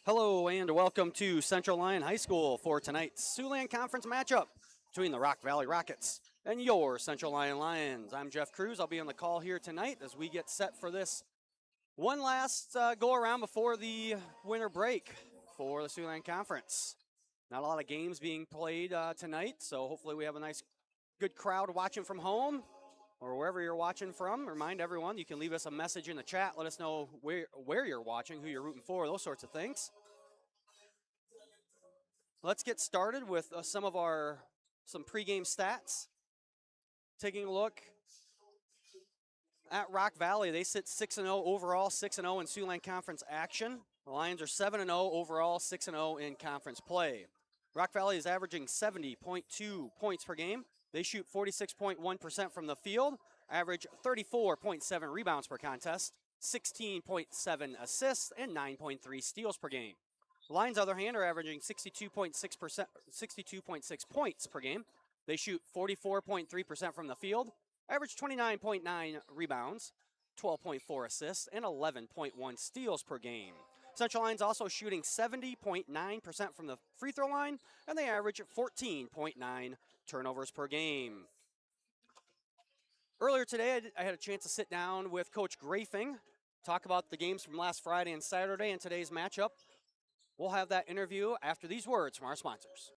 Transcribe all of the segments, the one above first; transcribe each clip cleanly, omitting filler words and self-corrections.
Hello and welcome to Central Lyon High School for tonight's Siouxland Conference matchup between the Rock Valley Rockets and your Central Lyon Lions. I'm Jeff Cruz. I'll be on the call here tonight as we get set for this one last go around before the winter break for the Siouxland Conference. Not a lot of games being played tonight, so hopefully we have a nice, good crowd watching from home or wherever you're watching from. Remind everyone you can leave us a message in the chat. Let us know where you're watching, who you're rooting for, those sorts of things. Let's get started with some pregame stats. Taking a look at Rock Valley, they sit 6-0 overall, 6-0 in Siouxland Conference action. The Lions are 7-0 overall, 6-0 in conference play. Rock Valley is averaging 70.2 points per game. They shoot 46.1% from the field, average 34.7 rebounds per contest, 16.7 assists, and 9.3 steals per game. The Lions, on the other hand, are averaging 62.6 points per game. They shoot 44.3% from the field, average 29.9 rebounds, 12.4 assists, and 11.1 steals per game. Central Lion's also shooting 70.9% from the free throw line, and they average 14.9 turnovers per game. Earlier today, I had a chance to sit down with Coach Grafing, talk about the games from last Friday and Saturday and today's matchup. We'll have that interview after these words from our sponsors.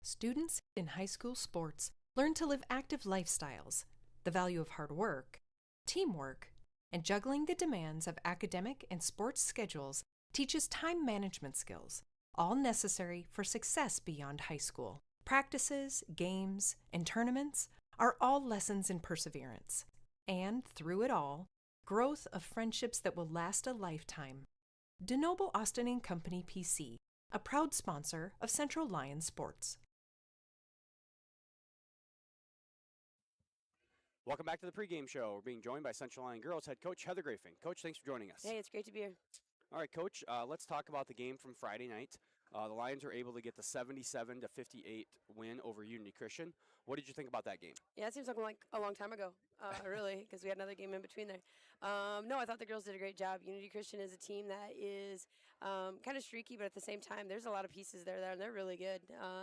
Students in high school sports learn to live active lifestyles, the value of hard work, teamwork, and juggling the demands of academic and sports schedules teaches time management skills, all necessary for success beyond high school. Practices, games, and tournaments are all lessons in perseverance, and through it all, growth of friendships that will last a lifetime. DeNoble Austin & Company PC, a proud sponsor of Central Lyon Sports. Welcome back to the pregame show. We're being joined by Central Lyon Girls head coach Heather Grafing. Coach, thanks for joining us. Hey, it's great to be here. All right, Coach, let's talk about the game from Friday night. The Lions were able to get the 77-58 win over Unity Christian. What did you think about that game? Yeah, it seems like a long time ago, really, because we had another game in between there. No, I thought the girls did a great job. Unity Christian is a team that is kind of streaky, but at the same time, there's a lot of pieces there, and they're really good.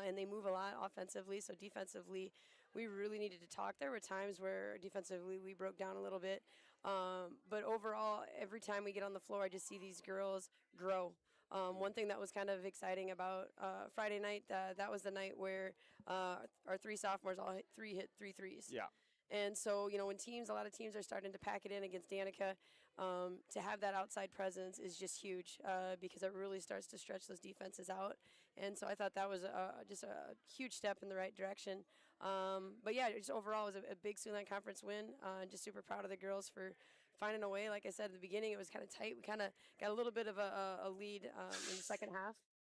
And they move a lot offensively, so defensively, we really needed to talk. There were times where defensively we broke down a little bit. But overall, every time we get on the floor, I just see these girls grow. One thing that was kind of exciting about Friday night, that was the night where our three sophomores all hit three threes. Yeah. And so, when a lot of teams are starting to pack it in against Danica, to have that outside presence is just huge because it really starts to stretch those defenses out. And so I thought that was just a huge step in the right direction. But yeah, just overall it was a big Siouxland Conference win. Just super proud of the girls for finding a way. Like I said at the beginning, it was kind of tight. We kind of got a little bit of a lead in the second half.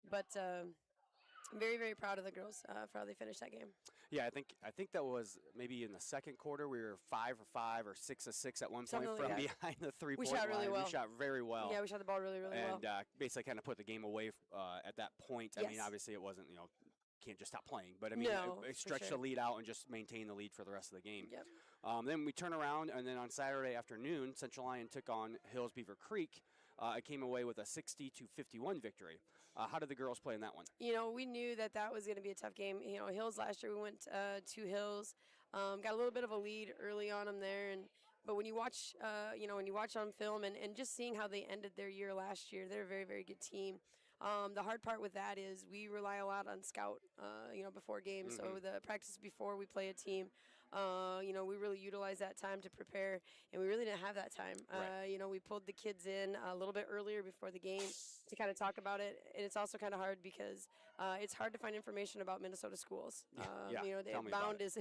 But I'm very, very proud of the girls for how they finished that game. Yeah, I think that was maybe in the second quarter. We were 5 for 5 or 6 of 6 at one point Something from like that. behind the 3-point line. We shot really well. We shot very well. Yeah, we shot the ball really, really well. And basically kind of put the game away at that point. I mean, Yes. obviously it wasn't, can't just stop playing. But, I mean, No, it for stretched sure. the lead out and just maintain the lead for the rest of the game. Yep. Then we turn around, and then on Saturday afternoon, Central Lyon took on Hills Beaver Creek. It came away with a 60-51 victory. How did the girls play in that one? We knew that was going to be a tough game. Hills last year, we went to Hills, got a little bit of a lead early on them there, but when you watch, when you watch on film and just seeing how they ended their year last year, they're a very, very good team. The hard part with that is we rely a lot on scout, before games. Mm-hmm. So the practice before we play a team, we really utilize that time to prepare, and we really didn't have that time. Right. We pulled the kids in a little bit earlier before the game to kind of talk about it, and it's also kind of hard because it's hard to find information about Minnesota schools. Yeah, tell me about Bound is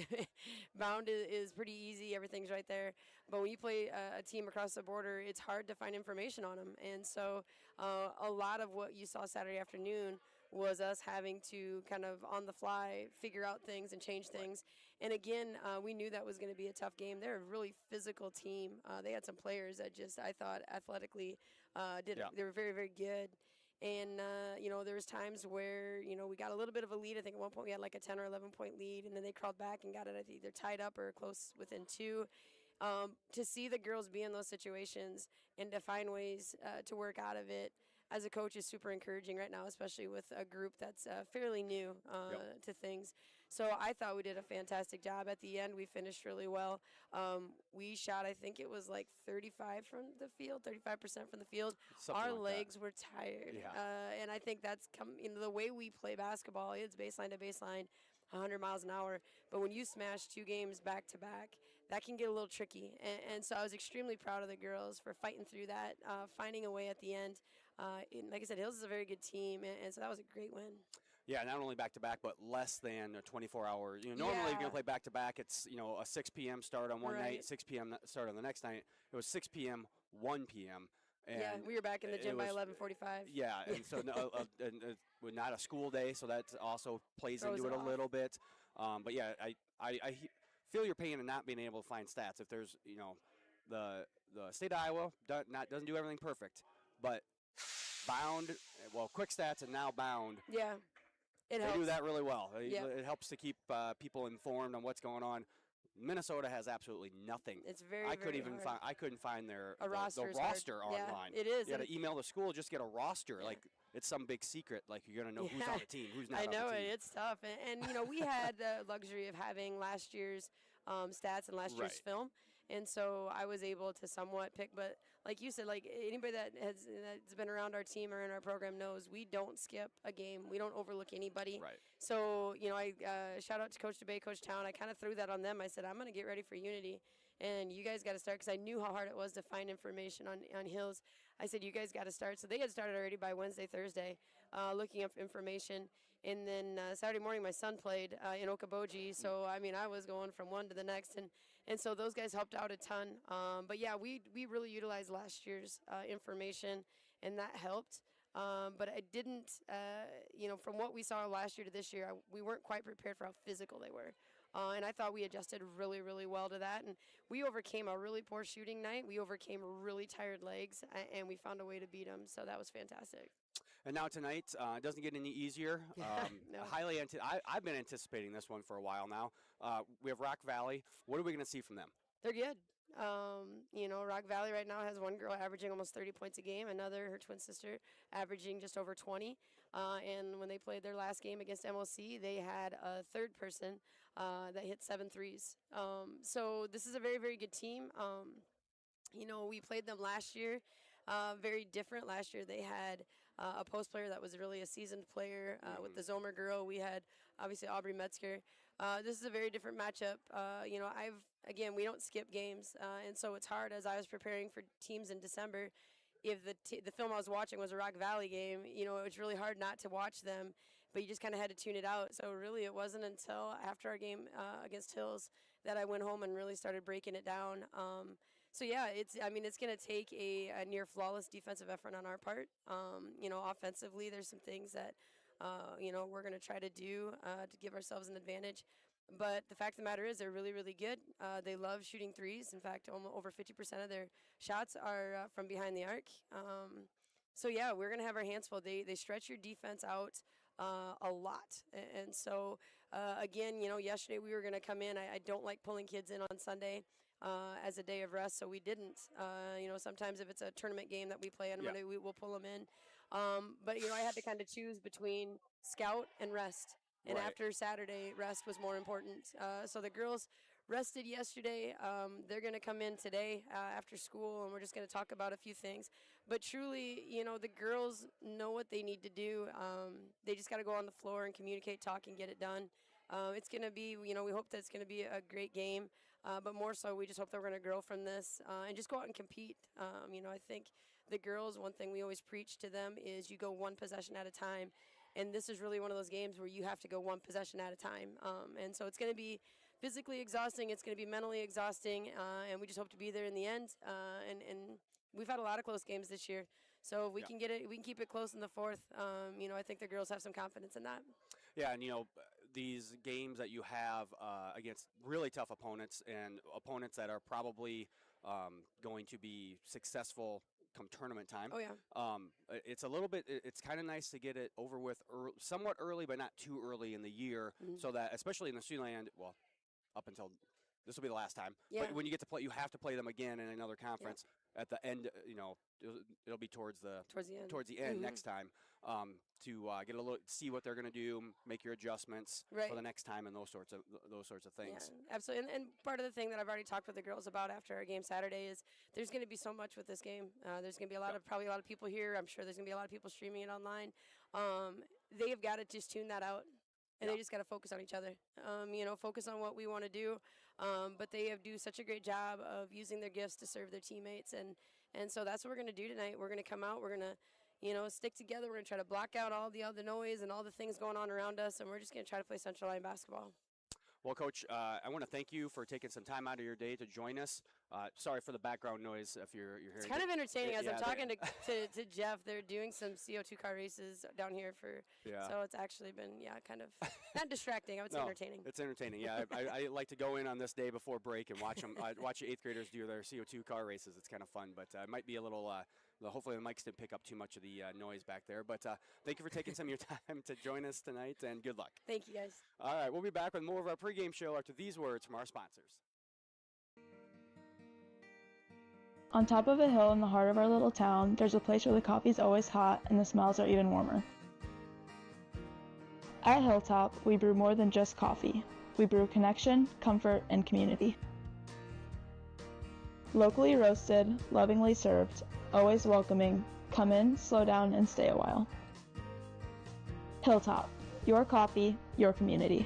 Bound is pretty easy. Everything's right there. But when you play a team across the border, it's hard to find information on them, and so a lot of what you saw Saturday afternoon was us having to kind of on the fly figure out things and change things. And again, we knew that was going to be a tough game. They're a really physical team. They had some players that just, I thought, athletically they were very, very good. And, there was times where, we got a little bit of a lead. I think at one point we had like a 10 or 11 point lead, and then they crawled back and got it either tied up or close within 2. To see the girls be in those situations and to find ways to work out of it, as a coach is super encouraging right now, especially with a group that's fairly new to things. So I thought we did a fantastic job. At the end, we finished really well. We shot, I think it was like 35 from the field, 35% from the field. Something Our like legs were tired. Yeah. And I think that's the way we play basketball, it's baseline to baseline, 100 miles an hour. But when you smash 2 games back to back, that can get a little tricky. And so I was extremely proud of the girls for fighting through that, finding a way at the end. And like I said, Hills is a very good team, and so that was a great win. Yeah, not only back to back, but less than a 24 hours. Normally if you're gonna play back to back, it's a 6 p.m. start on one night, 6 p.m. start on the next night. It was 6 p.m., 1 p.m. And yeah, we were back in the gym by 11:45. Yeah, and so with not a school day, so that also plays Throws into it it a off. little bit. But yeah, I feel your pain in not being able to find stats. If there's the state of Iowa doesn't do everything perfect, but Bound, Quick Stats and now Bound. Yeah. It helps. They do that really well. Yep. It helps to keep people informed on what's going on. Minnesota has absolutely nothing. It's very, I very hard. I couldn't find their A roster the is hard. roster Yeah, online. it is. You got And to email the school, just get a roster. Yeah. Like it's some big secret. Like you're gonna know who's Yeah. on the team, who's not. I know on the team. it's tough, and we had the luxury of having last year's stats and last year's Right. film, and so I was able to somewhat pick. But like you said, like anybody that's been around our team or in our program knows, we don't skip a game. We don't overlook anybody. Right. So I shout out to Coach DeBay, Coach Town. I kind of threw that on them. I said I'm going to get ready for Unity, and you guys got to start because I knew how hard it was to find information on Hills. I said you guys got to start. So they had started already by Wednesday, Thursday, looking up information. And then Saturday morning, my son played in Okoboji. So, I mean, I was going from one to the next. And so those guys helped out a ton. But, yeah, we really utilized last year's information, and that helped. But I didn't, from what we saw last year to this year, we weren't quite prepared for how physical they were. And I thought we adjusted really, really well to that. And we overcame a really poor shooting night. We overcame really tired legs, and we found a way to beat them. So that was fantastic. And now tonight, it doesn't get any easier. No. I've been anticipating this one for a while now. We have Rock Valley. What are we going to see from them? They're good. Rock Valley right now has one girl averaging almost 30 points a game, another, her twin sister, averaging just over 20. And when they played their last game against MOC, they had a third person that hit 7 threes. So this is a very, very good team. We played them last year. Very different. Last year they had a post player that was really a seasoned player with the Zomer girl. We had obviously Aubrey Metzger. This is a very different matchup. We don't skip games, and so it's hard as I was preparing for teams in December. If the film I was watching was a Rock Valley game, it was really hard not to watch them, but you just kind of had to tune it out. So really, it wasn't until after our game against Hills that I went home and really started breaking it down. So yeah, it's going to take a near flawless defensive effort on our part. Offensively, there's some things that we're going to try to do to give ourselves an advantage. But the fact of the matter is, they're really, really good. They love shooting threes. In fact, over 50% of their shots are from behind the arc. So yeah, we're going to have our hands full. They stretch your defense out a lot. And so again, yesterday we were going to come in. I don't like pulling kids in on Sunday as a day of rest, so we didn't. Sometimes if it's a tournament game that we play on Monday, we will pull them in. But I had to kind of choose between scout and rest. And after Saturday, rest was more important. So the girls rested yesterday. They're going to come in today after school, and we're just going to talk about a few things. But truly, the girls know what they need to do. They just got to go on the floor and communicate, talk, and get it done. It's going to be, we hope that it's going to be a great game. But more so, we just hope that we're going to grow from this and just go out and compete. I think the girls, one thing we always preach to them is you go one possession at a time. And this is really one of those games where you have to go one possession at a time. And so it's going to be physically exhausting. It's going to be mentally exhausting. And we just hope to be there in the end. And we've had a lot of close games this year. So if we can get it, we can keep it close in the fourth. I think the girls have some confidence in that. Yeah, and these games that you have against really tough opponents and opponents that are probably going to be successful come tournament time. Oh yeah. It's a little bit. It's kind of nice to get it over with somewhat early, but not too early in the year, so that especially in the Siouxland, up until this will be the last time. Yeah. But when you get to play, you have to play them again in another conference at the end. It'll be towards the end next time to get a look, see what they're going to do, make your adjustments for the next time, and those sorts of things. Yeah, absolutely. And part of the thing that I've already talked with the girls about after our game Saturday is there's going to be so much with this game. There's going to be probably a lot of people here. I'm sure there's going to be a lot of people streaming it online. They have got to just tune that out. And they just got to focus on each other, focus on what we want to do. But they do such a great job of using their gifts to serve their teammates. And so that's what we're going to do tonight. We're going to come out. We're going to, stick together. We're going to try to block out all the other noise and all the things going on around us. And we're just going to try to play Central Lyon basketball. Well, Coach, I want to thank you for taking some time out of your day to join us. Sorry for the background noise if you're hearing it. It's kind of entertaining. As I'm talking to Jeff, they're doing some CO2 car races down here so it's actually been, kind of not distracting. I would say entertaining. It's entertaining, yeah. I like to go in on this day before break and watch them. Watch the 8th graders do their CO2 car races. It's kind of fun, but it might be a little hopefully the mics didn't pick up too much of the noise back there. But thank you for taking some of your time to join us tonight, and good luck. Thank you, guys. All right, we'll be back with more of our pregame show after these words from our sponsors. On top of a hill in the heart of our little town, there's a place where the coffee's always hot and the smells are even warmer. At Hilltop, we brew more than just coffee. We brew connection, comfort, and community. Locally roasted, lovingly served, always welcoming. Come in, slow down, and stay a while. Hilltop, your coffee, your community.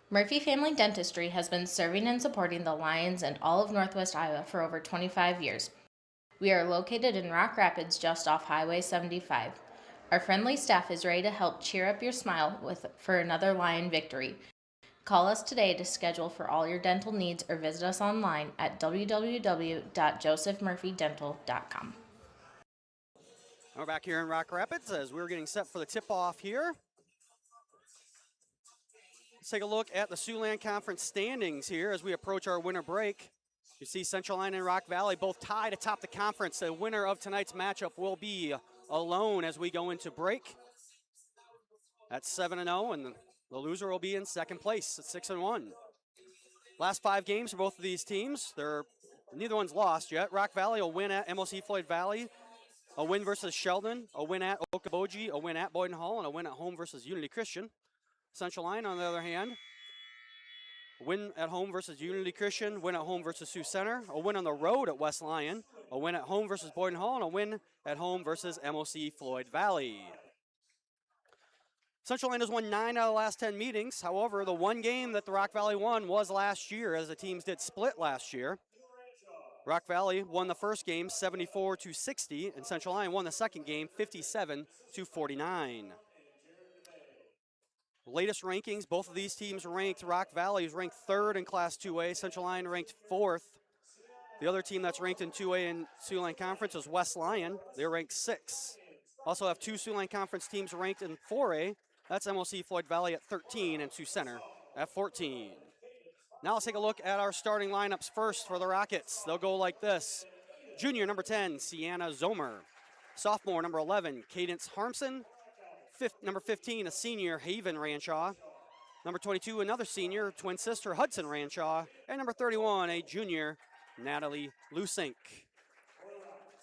Murphy Family Dentistry has been serving and supporting the Lions and all of Northwest Iowa for over 25 years. We are located in Rock Rapids just off Highway 75. Our friendly staff is ready to help cheer up your smile for another Lion victory. Call us today to schedule for all your dental needs or visit us online at www.josephmurphydental.com. We're back here in Rock Rapids as we're getting set for the tip-off here. Let's take a look at the Siouxland Conference standings here as we approach our winter break. You see Central Lyon and Rock Valley both tied atop the conference. The winner of tonight's matchup will be alone as we go into break. That's 7-0, and the loser will be in second place at 6-1. Last 5 games for both of these teams. Neither one's lost yet. Rock Valley will win at MLC Floyd Valley, a win versus Sheldon, a win at Okoboji, a win at Boyden Hall, and a win at home versus Unity Christian. Central Lyon, on the other hand, a win at home versus Unity Christian, win at home versus Sioux Center, a win on the road at West Lyon, a win at home versus Boyden Hall, and a win at home versus MLC Floyd Valley. Central Lyon has won 9 out of the last 10 meetings. However, the one game that the Rock Valley won was last year, as the teams did split last year. Rock Valley won the first game 74-60, and Central Lyon won the second game 57-49. Latest rankings, both of these teams ranked. Rock Valley is ranked 3rd in Class 2A. Central Lyon ranked 4th. The other team that's ranked in 2A in Siouxland Conference is West Lyon. They're ranked 6th. Also have 2 Siouxland Conference teams ranked in 4A. That's MLC Floyd Valley at 13 and Sioux Center at 14. Now let's take a look at our starting lineups first for the Rockets. They'll go like this. Junior, number 10, Sienna Zomer. Sophomore, number 11, Cadence Harmson. Number 15, a senior, Haven Ranshaw. Number 22, another senior, twin sister, Hudson Ranshaw. And number 31, a junior, Natalie Lusink.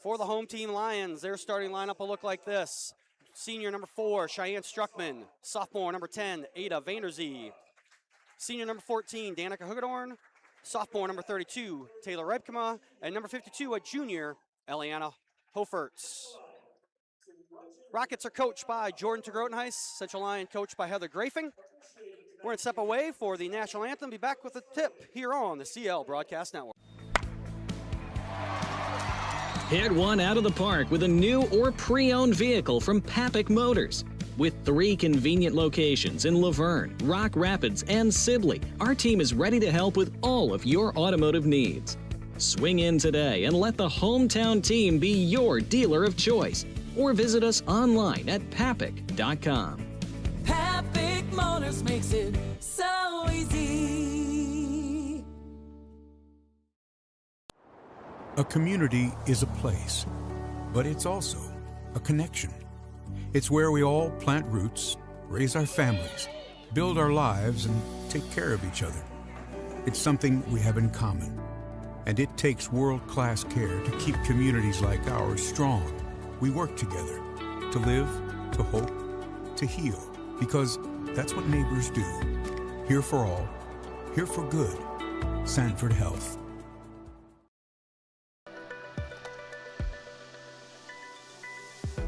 For the home team Lions, their starting lineup will look like this. Senior, number 4, Cheyenne Struckman. Sophomore, number 10, Ada Vanderzee. Senior, number 14, Danica Hugedorn. Sophomore, number 32, Taylor Rebkema. And number 52, a junior, Eliana Hofertz. Rockets are coached by Jordan Tegrotenhuis. Central Lyon coached by Heather Grafing. We're going to step away for the national anthem. Be back with a tip here on the CL Broadcast Network. Hit one out of the park with a new or pre-owned vehicle from Papik Motors. With 3 convenient locations in Laverne, Rock Rapids, and Sibley, our team is ready to help with all of your automotive needs. Swing in today and let the hometown team be your dealer of choice. Or visit us online at papik.com. Papik Motors makes it so easy. A community is a place, but it's also a connection. It's where we all plant roots, raise our families, build our lives, and take care of each other. It's something we have in common, and it takes world-class care to keep communities like ours strong. We work together to live, to hope, to heal, because that's what neighbors do. Here for all, here for good. Sanford Health.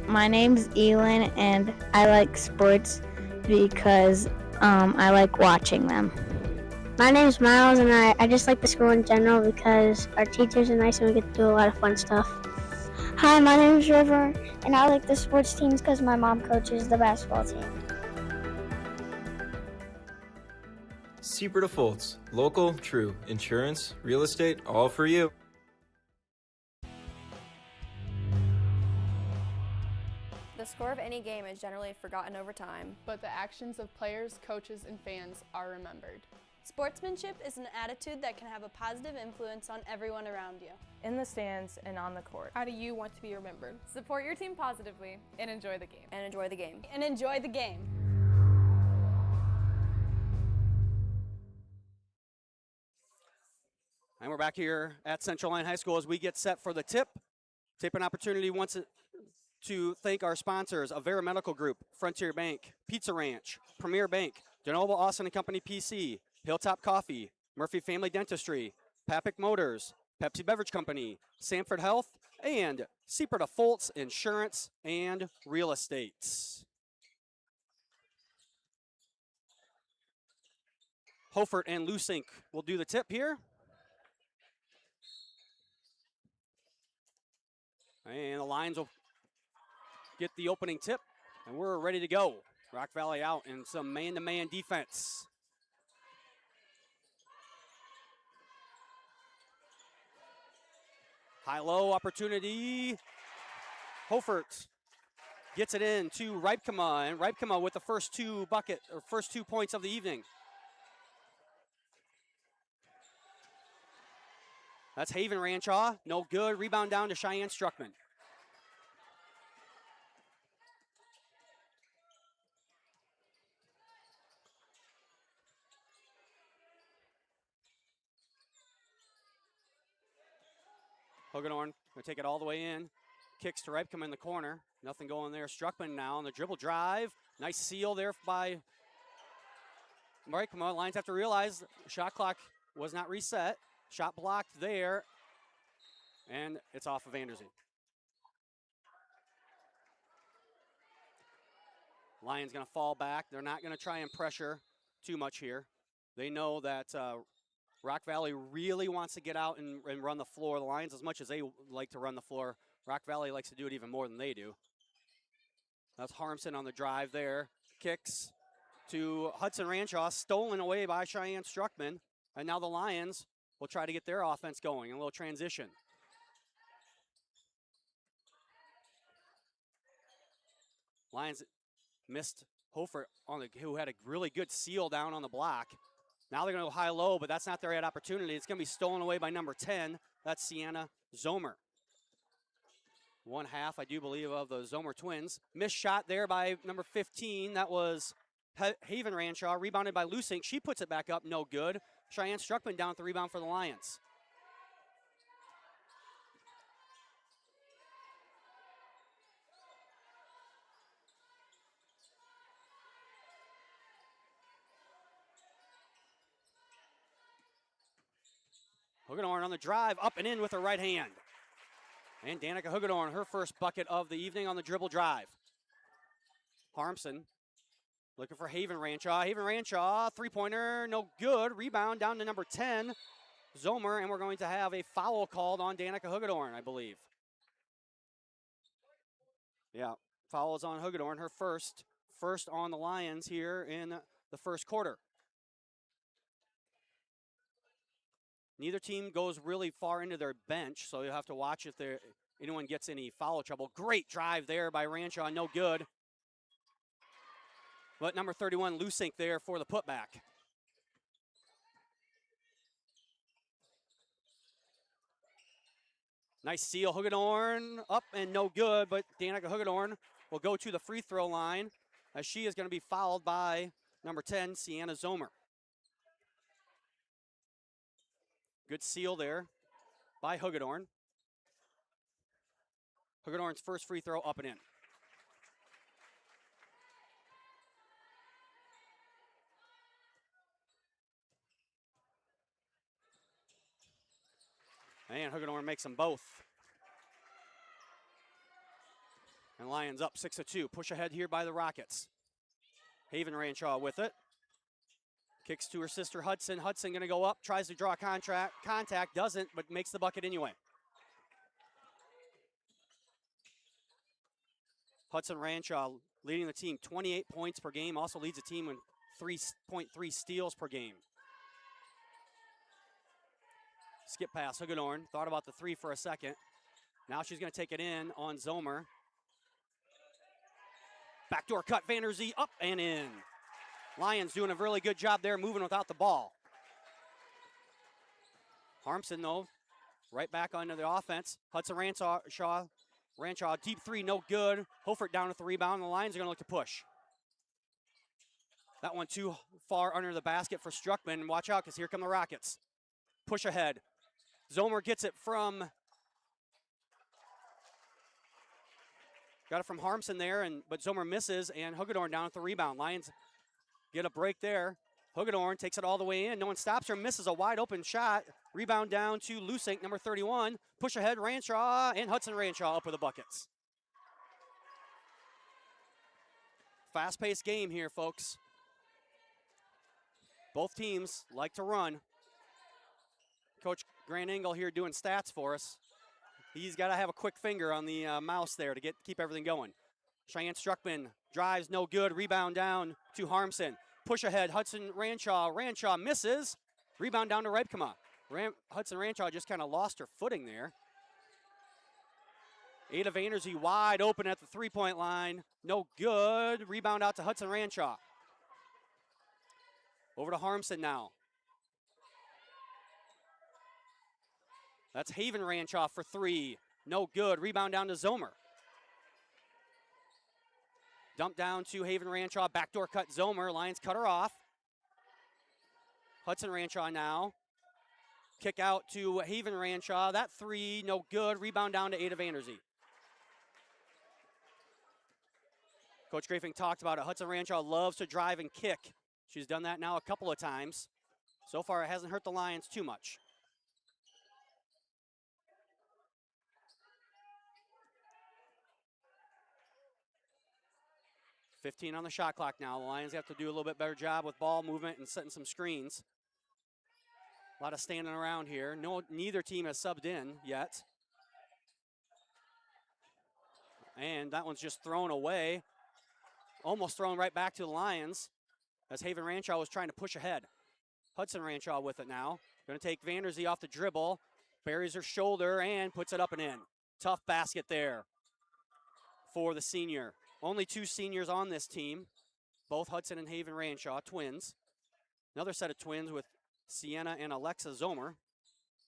My name's Elin, and I like sports because I like watching them. My name's Miles, and I just like the school in general because our teachers are nice and we get to do a lot of fun stuff. Hi, my name's River, and I like the sports teams because my mom coaches the basketball team. Seabird Foltz, local, true, insurance, real estate, all for you. The score of any game is generally forgotten over time, but the actions of players, coaches, and fans are remembered. Sportsmanship is an attitude that can have a positive influence on everyone around you. In the stands and on the court. How do you want to be remembered? Support your team positively and enjoy the game. And enjoy the game. And enjoy the game. And we're back here at Central Lyon High School as we get set for the tip. Tip an opportunity once to thank our sponsors, Avera Medical Group, Frontier Bank, Pizza Ranch, Premier Bank, DeNoble Austin & Company PC, Hilltop Coffee, Murphy Family Dentistry, Papic Motors, Pepsi Beverage Company, Sanford Health, and Seabird Foltz Insurance and Real Estate. Hofert and Lusink will do the tip here. And the Lions will get the opening tip, and we're ready to go. Rock Valley out in some man-to-man defense. High-low opportunity. Hofert gets it in to Ripkema, and Ripkema with the first two points of the evening. That's Haven Ranchaw, no good. Rebound down to Cheyenne Struckman. Hogedorn gonna take it all the way in. Kicks to Ripkema in the corner. Nothing going there. Struckman now on the dribble drive. Nice seal there by Ripkema. Lions have to realize the shot clock was not reset. Shot blocked there, and it's off of Anderson. Lions gonna fall back. They're not gonna try and pressure too much here. They know that Rock Valley really wants to get out and run the floor. The Lions, as much as they like to run the floor, Rock Valley likes to do it even more than they do. That's Harmson on the drive there. Kicks to Hudson Ranchaw, stolen away by Cheyenne Struckman. And now the Lions will try to get their offense going, a little transition. Lions missed Hofer who had a really good seal down on the block. Now they're going to go high-low, but that's not their right opportunity. It's going to be stolen away by number 10. That's Sienna Zomer. One half, I do believe, of the Zomer twins. Missed shot there by number 15. That was Haven Ranchaw, rebounded by Lusink. She puts it back up, no good. Cheyenne Struckman down with the rebound for the Lions. Hugedorn on the drive, up and in with her right hand. And Danica Hugedorn, her first bucket of the evening on the dribble drive. Harmson looking for Haven Ranchaw. Haven Ranchaw, three-pointer, no good. Rebound down to number 10, Zomer, and we're going to have a foul called on Danica Hugedorn, I believe. Yeah, foul is on Hugedorn, her first on the Lions here in the first quarter. Neither team goes really far into their bench, so you'll have to watch if anyone gets any foul trouble. Great drive there by Ranchaw, no good. But number 31, Lusink there for the putback. Nice seal, Hugedorn up and no good, but Danica Hugedorn will go to the free throw line as she is going to be fouled by number 10, Sienna Zomer. Good seal there by Hugedorn. Hugedorn's first free throw up and in. And Hugedorn makes them both. And Lions up 6-2. Push ahead here by the Rockets. Haven Ranshaw with it. Kicks to her sister Hudson. Hudson going to go up, tries to draw contact, doesn't, but makes the bucket anyway. Hudson Ranshaw leading the team, 28 points per game. Also leads the team in 3.3 steals per game. Skip pass, Hugedorn. Thought about the three for a second. Now she's going to take it in on Zomer. Backdoor cut, Vanderzee up and in. Lions doing a really good job there moving without the ball. Harmson, though, right back onto the offense. Hudson Ranshaw, deep three, no good. Hofert down with the rebound. The Lions are going to look to push. That one too far under the basket for Struckman. Watch out, because here come the Rockets. Push ahead. Zomer gets it from... Got it from Harmson there, but Zomer misses, and Hugedorn down at the rebound. Lions get a break there. Hugedorn takes it all the way in. No one stops her, misses a wide open shot. Rebound down to Lusink, number 31. Push ahead, Ranshaw, and Hudson Ranshaw up with the buckets. Fast-paced game here, folks. Both teams like to run. Coach Grant Engel here doing stats for us. He's got to have a quick finger on the mouse there to keep everything going. Cheyenne Struckman drives, no good. Rebound down to Harmson. Push ahead, Hudson Ranshaw. Ranshaw misses. Rebound down to Ripkema. Hudson Ranshaw just kind of lost her footing there. Ada Vanderzee wide open at the three-point line. No good. Rebound out to Hudson Ranshaw. Over to Harmson now. That's Haven Ranshaw for three. No good. Rebound down to Zomer. Dump down to Haven Ranshaw. Backdoor cut Zomer. Lions cut her off. Hudson Ranshaw now. Kick out to Haven Ranshaw. That three, no good. Rebound down to Ada Vanderzee. Coach Grafing talked about it. Hudson Ranshaw loves to drive and kick. She's done that now a couple of times. So far, it hasn't hurt the Lions too much. $15 on the shot clock now. The Lions have to do a little bit better job with ball movement and setting some screens. A lot of standing around here. Neither team has subbed in yet. And that one's just thrown away. Almost thrown right back to the Lions as Haven Ranshaw was trying to push ahead. Hudson Ranshaw with it now. Going to take Vanderzee off the dribble. Buries her shoulder and puts it up and in. Tough basket there for the senior. Only two seniors on this team, both Hudson and Haven Ranshaw, twins. Another set of twins with Sienna and Alexa Zomer.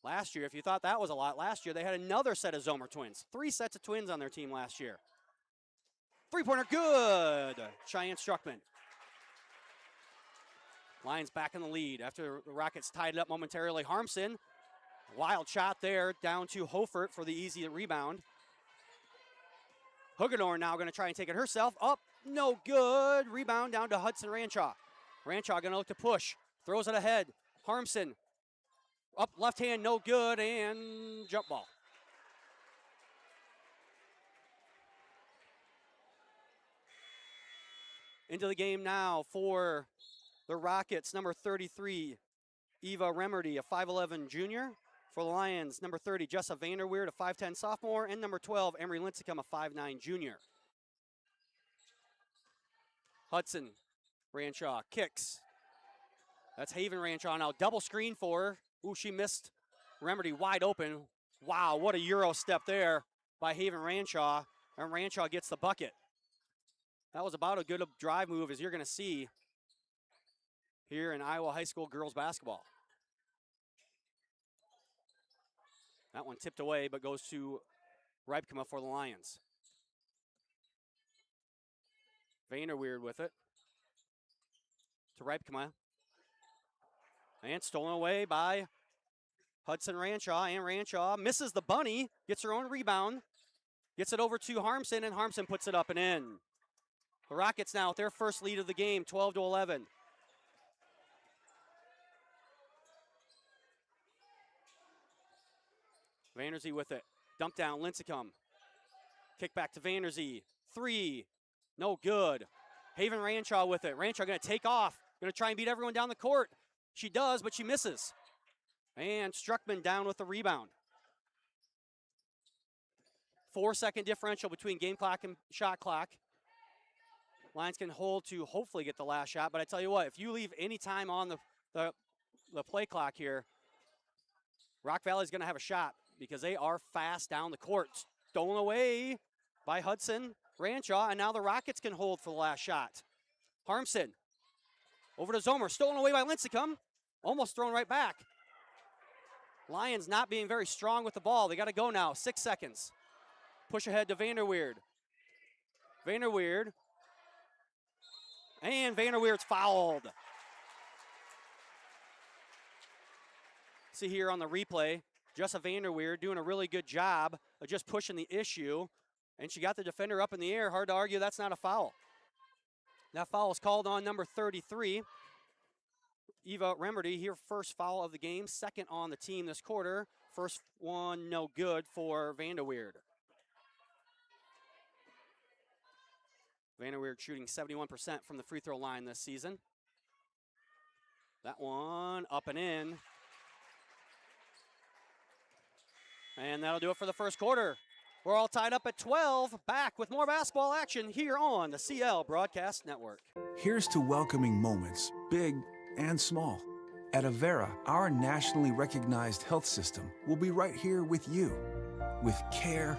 Last year, if you thought that was a lot, last year they had another set of Zomer twins. 3 sets of twins on their team last year. Three-pointer good. Cheyenne Struckman. Lions back in the lead after the Rockets tied it up momentarily. Harmson, wild shot there down to Hofert for the easy rebound. Hugedorn now going to try and take it herself. Up, no good. Rebound down to Hudson Ranshaw. Ranshaw going to look to push. Throws it ahead. Harmson. Up left hand, no good, and jump ball. Into the game now for the Rockets, number 33, Eva Remerdy, a 5'11 junior. For the Lions, number 30, Jessa Vanderweerd, a 5'10 sophomore, and number 12, Emery Lincecum, a 5'9 junior. Hudson Ranshaw kicks. That's Haven Ranshaw now. Double screen for her. Ooh, she missed Remerdy wide open. Wow, what a Euro step there by Haven Ranshaw. And Ranshaw gets the bucket. That was about as good a drive move as you're going to see here in Iowa High School girls basketball. That one tipped away, but goes to Ripkema for the Lions. Vanderweerd with it. to Ripkema. And stolen away by Hudson Ranshaw, and Ranshaw misses the bunny, gets her own rebound, gets it over to Harmson, and Harmson puts it up and in. The Rockets now with their first lead of the game, 12-11. Vanderzee with it. Dump down, Lincecum. Kick back to Vanderzee. 3, no good. Haven Ranshaw with it. Ranshaw going to take off, going to try and beat everyone down the court. She does, but she misses. And Struckman down with the rebound. 4-second differential between game clock and shot clock. Lions can hold to hopefully get the last shot, but I tell you what, if you leave any time on the play clock here, Rock Valley's going to have a shot because they are fast down the court. Stolen away by Hudson Ranshaw, and now the Rockets can hold for the last shot. Harmson over to Zomer, stolen away by Lincecum, almost thrown right back. Lions not being very strong with the ball. They got to go now, 6 seconds. Push ahead to Vanderweerd. Vanderweerd. And Vanderweerd's fouled. See here on the replay, Jessa Vanderweerd doing a really good job of just pushing the issue. And she got the defender up in the air. Hard to argue that's not a foul. That foul is called on number 33. Eva Remerdy, her first foul of the game, second on the team this quarter. First one, no good for Vanderweerd. Vanderweerd shooting 71% from the free throw line this season. That one up and in. And that'll do it for the first quarter. We're all tied up at 12. Back with more basketball action here on the CL Broadcast Network. Here's to welcoming moments, big and small. At Avera, our nationally recognized health system will be right here with you, with care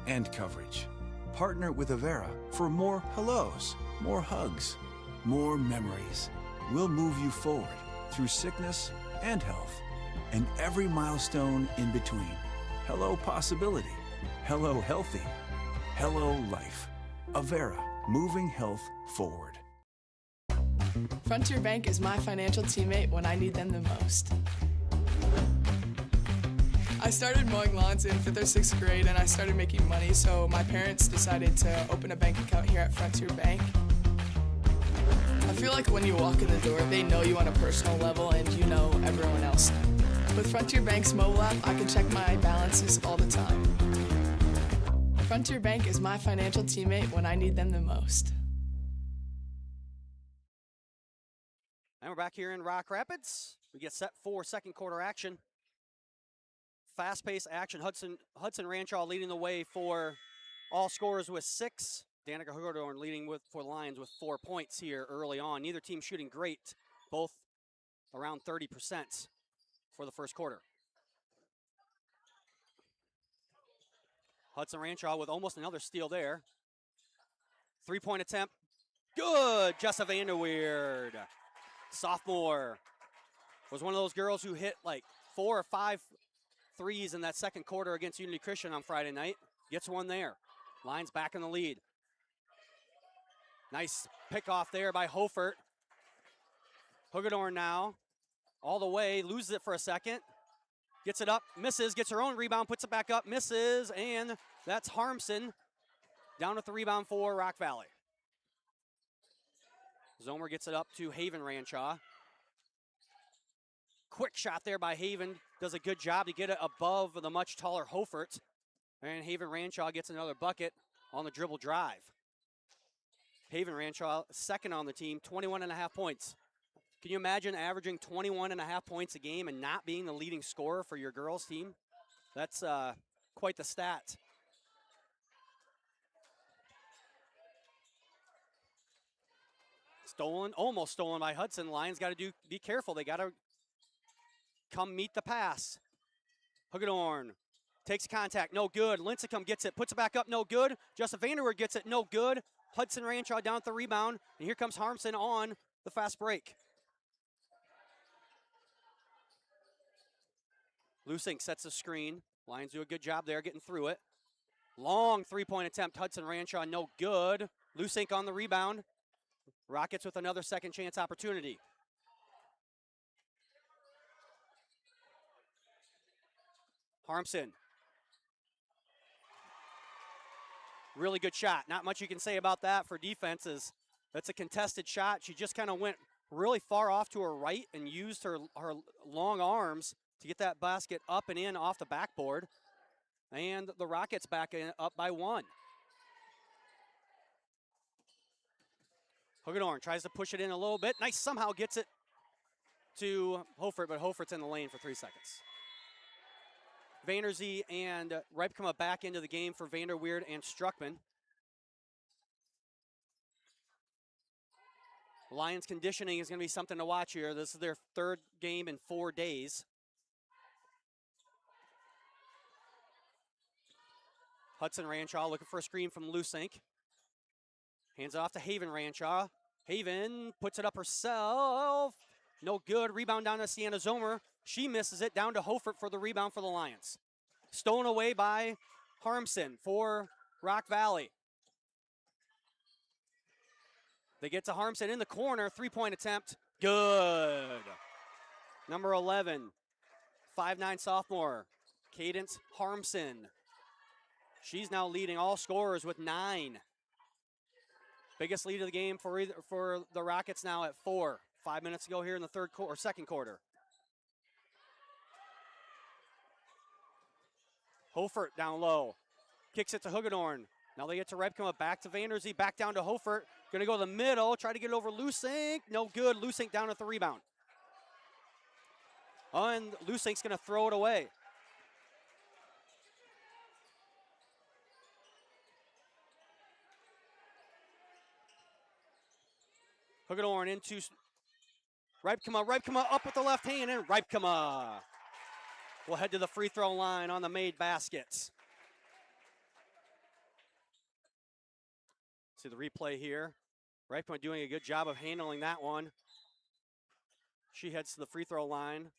and coverage. Partner with Avera for more hellos, more hugs, more memories. We'll move you forward through sickness and health, and every milestone in between. Hello possibility, hello healthy, hello life. Avera, moving health forward. Frontier Bank is my financial teammate when I need them the most. I started mowing lawns in 5th or 6th grade and I started making money, so my parents decided to open a bank account here at Frontier Bank. I feel like when you walk in the door, they know you on a personal level and you know everyone else. With Frontier Bank's mobile app, I can check my balances all the time. Frontier Bank is my financial teammate when I need them the most. And we're back here in Rock Rapids. We get set for second quarter action. Fast-paced action. Hudson Ranshaw leading the way for all scorers with 6. Danica Hugerdorn leading for the Lions with 4 points here early on. Neither team shooting great, both around 30% for the first quarter. Hudson Ranshaw with almost another steal there. 3-point attempt. Good, Jessa Vanderweerd. Sophomore was one of those girls who hit like 4 or 5 threes in that second quarter against Unity Christian on Friday night. Gets one there. Lions back in the lead. Nice pick off there by Hofert. Hugerdorn now all the way, loses it for a second. Gets it up, misses, gets her own rebound, puts it back up, misses, and that's Harmson down with the rebound for Rock Valley. Zomer gets it up to Haven Ranshaw. Quick shot there by Haven. Does a good job to get it above the much taller Hofert. And Haven Ranshaw gets another bucket on the dribble drive. Haven Ranshaw, second on the team, 21.5 points. Can you imagine averaging 21.5 points a game and not being the leading scorer for your girls' team? That's quite the stat. Stolen, almost stolen by Hudson. Lions got to be careful. They got to come meet the pass. Hugerdorn takes contact, no good. Lincecum gets it, puts it back up, no good. Justin Vanderweerd gets it, no good. Hudson Ranshaw down at the rebound, and here comes Harmson on the fast break. Lusink sets the screen. Lions do a good job there getting through it. Long 3-point attempt, Hudson Ranshaw, no good. Lusink on the rebound. Rockets with another second chance opportunity. Harmson. Really good shot. Not much you can say about that for defenses. That's a contested shot. She just kind of went really far off to her right and used her long arms to get that basket up and in off the backboard. And the Rockets back up by 1. Hugedorn tries to push it in a little bit. Nice, somehow gets it to Hofert, but Hofert's in the lane for 3 seconds. Vanderzee and Ripkema back into the game for Vanderweerd and Struckman. Lions conditioning is going to be something to watch here. This is their 3rd game in 4 days. Hudson Ranshaw looking for a screen from Lusink. Hands it off to Haven Ranshaw. Haven puts it up herself. No good. Rebound down to Sienna Zomer. She misses it. Down to Hofert for the rebound for the Lions. Stolen away by Harmson for Rock Valley. They get to Harmson in the corner. 3-point attempt. Good. Number 11, 5'9" sophomore, Cadence Harmson. She's now leading all scorers with 9. Biggest lead of the game for the Rockets now at 4. 5 minutes to go here in the second quarter. Hofert down low. Kicks it to Hugedorn. Now they get to Ripkema, back to Vanderzee, back down to Hofert. Gonna go to the middle, try to get it over Lusink. No good, Lusink down at the rebound. And Lusink's gonna throw it away. Hugedorn into Ripkema. Ripkema up with the left hand, and Ripkema will head to the free throw line on the made baskets. See the replay here. Ripkema doing a good job of handling that one. She heads to the free throw line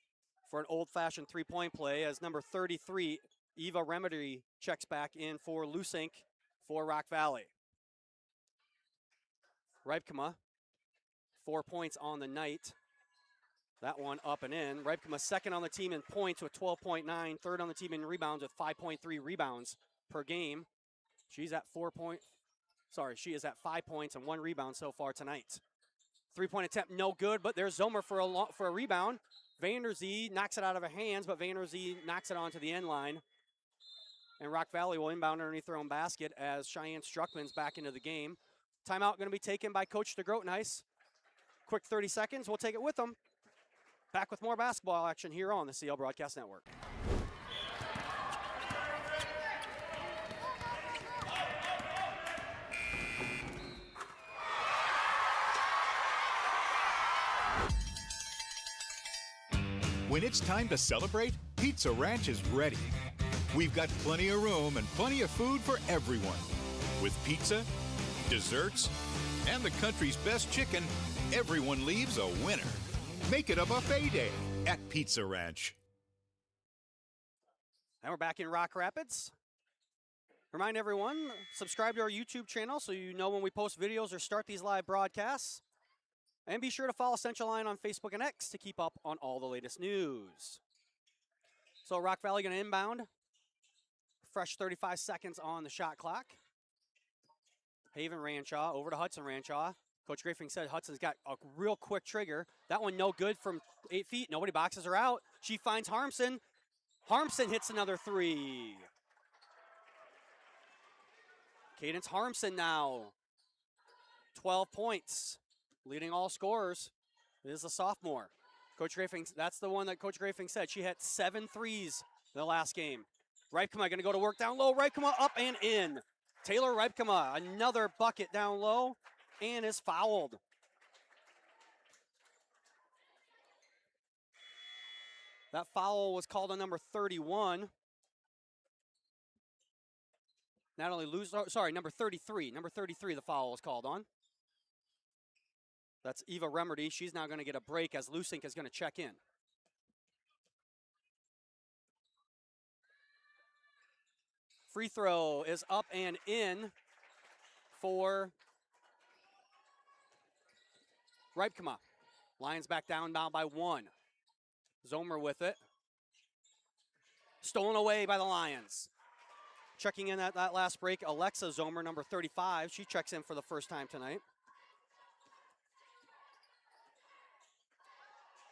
for an old-fashioned three-point play as number 33, Eva Remedy, checks back in for Lusink for Rock Valley. Ripkema, 4 points on the night. That one up and in. Ripkema second on the team in points with 12.9, third on the team in rebounds with 5.3 rebounds per game. She is at 5 points and 1 rebound so far tonight. 3-point attempt, no good, but there's Zomer for a rebound. Vanderzee knocks it out of her hands, but Vanderzee knocks it onto the end line. And Rock Valley will inbound underneath their own basket as Cheyenne Struckman's back into the game. Timeout going to be taken by Coach DeGrotenhuis. Quick 30 seconds, we'll take it with them. Back with more basketball action here on the CL Broadcast Network. When it's time to celebrate, Pizza Ranch is ready. We've got plenty of room and plenty of food for everyone. With pizza, desserts, and the country's best chicken, everyone leaves a winner. Make it a buffet day at Pizza Ranch. And we're back in Rock Rapids. Remind everyone, subscribe to our YouTube channel so you know when we post videos or start these live broadcasts. And be sure to follow Central Lyon on Facebook and X to keep up on all the latest news. So Rock Valley going to inbound. Fresh 35 seconds on the shot clock. Haven Ranshaw over to Hudson Ranshaw. Coach Griffin said Hudson's got a real quick trigger. That one no good from 8 feet. Nobody boxes her out. She finds Harmson. Harmson hits another 3. Cadence Harmson now. 12 points. Leading all scorers is a sophomore. Coach Griffin, that's the one that Coach Griffin said. She had 7 threes in the last game. Ripkema going to go to work down low. Ripkema up and in. Taylor Ripkema, another bucket down low, and is fouled. That foul was called on number 31. Number 33. Number 33, the foul was called on. That's Eva Remedy. She's now going to get a break as Lusink is going to check in. Free throw is up and in for Reibkema. Lions back down now by 1. Zomer with it. Stolen away by the Lions. Checking in at that last break, Alexa Zomer, number 35. She checks in for the first time tonight.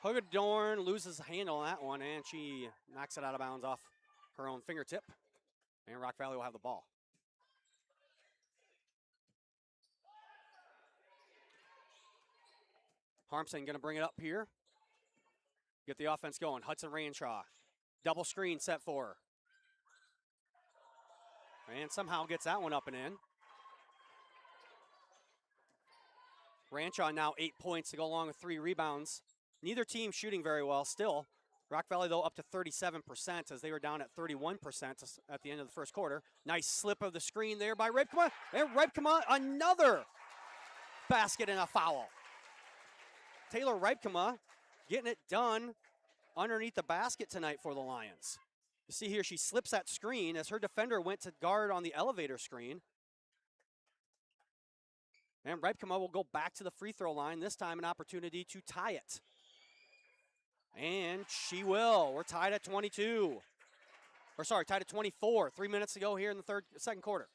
Hagedorn loses handle on that one, and she knocks it out of bounds off her own fingertip. And Rock Valley will have the ball. Harmson going to bring it up here. Get the offense going. Hudson Ranshaw. Double screen set for her. And somehow gets that one up and in. Ranshaw now 8 points to go along with 3 rebounds. Neither team shooting very well still. Rock Valley, though, up to 37% as they were down at 31% at the end of the first quarter. Nice slip of the screen there by Reibkema. And Reibkema, another basket and a foul. Taylor Reibkema getting it done underneath the basket tonight for the Lions. You see here, she slips that screen as her defender went to guard on the elevator screen. And Reibkema will go back to the free throw line, this time an opportunity to tie it. And she will. We're tied at 22. Or sorry, tied at 24. 3 minutes to go here in the second quarter.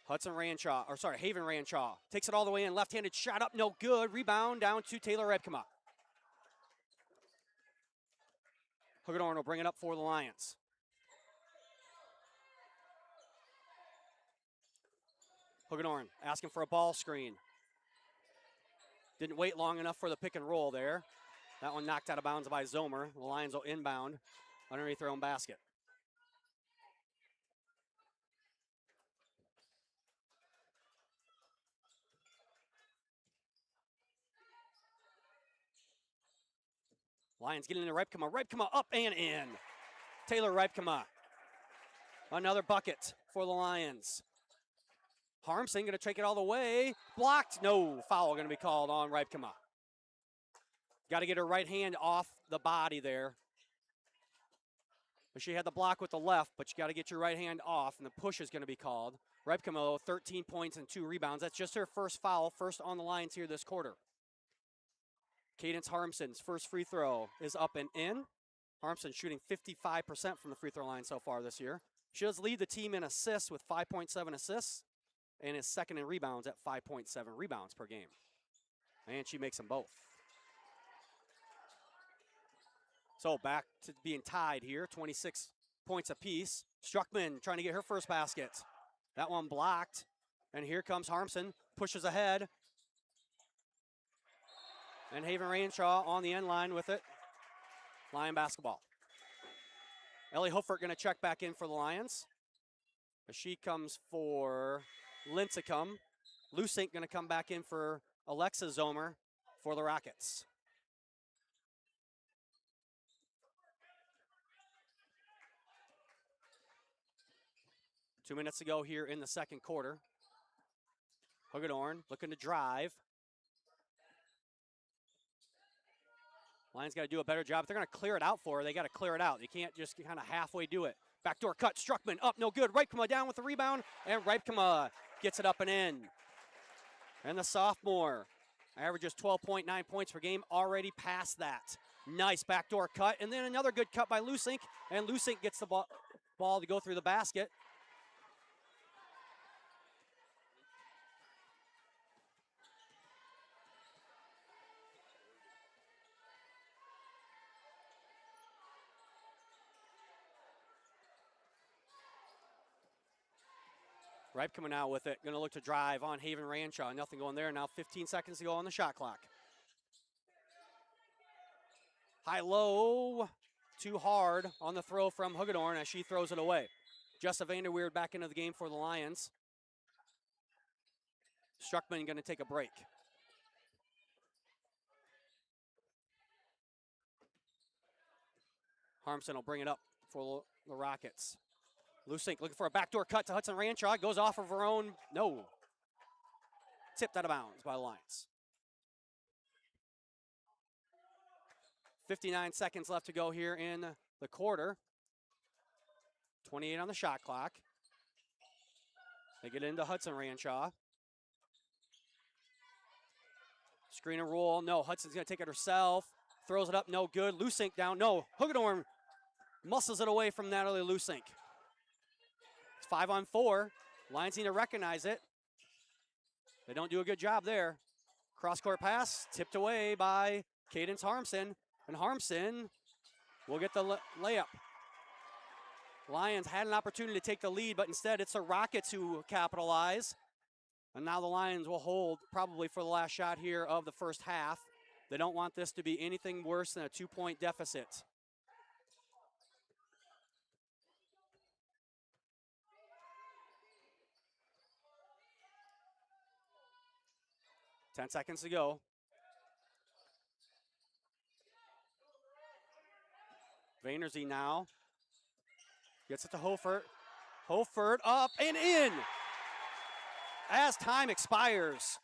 Haven Ranshaw takes it all the way in. Left-handed shot up, no good. Rebound down to Taylor Reibkema. Hagedorn will bring it up for the Lions. Hagedorn asking for a ball screen. Didn't wait long enough for the pick and roll there. That one knocked out of bounds by Zomer. The Lions will inbound underneath their own basket. Lions getting into Reibkema. Reibkema up and in. Taylor Reibkema. Another bucket for the Lions. Harmson going to take it all the way. Blocked. No, foul going to be called on Reibkema. Got to get her right hand off the body there. She had the block with the left, but you got to get your right hand off, and the push is going to be called. Reibkema, 13 points and 2 rebounds. That's just her first foul, first on the Lions here this quarter. Cadence Harmson's first free throw is up and in. Harmson shooting 55% from the free throw line so far this year. She does lead the team in assists with 5.7 assists and is second in rebounds at 5.7 rebounds per game. And she makes them both. So back to being tied here, 26 points apiece. Struckman trying to get her first basket. That one blocked. And here comes Harmson, pushes ahead. And Haven Ranshaw on the end line with it. Lion basketball. Ellie Hoffert going to check back in for the Lions. She comes for Lincecum. Lusink going to come back in for Alexa Zomer for the Rockets. Two minutes to go here in the second quarter. Hagedorn looking to drive. Lions got to do a better job. If they're going to clear it out for her, they got to clear it out. You can't just kind of halfway do it. Backdoor cut, Struckman up, no good. Reibkema down with the rebound, and Reibkema gets it up and in. And the sophomore averages 12.9 points per game, already past that. Nice backdoor cut, and then another good cut by Lusink, and Lusink gets the ball to go through the basket. Reibkema now with it, going to look to drive on Haven Ranshaw. Nothing going there. Now 15 seconds to go on the shot clock. High-low, too hard on the throw from Hagedorn as she throws it away. Jessa Vanderweerd back into the game for the Lions. Struckman going to take a break. Harmson will bring it up for the Rockets. Lusink looking for a backdoor cut to Hudson Ranshaw. Goes off of her own. No. Tipped out of bounds by the Lions. 59 seconds left to go here in the quarter. 28 on the shot clock. They get into Hudson Ranshaw. Screen and roll. No, Hudson's going to take it herself. Throws it up. No good. Lusink down. No. Hoogadorn muscles it away from Natalie Lusink. It's 5-on-4. Lions need to recognize it. They don't do a good job there. Cross-court pass tipped away by Cadence Harmson. And Harmson will get the layup. Lions had an opportunity to take the lead, but instead it's the Rockets who capitalize. And now the Lions will hold probably for the last shot here of the first half. They don't want this to be anything worse than a 2-point deficit. Ten seconds to go. Vaynersy now gets it to Hofert. Hofert up and in as time expires.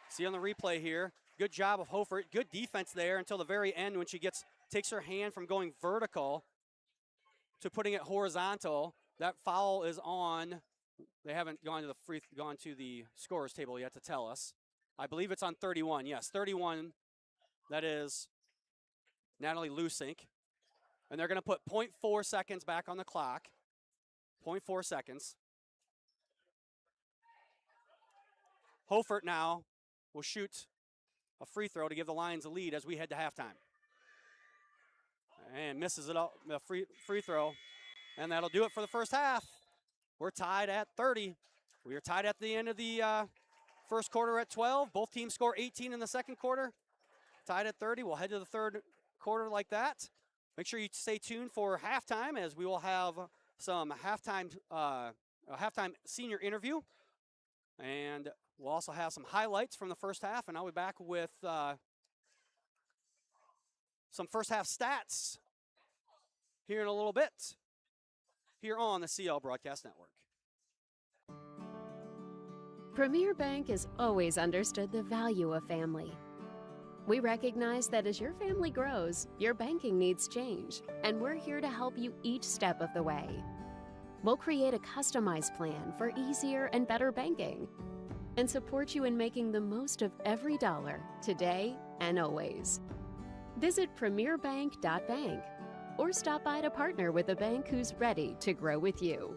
See on the replay here, good job of Hofert. Good defense there until the very end when she takes her hand from going vertical to putting it horizontal. That foul is on. They haven't gone to the scorers table yet to tell us. I believe it's on 31. Yes, 31. That is Natalie Lusink. And they're going to put 0.4 seconds back on the clock. 0.4 seconds. Hofert now will shoot a free throw to give the Lions a lead as we head to halftime. And misses it out, the free throw. And that'll do it for the first half. We're tied at 30. We are tied at the end of the first quarter at 12. Both teams score 18 in the second quarter. Tied at 30. We'll head to the third quarter like that. Make sure you stay tuned for halftime as we will have some halftime senior interview. And we'll also have some highlights from the first half. And I'll be back with some first half stats here in a little bit here on the CL Broadcast Network. Premier Bank has always understood the value of family. We recognize that as your family grows, your banking needs change, and we're here to help you each step of the way. We'll create a customized plan for easier and better banking and support you in making the most of every dollar today and always. Visit premierbank.bank or stop by to partner with a bank who's ready to grow with you.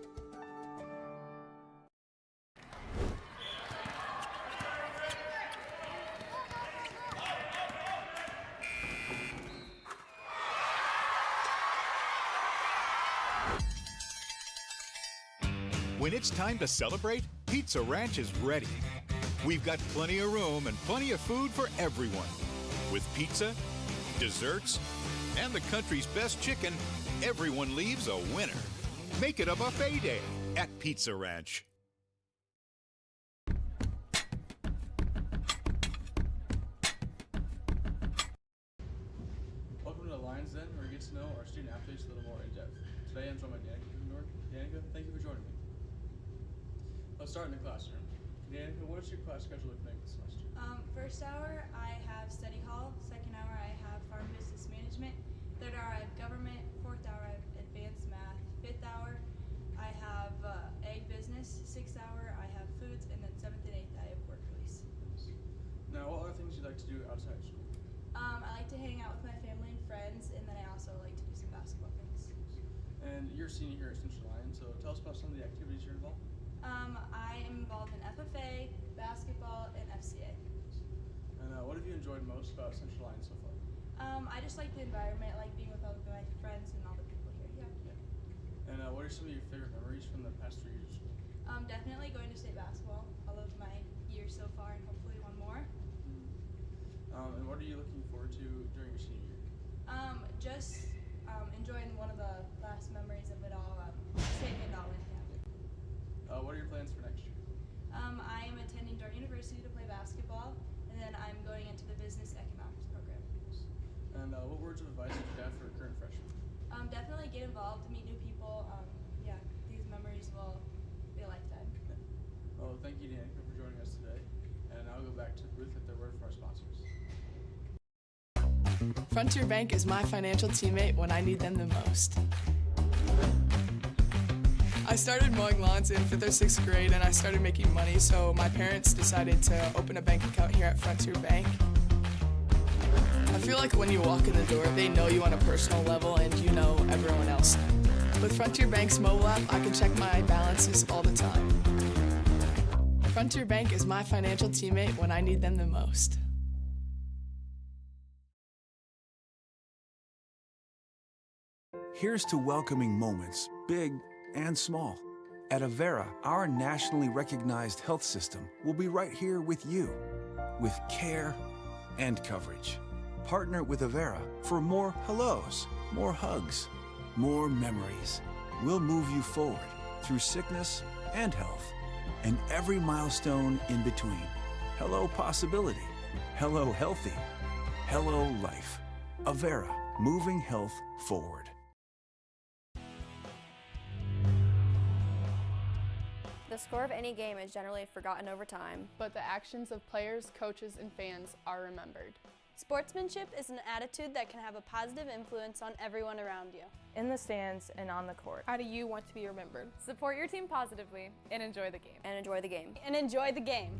When it's time to celebrate, Pizza Ranch is ready. We've got plenty of room and plenty of food for everyone. With pizza, desserts, and the country's best chicken, everyone leaves a winner. Make it a buffet day at Pizza Ranch. Welcome to the Lions Den, where we get to know our student athletes a little more in depth. Today I'm joined by Danica. Danica, thank you for joining me. Let's start in the classroom. Danica, what is your class schedule looking like this semester? First hour, I have study hall. Second hour, I have farm business management. Third hour, I have government. Fourth hour, I have advanced math. Fifth hour, I have egg business. Sixth hour, I have foods. And then seventh and eighth, I have work release. Now, what other things do you like to do outside of school? I like to hang out with my family and friends, and then I also like to do some basketball things. And you're a senior here at Central Lyon, so tell us about some of the activities you're involved in. I am involved in FFA, basketball, and FCA. And what have you enjoyed most about Central Lyon so far? I just like the environment, like being with all of my friends and all the people here. Yeah. And what are some of your favorite memories from the past 3 years of school? Definitely going to state basketball. I love my year so far, and hopefully one more. And what are you looking forward to during your senior year? Just enjoying one of the last memories of it all, staying in Lyon. What are your plans for next year? I am attending Dart University to play basketball, and then I'm going into the business economics program. And what words of advice would you have for current freshmen? Definitely get involved, meet new people. Yeah, these memories will be a lifetime. Yeah. Well, thank you, Danica, for joining us today. And I'll go back to the booth with the word from our sponsors. Frontier Bank is my financial teammate when I need them the most. I started mowing lawns in 5th or 6th grade and I started making money, so my parents decided to open a bank account here at Frontier Bank. I feel like when you walk in the door, they know you on a personal level and you know everyone else. With Frontier Bank's mobile app, I can check my balances all the time. Frontier Bank is my financial teammate when I need them the most. Here's to welcoming moments, big and small. At Avera, our nationally recognized health system will be right here with you, with care and coverage. Partner with Avera for more hellos, more hugs, more memories. We'll move you forward through sickness and health, and every milestone in between. Hello possibility, hello healthy, hello life. Avera, moving health forward. The score of any game is generally forgotten over time, but the actions of players, coaches, and fans are remembered. Sportsmanship is an attitude that can have a positive influence on everyone around you. In the stands and on the court. How do you want to be remembered? Support your team positively and enjoy the game. And enjoy the game. And enjoy the game.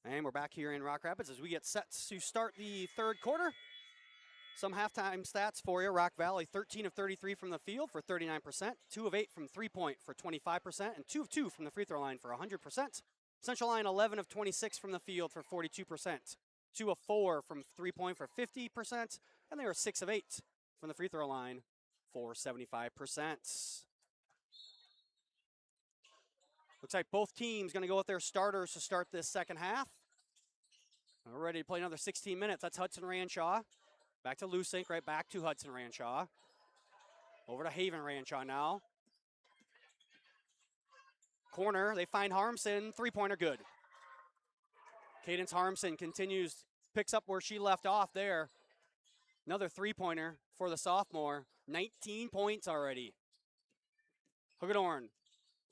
And we're back here in Rock Rapids as we get set to start the third quarter. Some halftime stats for you. Rock Valley 13 of 33 from the field for 39%, 2 of 8 from three-point for 25%, and 2 of 2 from the free throw line for 100%. Central Lyon 11 of 26 from the field for 42%, 2 of 4 from three-point for 50%, and they were 6 of 8 from the free throw line for 75%. Looks like both teams going to go with their starters to start this second half. We're ready to play another 16 minutes. That's Hudson Ranshaw. Back to Lusink, right back to Hudson Ranshaw. Over to Haven Ranshaw now. Corner, they find Harmson. Three-pointer good. Cadence Harmson continues, picks up where she left off there. Another three-pointer for the sophomore. 19 points already. Hagedorn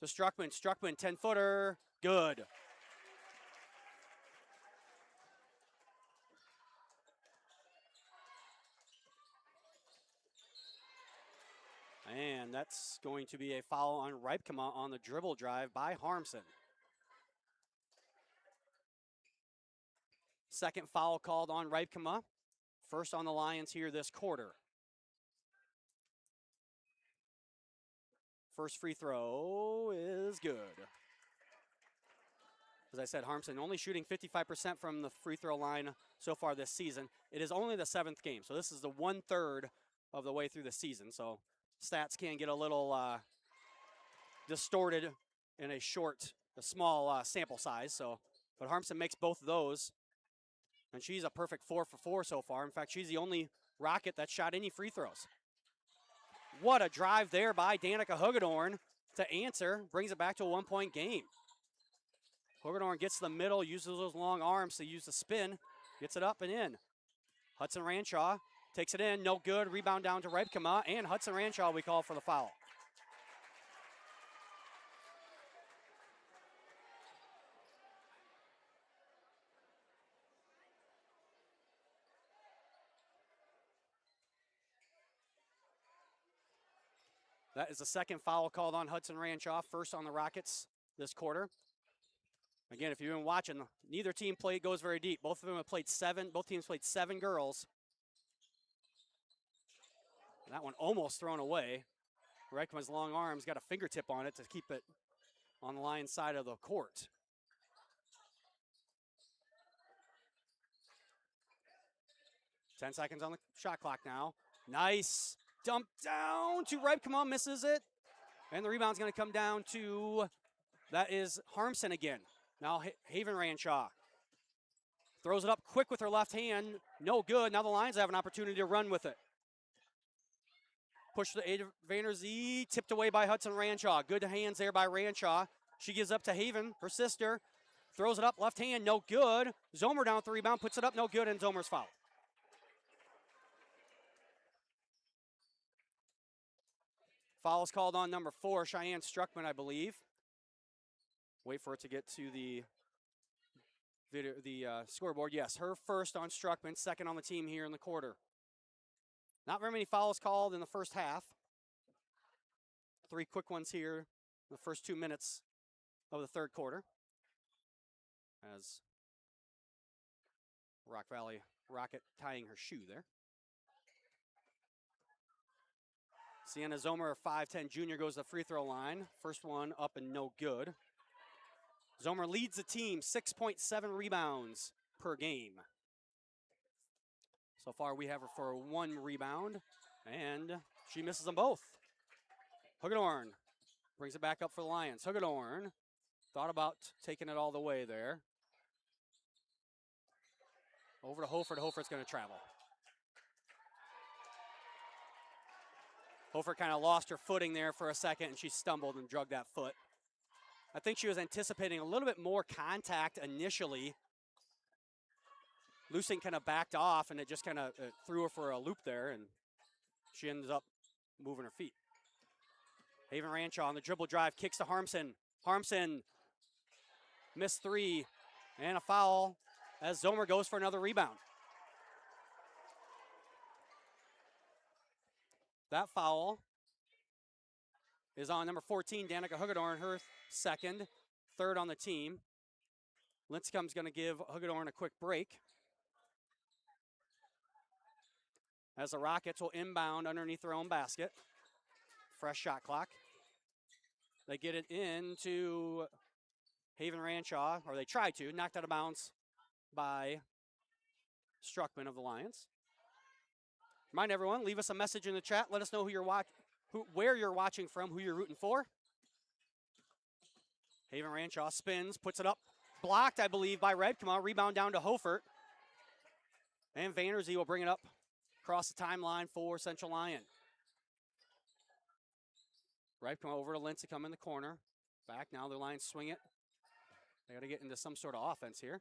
to Struckman. Struckman, 10-footer. Good. And that's going to be a foul on Ripkema on the dribble drive by Harmson. Second foul called on Ripkema. First on the Lions here this quarter. First free throw is good. As I said, Harmson only shooting 55% from the free throw line so far this season. It is only the 7th game, so this is the 1/3 of the way through the season. So stats can get a little distorted in a small sample size. So, but Harmson makes both of those, and she's a perfect 4 for 4 so far. In fact, she's the only Rocket that shot any free throws. What a drive there by Danica Hagedorn to answer, brings it back to a 1-point game. Hagedorn gets to the middle, uses those long arms to use the spin, gets it up and in. Hudson Ranshaw takes it in, no good. Rebound down to Ripkema, and Hudson Ranshaw we call for the foul. That is the second foul called on Hudson Ranshaw, first on the Rockets this quarter. Again, if you've been watching, neither team goes very deep. Both of them have played 7. Both teams played 7 girls. And that one almost thrown away. Ripkema's long arms got a fingertip on it to keep it on the Lions side of the court. Ten seconds on the shot clock now. Nice dump down to Ripkema, misses it. And the rebound's going to come down to, that is Harmson again. Now Haven Ranshaw throws it up quick with her left hand. No good. Now the Lions have an opportunity to run with it. Push to Ada Vainer-Z, tipped away by Hudson Ranshaw. Good hands there by Ranshaw. She gives up to Haven, her sister. Throws it up, left hand, no good. Zomer down with the rebound, puts it up, no good, and Zomer's foul. Foul is called on number 4, Cheyenne Struckman, I believe. Wait for it to get to the scoreboard. Yes, her first on Struckman, second on the team here in the quarter. Not very many fouls called in the first half. 3 quick ones here in the first 2 minutes of the third quarter. As Rock Valley Rocket tying her shoe there. Sienna Zomer, 5'10" junior, goes to the free throw line. First one up and no good. Zomer leads the team, 6.7 rebounds per game. So far we have her for 1 rebound, and she misses them both. Hagedorn brings it back up for the Lions. Hagedorn thought about taking it all the way there. Over to Hofer. Hofer's going to travel. Hofer kind of lost her footing there for a second, and she stumbled and drug that foot. I think she was anticipating a little bit more contact initially. Lusing kind of backed off, and it just kind of threw her for a loop there, and she ends up moving her feet. Haven Ranshaw on the dribble drive, kicks to Harmson. Harmson missed 3, and a foul as Zomer goes for another rebound. That foul is on number 14, Danica Hagedorn, her second, third on the team. Linscombe's going to give Hagedorn a quick break. As the Rockets will inbound underneath their own basket. Fresh shot clock. They get it into Haven Ranshaw, or they try to, knocked out of bounds by Struckman of the Lions. Remind everyone, leave us a message in the chat. Let us know where you're watching from, who you're rooting for. Haven Ranshaw spins, puts it up. Blocked, I believe, by Red. Come on, rebound down to Hofert. And Vanderzee will bring it up across the timeline for Central Lyon. Right, come over to Lincecum in the corner. Back now, the Lions swing it. They got to get into some sort of offense here.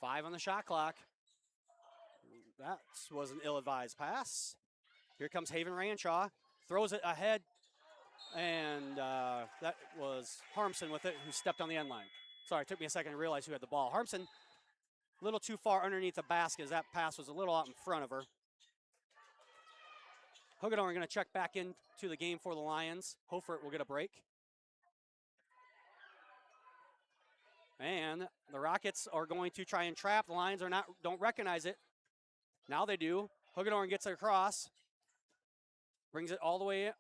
Five on the shot clock. That was an ill-advised pass. Here comes Haven Ranshaw. Throws it ahead. And that was Harmson with it, who stepped on the end line. Sorry, it took me a second to realize who had the ball. Harmson, a little too far underneath the basket as that pass was a little out in front of her. Hagedorn are going to check back into the game for the Lions. Hofert will get a break. And the Rockets are going to try and trap. The Lions don't recognize it. Now they do. Hagedorn gets it across. Brings it all the way.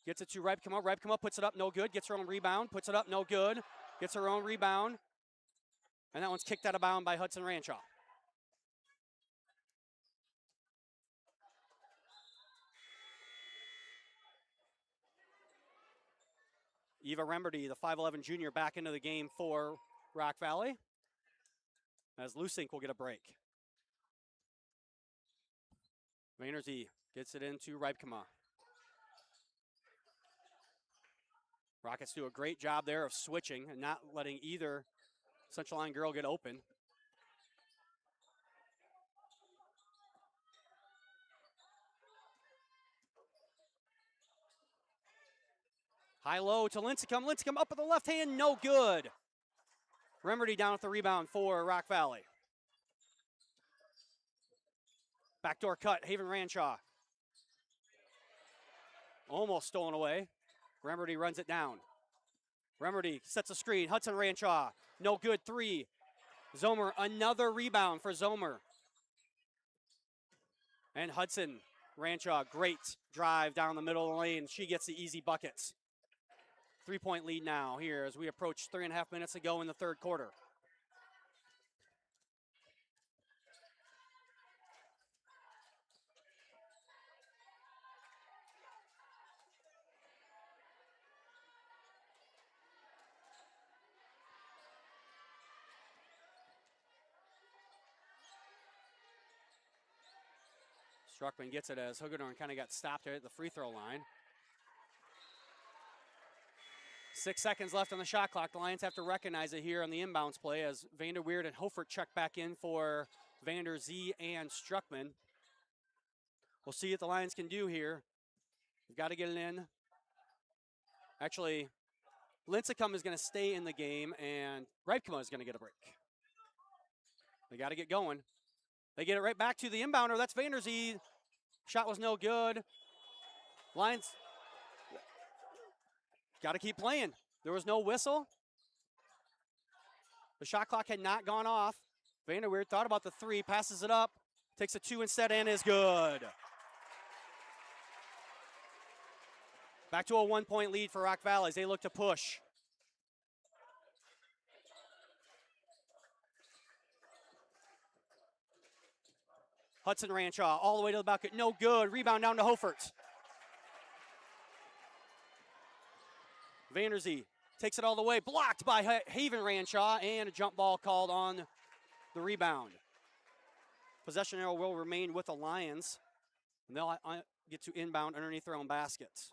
Gets it to Ripkema. Ripkema puts it up, no good. Gets her own rebound. Puts it up, no good. Gets her own rebound. And that one's kicked out of bounds by Hudson Ranshaw. Eva Remberty, the 5'11 junior, back into the game for Rock Valley. As Lusink will get a break. Vanderzee gets it into Ripkema. Rockets do a great job there of switching and not letting either Central Lyon girl get open. High-low to Lincecum. Lincecum up with the left hand, no good. Remberty down with the rebound for Rock Valley. Backdoor cut, Haven Ranshaw. Almost stolen away. Remberty runs it down. Remberty sets a screen. Hudson Ranshaw, no good, three. Zomer, another rebound for Zomer. And Hudson Ranshaw, great drive down the middle of the lane. She gets the easy buckets. 3-point lead now here as we approach 3.5 minutes to go in the third quarter. Struckman gets it as Hagedorn kind of got stopped at the free throw line. 6 seconds left on the shot clock. The Lions have to recognize it here on the inbounds play as Vanderweerd and Hofert check back in for Vanderzee and Struckman. We'll see what the Lions can do here. We've got to get it in. Actually, Lincecum is going to stay in the game, and Ripkema is going to get a break. They got to get going. They get it right back to the inbounder. That's Vanderzee. Shot was no good. Lions got to keep playing. There was no whistle. The shot clock had not gone off. Vanderweerd thought about the three, passes it up, takes a two instead, and is good. Back to a 1-point lead for Rock Valley as they look to push. Hudson Ranshaw all the way to the bucket, no good. Rebound down to Hofert. Vanderzee takes it all the way, blocked by Haven Ranshaw, and a jump ball called on the rebound. Possession arrow will remain with the Lions, and they'll get to inbound underneath their own baskets.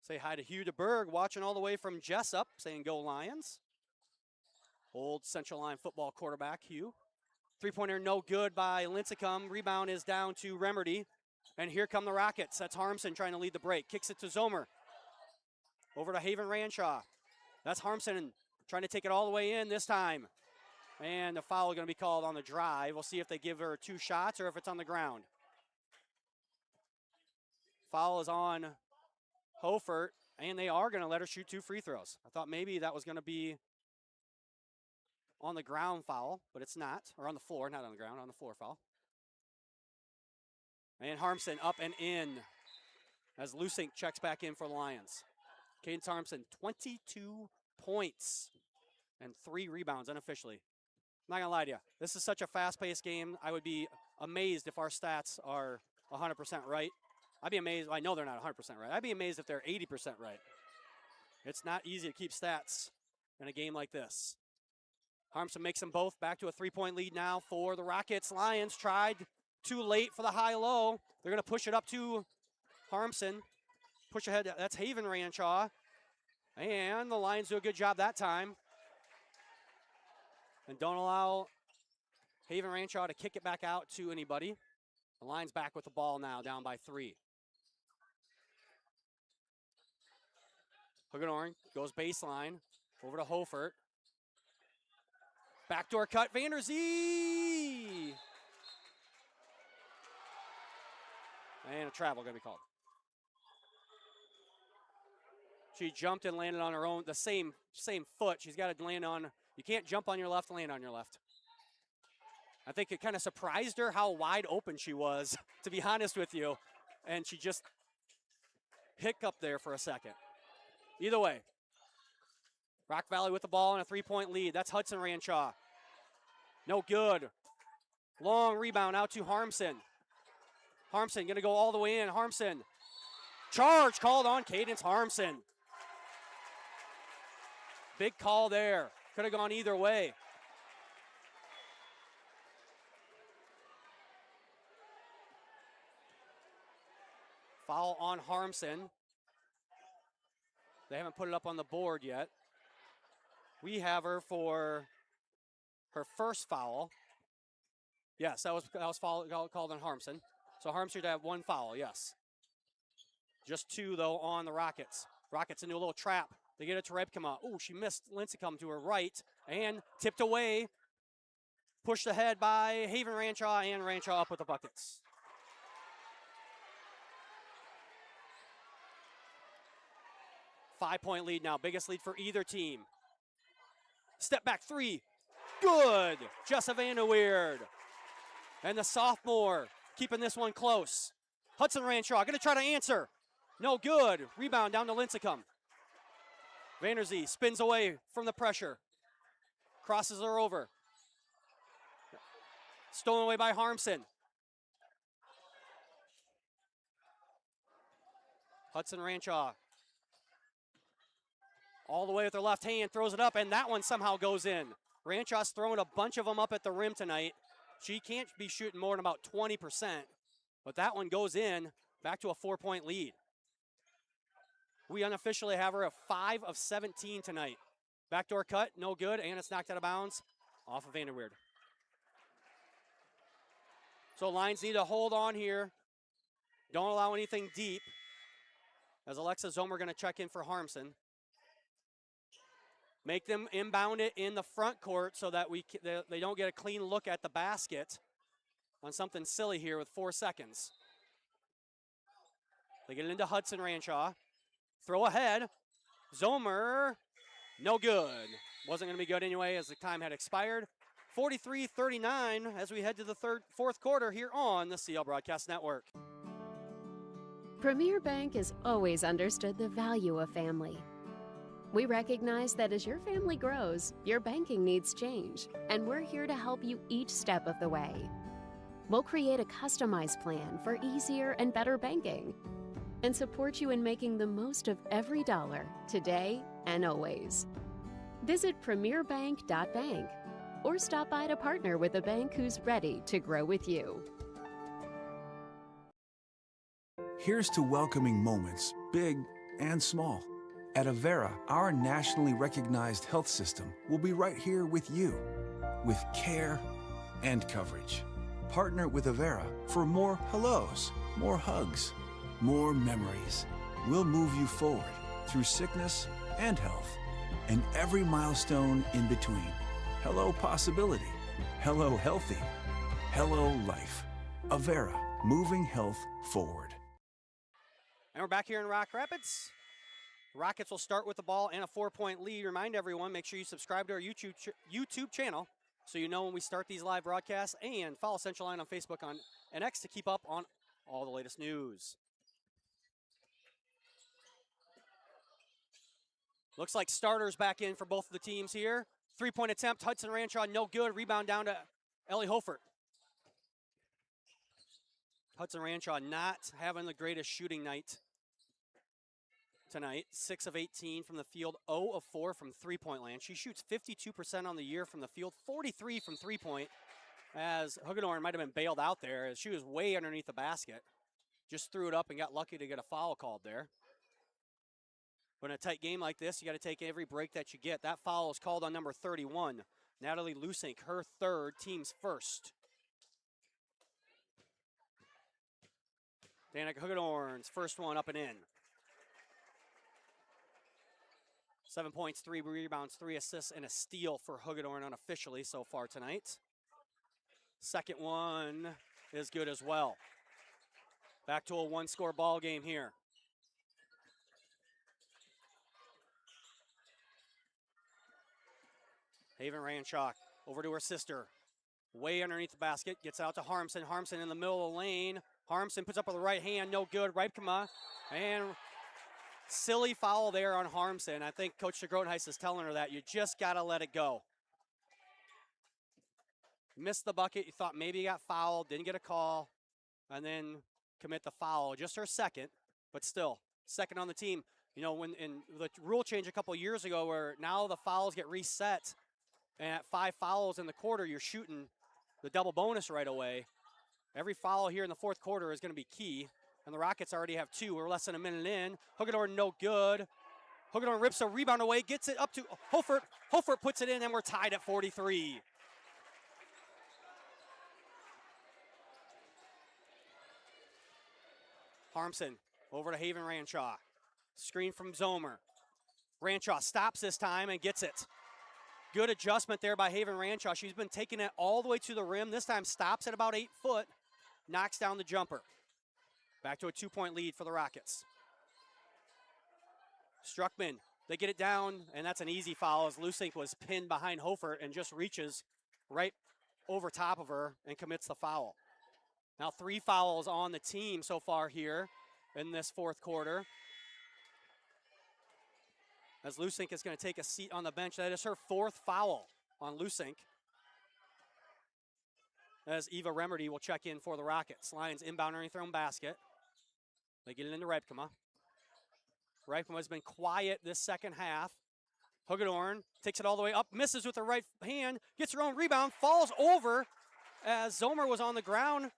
Say hi to Hugh DeBerg, watching all the way from Jessup, saying go Lions. Old Central Lyon football quarterback, Hugh. Three-pointer no good by Lincecum. Rebound is down to Remberty. And here come the Rockets. That's Harmson trying to lead the break. Kicks it to Zomer. Over to Haven Ranshaw. That's Harmson trying to take it all the way in this time. And the foul is going to be called on the drive. We'll see if they give her 2 shots or if it's on the ground. Foul is on Hofert, and they are going to let her shoot 2 free throws. I thought maybe that was going to be on the ground foul, but it's not. Or on the floor, not on the ground, on the floor foul. And Harmson up and in as Lusink checks back in for the Lions. Cadence Harmson, 22 points and 3 rebounds unofficially. I'm not going to lie to you. This is such a fast-paced game. I would be amazed if our stats are 100% right. I'd be amazed. I know they're not 100% right. I'd be amazed if they're 80% right. It's not easy to keep stats in a game like this. Harmson makes them both back to a 3-point lead now for the Rockets. Lions tried too late for the high-low. They're going to push it up to Harmson. Push ahead. That's Haven Ranshaw. And the Lions do a good job that time. And don't allow Haven Ranshaw to kick it back out to anybody. The Lions back with the ball now, down by 3. Hugenoring goes baseline over to Hofert. Backdoor cut, Vanderzee! And a travel going to be called. She jumped and landed on her own, the same foot. She's got to land on, you can't jump on your left and land on your left. I think it kind of surprised her how wide open she was, to be honest with you. And she just hiccuped there for a second. Either way, Rock Valley with the ball and a 3-point lead. That's Hudson Ranshaw. No good. Long rebound out to Harmson. Harmson going to go all the way in. Harmson. Charge called on Cadence Harmson. Big call there. Could have gone either way. Foul on Harmson. They haven't put it up on the board yet. We have her for her first foul. Yes, that was foul called on Harmson. So Harmson should have 1 foul, yes. Just 2, though, on the Rockets. Rockets into a little trap. They get it to Rebkema. Oh, she missed Lincecum to her right and tipped away. Pushed ahead by Haven Ranshaw, and Ranshaw up with the buckets. Five-point lead now, biggest lead for either team. Step back 3, good. Jessa Vanderweerd. And the sophomore keeping this one close. Hudson Ranshaw going to try to answer. No good. Rebound down to Lincecum. Vanderzee spins away from the pressure. Crosses her over. Stolen away by Harmson. Hudson Ranshaw. All the way with her left hand, throws it up, and that one somehow goes in. Ranshaw's throwing a bunch of them up at the rim tonight. She can't be shooting more than about 20%, but that one goes in, back to a 4-point lead. We unofficially have her at 5 of 17 tonight. Backdoor cut, no good, and it's knocked out of bounds off of Vanderweerd. So Lions need to hold on here. Don't allow anything deep. As Alexa Zomer going to check in for Harmson. Make them inbound it in the front court so that they don't get a clean look at the basket on something silly here with 4 seconds. They get it into Hudson Ranshaw. Throw ahead. Zomer, no good. Wasn't going to be good anyway as the time had expired. 43-39 as we head to the fourth quarter here on the CL Broadcast Network. Premier Bank has always understood the value of family. We recognize that as your family grows, your banking needs change, and we're here to help you each step of the way. We'll create a customized plan for easier and better banking and support you in making the most of every dollar today and always. Visit premierbank.bank or stop by to partner with a bank who's ready to grow with you. Here's to welcoming moments, big and small. At Avera, our nationally recognized health system will be right here with you, with care and coverage. Partner with Avera for more hellos more hugs, more memories. We'll move you forward through sickness and health, and every milestone in between. Hello possibility. Hello healthy. Hello life. Avera, moving health forward. And we're back here in Rock Rapids. Rockets will start with the ball and a 4-point lead. Remind everyone, make sure you subscribe to our YouTube channel so you know when we start these live broadcasts, and follow Central Line on Facebook and X to keep up on all the latest news. Looks like starters back in for both of the teams here. 3-point attempt, Hudson Ranchaw, no good. Rebound down to Ellie Hofert. Hudson Ranchaw not having the greatest shooting night tonight. 6 of 18 from the field, 0 of 4 from three-point land. She shoots 52% on the year from the field, 43 from three-point, as Huggenhorn might have been bailed out there as she was way underneath the basket. Just threw it up and got lucky to get a foul called there. But in a tight game like this, you got to take every break that you get. That foul is called on number 31, Natalie Lusink, her third, team's first. Danica Huggenhorn's first one up and in. 7 points, 3 rebounds, 3 assists, and a steal for Huggenhorn unofficially so far tonight. Second one is good as well. Back to a one-score ball game here. Haven Ranchak over to her sister. Way underneath the basket, gets out to Harmson. Harmson in the middle of the lane. Harmson puts up with the right hand, no good. Reipkema, and silly foul there on Harmson. I think Coach DeGrotenhuis is telling her that you just got to let it go. Missed the bucket, you thought maybe you got fouled, didn't get a call, and then commit the foul. Just her second, but still, second on the team. You know, when in the rule change a couple years ago where now the fouls get reset, and at 5 fouls in the quarter, you're shooting the double bonus right away. Every foul here in the fourth quarter is going to be key, and the Rockets already have 2. We're less than a minute in. Huggenhorn no good. Huggenhorn rips a rebound away, gets it up to Hofert. Hofert puts it in, and we're tied at 43. Harmson over to Haven Ranchaw. Screen from Zomer. Ranchaw stops this time and gets it. Good adjustment there by Haven Ranchaw. She's been taking it all the way to the rim. This time stops at about 8 foot. Knocks down the jumper. Back to a 2-point lead for the Rockets. Struckman, they get it down, and that's an easy foul as Lusink was pinned behind Hofert and just reaches right over top of her and commits the foul. Now 3 fouls on the team so far here in this fourth quarter. As Lusink is going to take a seat on the bench. That is her 4th foul on Lusink. As Eva Remerdy will check in for the Rockets. Lions inbound underneath their own basket. They get it into Reipkema. Reipkema has been quiet this second half. Huggenhorn takes it all the way up, misses with the right hand, gets her own rebound, falls over as Zomer was on the ground,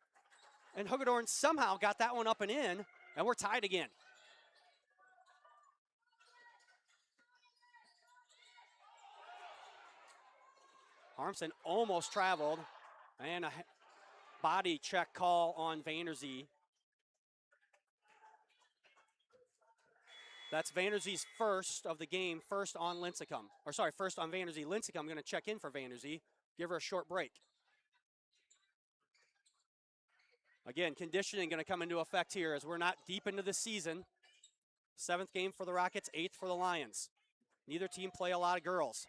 and Huggenhorn somehow got that one up and in, and we're tied again. Harmson almost traveled, and a body check call on Vanderzee. That's Vanderzee's first of the game, first on Lincecum. Or sorry, first on Vanderzee. Lincecum going to check in for Vanderzee, give her a short break. Again, conditioning going to come into effect here as we're not deep into the season. 7th game for the Rockets, 8th for the Lions. Neither team play a lot of girls.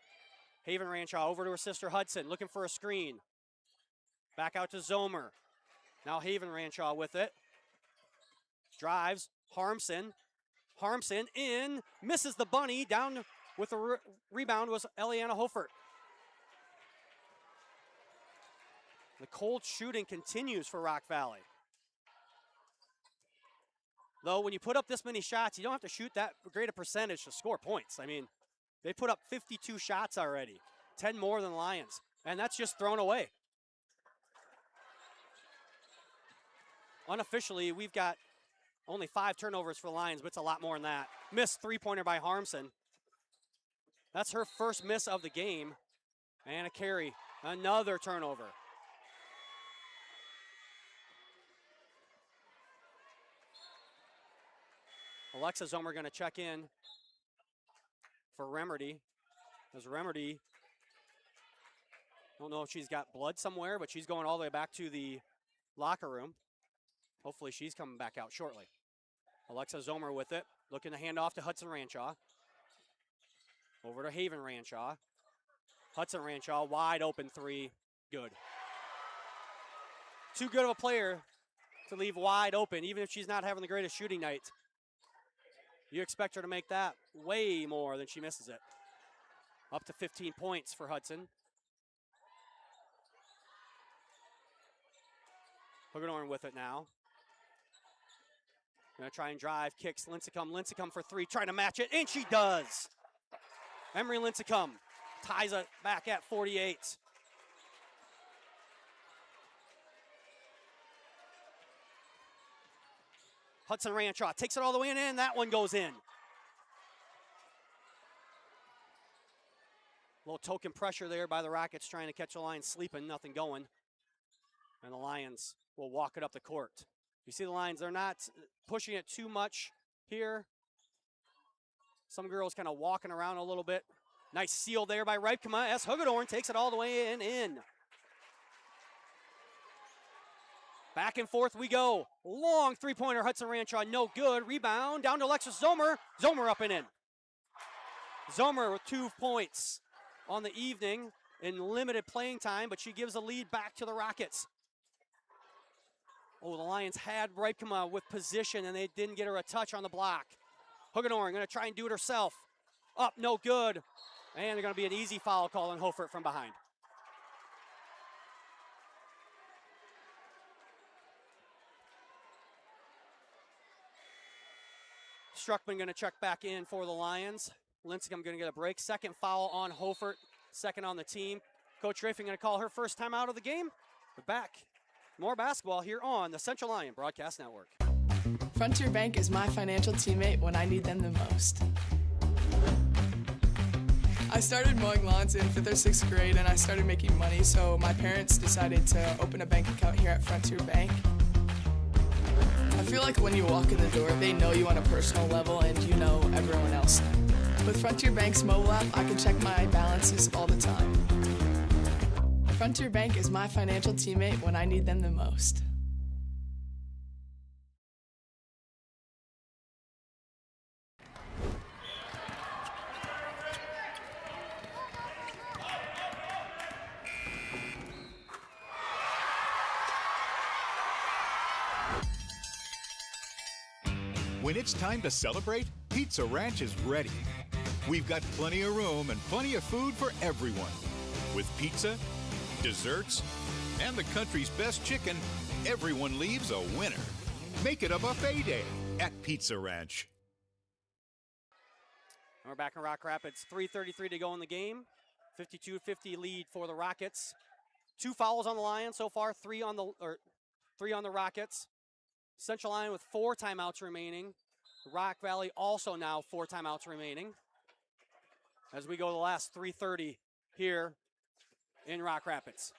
Haven Ranchaw over to her sister Hudson, looking for a screen. Back out to Zomer. Now Haven Ranchaw with it. Drives, Harmson. Harmson in, misses the bunny. Down with the rebound was Eliana Hofert. The cold shooting continues for Rock Valley. Though when you put up this many shots, you don't have to shoot that great a percentage to score points. I mean, they put up 52 shots already, 10 more than the Lions, and that's just thrown away. Unofficially, we've got only 5 turnovers for the Lions, but it's a lot more than that. Missed 3-pointer by Harmson. That's her first miss of the game. And a carry. Another turnover. Alexa Zomer going to check in for Remerdy. As Remerdy, don't know if she's got blood somewhere, but she's going all the way back to the locker room. Hopefully she's coming back out shortly. Alexa Zomer with it, looking to hand off to Hudson Ranshaw. Over to Haven Ranshaw. Hudson Ranshaw, wide open three, good. Too good of a player to leave wide open, even if she's not having the greatest shooting night. You expect her to make that way more than she misses it. Up to 15 points for Hudson. Hagedorn with it now. Gonna try and drive, kicks Lincecum. Lincecum for three, trying to match it, and she does. Emery Lincecum ties it back at 48. Hudson Ranshaw takes it all the way in, and that one goes in. Little token pressure there by the Rockets trying to catch the Lions sleeping, nothing going. And the Lions will walk it up the court. You see the Lions, they're not pushing it too much here. Some girls kind of walking around a little bit. Nice seal there by Reipkema as Hagedorn takes it all the way in. Back and forth we go. Long three-pointer, Hudson Ranshaw, no good. Rebound down to Alexis Zomer. Zomer up and in. Zomer with 2 points on the evening in limited playing time, but she gives a lead back to the Rockets. Oh, the Lions had Reipkema with position, and they didn't get her a touch on the block. Hagedorn going to try and do it herself. Up, no good. And they're going to be an easy foul call on Hofert from behind. Struckman going to check back in for the Lions. Lincecum going to get a break. Second foul on Hofert, second on the team. Coach Raffing going to call her first time out of the game. We're back. More basketball here on the Central Lyon Broadcast Network. Frontier Bank is my financial teammate when I need them the most. I started mowing lawns in 5th or 6th grade, and I started making money, so my parents decided to open a bank account here at Frontier Bank. I feel like when you walk in the door, they know you on a personal level, and you know everyone else. With Frontier Bank's mobile app, I can check my balances all the time. Frontier Bank is my financial teammate when I need them the most. When it's time to celebrate, Pizza Ranch is ready. We've got plenty of room and plenty of food for everyone. With pizza, desserts, and the country's best chicken, everyone leaves a winner. Make it a buffet day at Pizza Ranch. We're back in Rock Rapids. 3:33 to go in the game. 52-50 lead for the Rockets. 2 fouls on the Lions so far, 3 on the Rockets. Central Lyon with 4 timeouts remaining. Rock Valley also now 4 timeouts remaining. As we go to the last 3:30 here in Rock Rapids.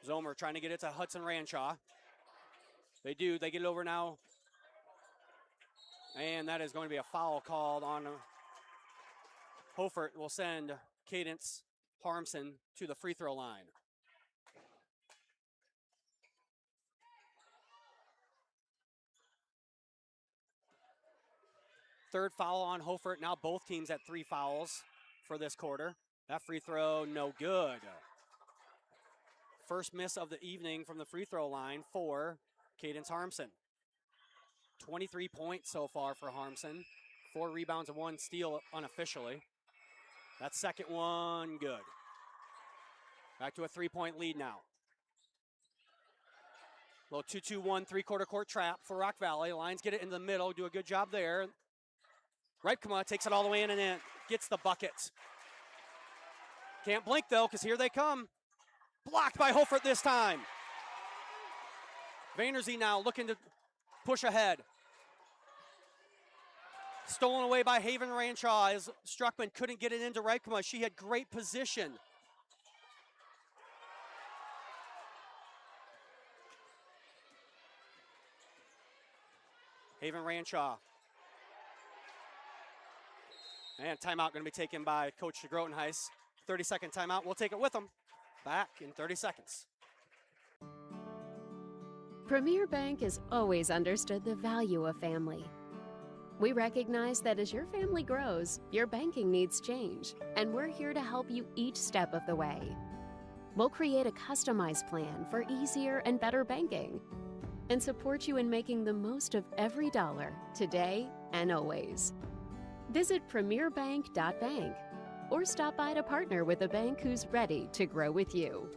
Zomer trying to get it to Hudson Ranshaw. They do. They get it over now. And that is going to be a foul called on Hofert. Will send Cadence Harmson to the free throw line. Third foul on Hofert. Now both teams at 3 fouls for this quarter. That free throw, no good. First miss of the evening from the free throw line for Cadence Harmson. 23 points so far for Harmson. 4 rebounds and 1 steal unofficially. That second one, good. Back to a 3-point lead now. Little 2-2-1 3-quarter court trap for Rock Valley. Lions get it in the middle, do a good job there. Reipkema takes it all the way in and then gets the bucket. Can't blink though, because here they come. Blocked by Hofert this time. Vaynersy now looking to push ahead. Stolen away by Haven Ranshaw as Struckman couldn't get it into Reipkema. She had great position. Haven Ranshaw. And timeout going to be taken by Coach Grotenheis. 30-second timeout. We'll take it with them. Back in 30 seconds. Premier Bank has always understood the value of family. We recognize that as your family grows, your banking needs change, and we're here to help you each step of the way. We'll create a customized plan for easier and better banking and support you in making the most of every dollar today and always. Visit premierbank.bank or stop by to partner with a bank who's ready to grow with you.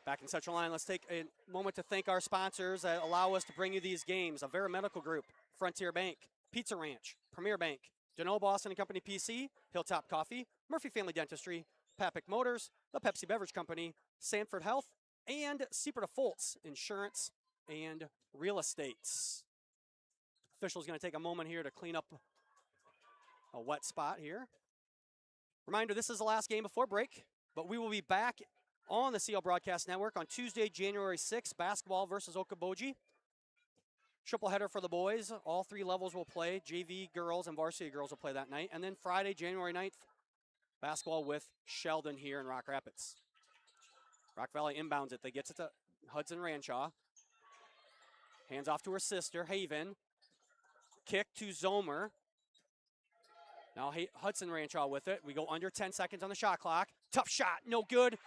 Back in Central Lyon, let's take a moment to thank our sponsors that allow us to bring you these games. Avera Medical Group, Frontier Bank, Pizza Ranch, Premier Bank, Deneau Boston & Company PC, Hilltop Coffee, Murphy Family Dentistry, Papic Motors, the Pepsi Beverage Company, Sanford Health, and Seaport of Foltz Insurance and Real Estates. Official's going to take a moment here to clean up a wet spot here. Reminder, this is the last game before break, but we will be back on the CL Broadcast Network on Tuesday, January 6th, basketball versus Okoboji. Triple header for the boys. All three levels will play. JV girls and varsity girls will play that night. And then Friday, January 9th, basketball with Sheldon here in Rock Rapids. Rock Valley inbounds it. They get it to Hudson Ranshaw. Hands off to her sister, Haven. Kick to Zomer. Now Hudson Ranshaw with it. We go under 10 seconds on the shot clock. Tough shot, no good.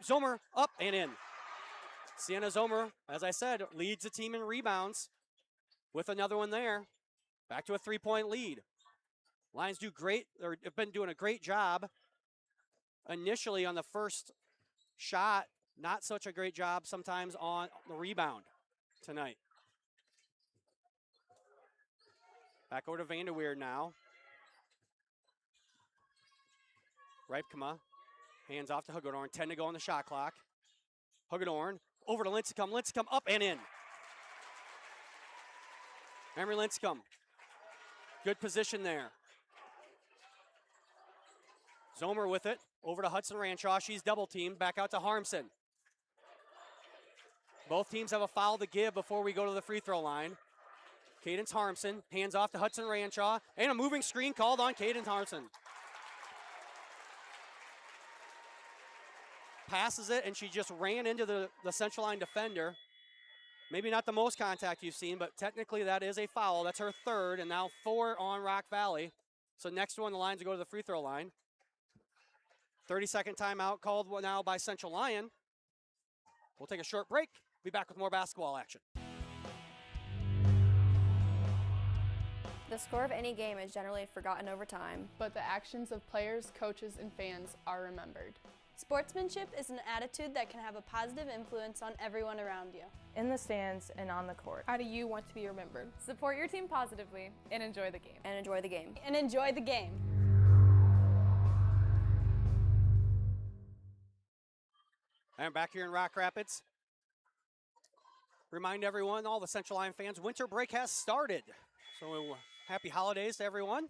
Zomer up and in. Sienna Zomer, as I said, leads the team in rebounds with another one there. Back to a three-point lead. Lions do great, or have been doing a great job initially on the first shot. Not such a great job sometimes on the rebound tonight. Back over to Vanderweer now. Ripkema, hands off to Hugedorn. 10 to go on the shot clock. Hugedorn over to Lincecum. Lincecum up and in. Emery Lincecum. Good position there. Zomer with it. Over to Hudson Ranshaw. She's double teamed. Back out to Harmson. Both teams have a foul to give before we go to the free throw line. Cadence Harmson. Hands off to Hudson Ranshaw. And a moving screen called on Cadence Harmson. Passes it, and she just ran into the Central Line defender. Maybe not the most contact you've seen, but technically that is a foul. That's her third, and now 4 on Rock Valley. So next one, the Lions will go to the free throw line. 30-second timeout called now by Central Lyon. We'll take a short break. Be back with more basketball action. The score of any game is generally forgotten over time, but the actions of players, coaches, and fans are remembered. Sportsmanship is an attitude that can have a positive influence on everyone around you. In the stands and on the court. How do you want to be remembered? Support your team positively and enjoy the game. And enjoy the game. And enjoy the game. And back here in Rock Rapids. Remind everyone, all the Central Lyon fans, winter break has started. So happy holidays to everyone.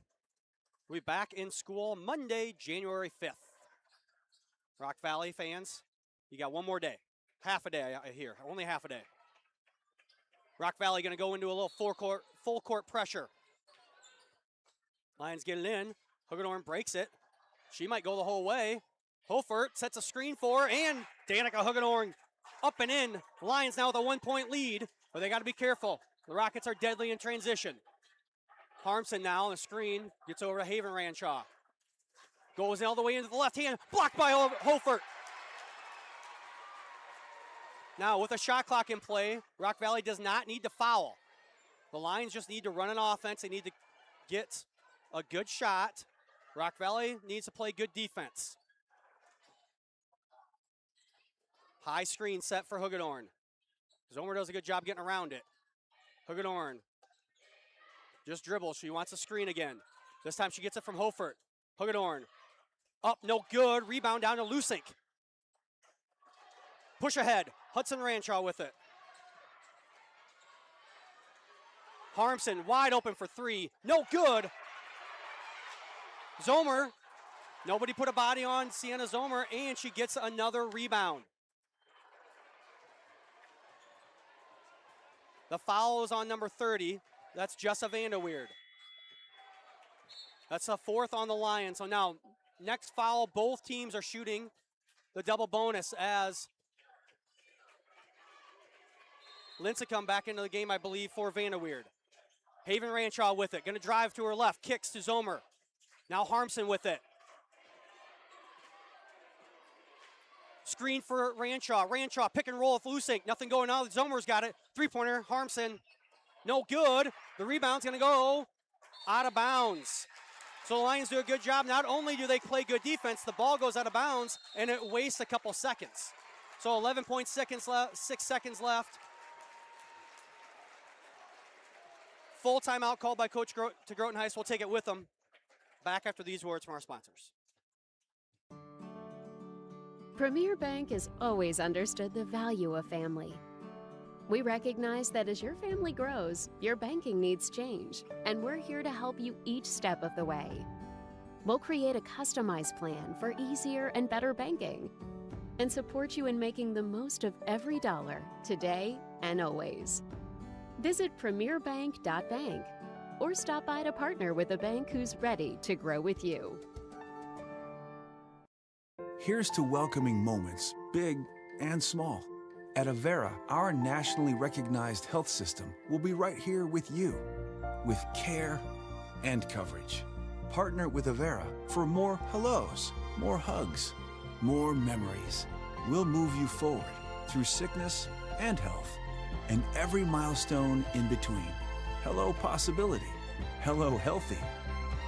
We'll be back in school Monday, January 5th. Rock Valley fans, you got one more day. Half a day, I hear. Only half a day. Rock Valley going to go into a little full court pressure. Lions get it in. Hugedorn breaks it. She might go the whole way. Hofert sets a screen for her, and Danica Hugedorn up and in. Lions now with a 1-point lead, but they got to be careful. The Rockets are deadly in transition. Harmson now on the screen, gets over to Haven Ranshaw. Goes all the way into the left hand, blocked by Hofert. Now with a shot clock in play, Rock Valley does not need to foul. The Lions just need to run an offense. They need to get a good shot. Rock Valley needs to play good defense. High screen set for Hugedorn. Zomer does a good job getting around it. Hugedorn just dribbles. She wants a screen again. This time she gets it from Hofert. Hugedorn up, no good. Rebound down to Lusink. Push ahead. Hudson Ranshaw with it. Harmson wide open for three. No good. Zomer. Nobody put a body on Sienna Zomer, and she gets another rebound. The foul is on number 30. That's Jessa Vanderweerd. That's a fourth on the Lions. So now, next foul, both teams are shooting the double bonus as Lincecum back into the game, I believe, for Vanderweerd. Haven Ranshaw with it. Going to drive to her left. Kicks to Zomer. Now Harmson with it. Screen for Ranshaw. Ranshaw pick and roll with Lusink. Nothing going on. Zomer's got it. Three-pointer. Harmson. No good. The rebound's going to go out of bounds. So the Lions do a good job. Not only do they play good defense, the ball goes out of bounds, and it wastes a couple seconds. So 11.6 seconds left. Full timeout called by Coach to Groton Heights. We'll take it with them. Back after these words from our sponsors. Premier Bank has always understood the value of family. We recognize that as your family grows, your banking needs change, and we're here to help you each step of the way. We'll create a customized plan for easier and better banking and support you in making the most of every dollar today and always. Visit premierbank.bank or stop by to partner with a bank who's ready to grow with you. Here's to welcoming moments, big and small. At Avera, our nationally recognized health system will be right here with you, with care and coverage. Partner with Avera for more hellos, more hugs, more memories. We'll move you forward through sickness and health, and every milestone in between. Hello possibility, hello healthy,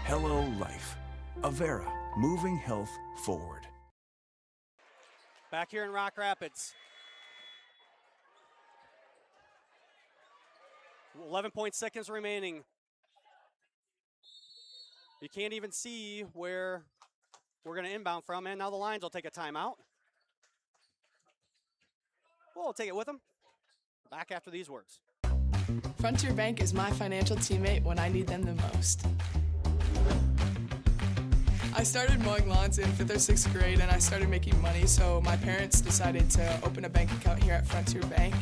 hello life. Avera, moving health forward. Back here in Rock Rapids. 11 seconds remaining. You can't even see where we're going to inbound from, and now the Lions will take a timeout. We'll take it with them. Back after these words. Frontier Bank is my financial teammate when I need them the most. I started mowing lawns in 5th or 6th grade, and I started making money, so my parents decided to open a bank account here at Frontier Bank.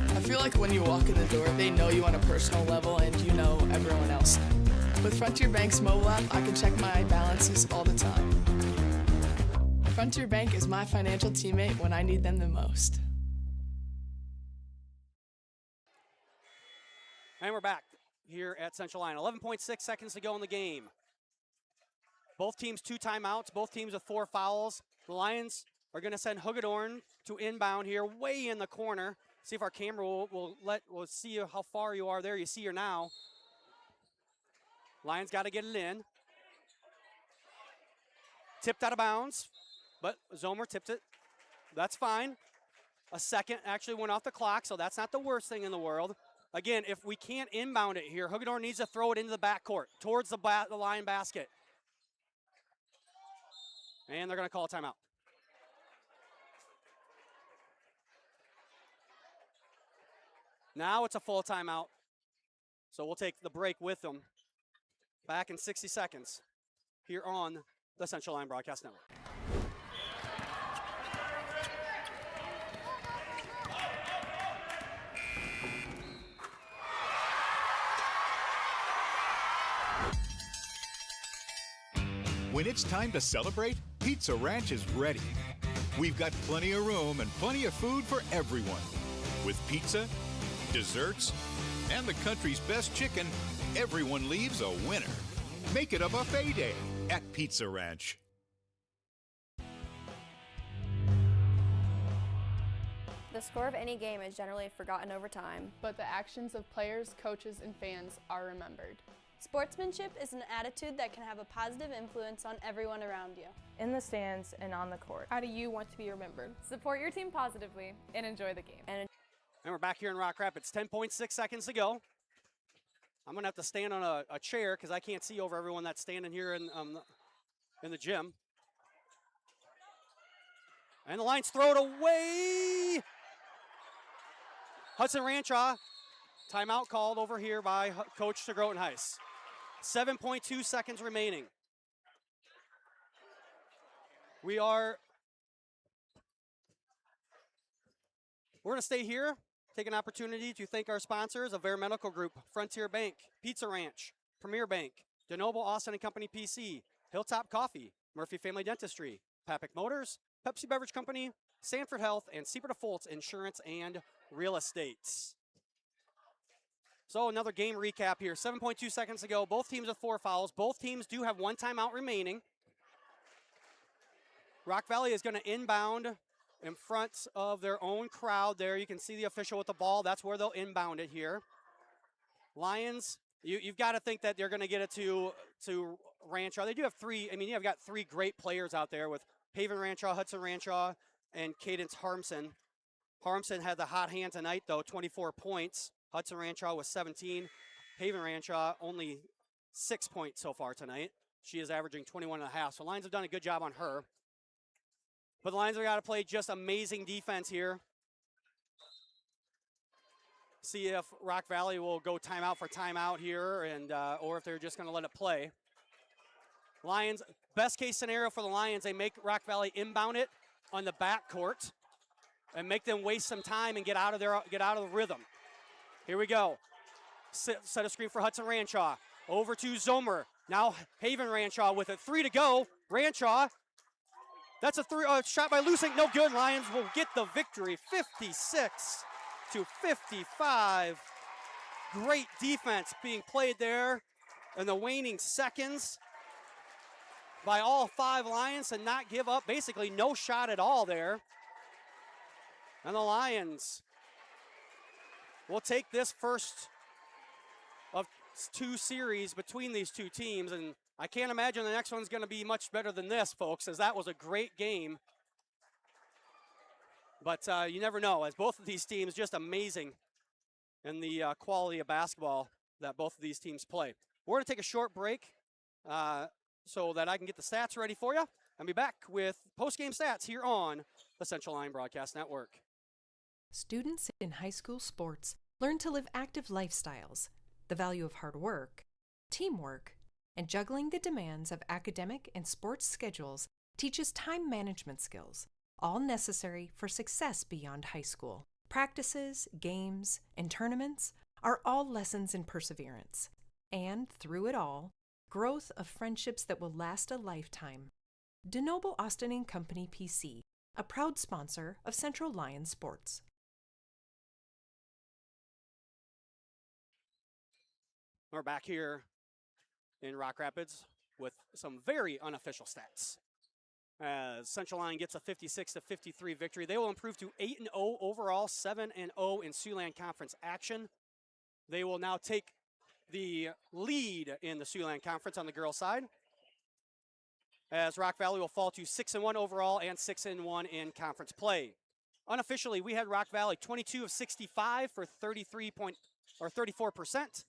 I feel like when you walk in the door, they know you on a personal level, and you know everyone else. With Frontier Bank's mobile app, I can check my balances all the time. Frontier Bank is my financial teammate when I need them the most. And we're back here at Central Lyon. 11.6 seconds to go in the game. Both teams 2 timeouts, both teams with 4 fouls. The Lions are going to send Hagedorn to inbound here, way in the corner. See if our camera will see how far you are there. You see her now. Lions got to get it in. Tipped out of bounds, but Zomer tipped it. That's fine. A second actually went off the clock, so that's not the worst thing in the world. Again, if we can't inbound it here, Hagedorn needs to throw it into the backcourt, towards the line basket. And they're going to call a timeout. Now it's a full timeout. So we'll take the break with them. Back in 60 seconds here on the Central Lyon Broadcast Network. When it's time to celebrate, Pizza Ranch is ready. We've got plenty of room and plenty of food for everyone. With pizza, desserts, and the country's best chicken, everyone leaves a winner. Make it a buffet day at Pizza Ranch. The score of any game is generally forgotten over time, but the actions of players, coaches, and fans are remembered. Sportsmanship is an attitude that can have a positive influence on everyone around you. In the stands and on the court. How do you want to be remembered? Support your team positively and enjoy the game. And we're back here in Rock Rapids. 10.6 seconds to go. I'm going to have to stand on a chair because I can't see over everyone that's standing here in the gym. And the Lions throw it away. Hudson Ranchaw. Timeout called over here by Coach to Groton Heights. 7.2 seconds remaining. We're going to stay here take an opportunity to thank our sponsors, Avera Medical Group, Frontier Bank, Pizza Ranch, Premier Bank, DeNoble Austin and Company PC, Hilltop Coffee, Murphy Family Dentistry, Papic Motors, Pepsi Beverage Company, Sanford Health, and Siebert Foltz Insurance and Real Estate. So another game recap here. 7.2 seconds to go. Both teams with 4 fouls. Both teams do have 1 timeout remaining. Rock Valley is going to inbound in front of their own crowd there. You can see the official with the ball. That's where they'll inbound it here. Lions, you've got to think that they're going to get it to Ranchaw. They do have 3. I mean, you've got 3 great players out there with Haven Ranchaw, Hudson Ranchaw, and Cadence Harmson. Harmson had the hot hand tonight, though, 24 points. Hudson Ranchaw was 17. Haven Ranchaw only 6 points so far tonight. She is averaging 21.5. So Lions have done a good job on her. But the Lions have got to play just amazing defense here. See if Rock Valley will go timeout for timeout here, and or if they're just going to let it play. Lions, best case scenario for the Lions, they make Rock Valley inbound it on the back court and make them waste some time and get out of the rhythm. Here we go. Set a screen for Hudson Ranchaw. Over to Zomer. Now Haven Ranchaw with it. 3 to go. Ranchaw. That's a shot by Lusink. No good. Lions will get the victory. 56-55. Great defense being played there in the waning seconds by all 5 Lions to not give up. Basically no shot at all there. And the Lions will take this first of 2 series between these 2 teams, and I can't imagine the next one's going to be much better than this, folks, as that was a great game. But you never know, as both of these teams just amazing in the quality of basketball that both of these teams play. We're going to take a short break so that I can get the stats ready for you and be back with post-game stats here on the Central Lyon Broadcast Network. Students in high school sports learn to live active lifestyles, the value of hard work, teamwork, and juggling the demands of academic and sports schedules teaches time management skills, all necessary for success beyond high school. Practices, games, and tournaments are all lessons in perseverance, and through it all, growth of friendships that will last a lifetime. DeNoble Austin and Company PC, a proud sponsor of Central Lyon Sports. We're back here in Rock Rapids with some very unofficial stats. As Central Lyon gets a 56-53 victory, they will improve to 8-0 overall, 7-0 in Siouxland Conference action. They will now take the lead in the Siouxland Conference on the girls' side, as Rock Valley will fall to 6-1 overall and 6-1 in conference play. Unofficially, we had Rock Valley 22 of 65 for 34%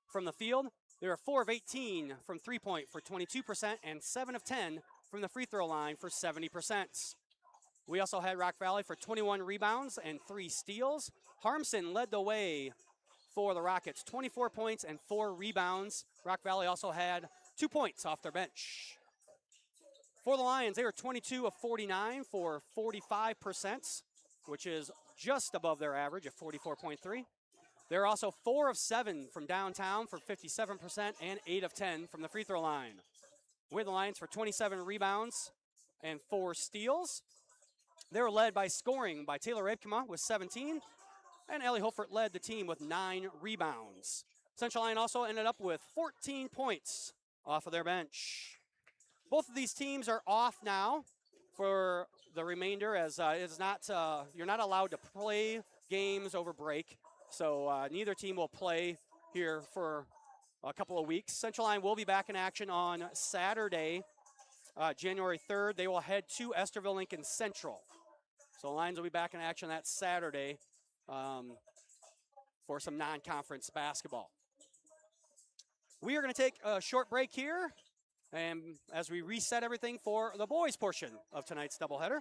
from the field. They are 4 of 18 from three-point for 22% and 7 of 10 from the free throw line for 70%. We also had Rock Valley for 21 rebounds and 3 steals. Harmson led the way for the Rockets, 24 points and 4 rebounds. Rock Valley also had 2 points off their bench. For the Lions, they were 22 of 49 for 45%, which is just above their average of 44.3. They're also 4 of 7 from downtown for 57% and 8 of 10 from the free throw line. We're the Lions for 27 rebounds and 4 steals. They were led by scoring by Taylor Rebkema with 17, and Ellie Holfert led the team with 9 rebounds. Central Lyon also ended up with 14 points off of their bench. Both of these teams are off now for the remainder, as it's not you're not allowed to play games over break. So neither team will play here for a couple of weeks. Central Lyon will be back in action on Saturday, January 3rd. They will head to Esterville Lincoln Central. So Lions will be back in action that Saturday for some non-conference basketball. We are going to take a short break here, and as we reset everything for the boys portion of tonight's doubleheader.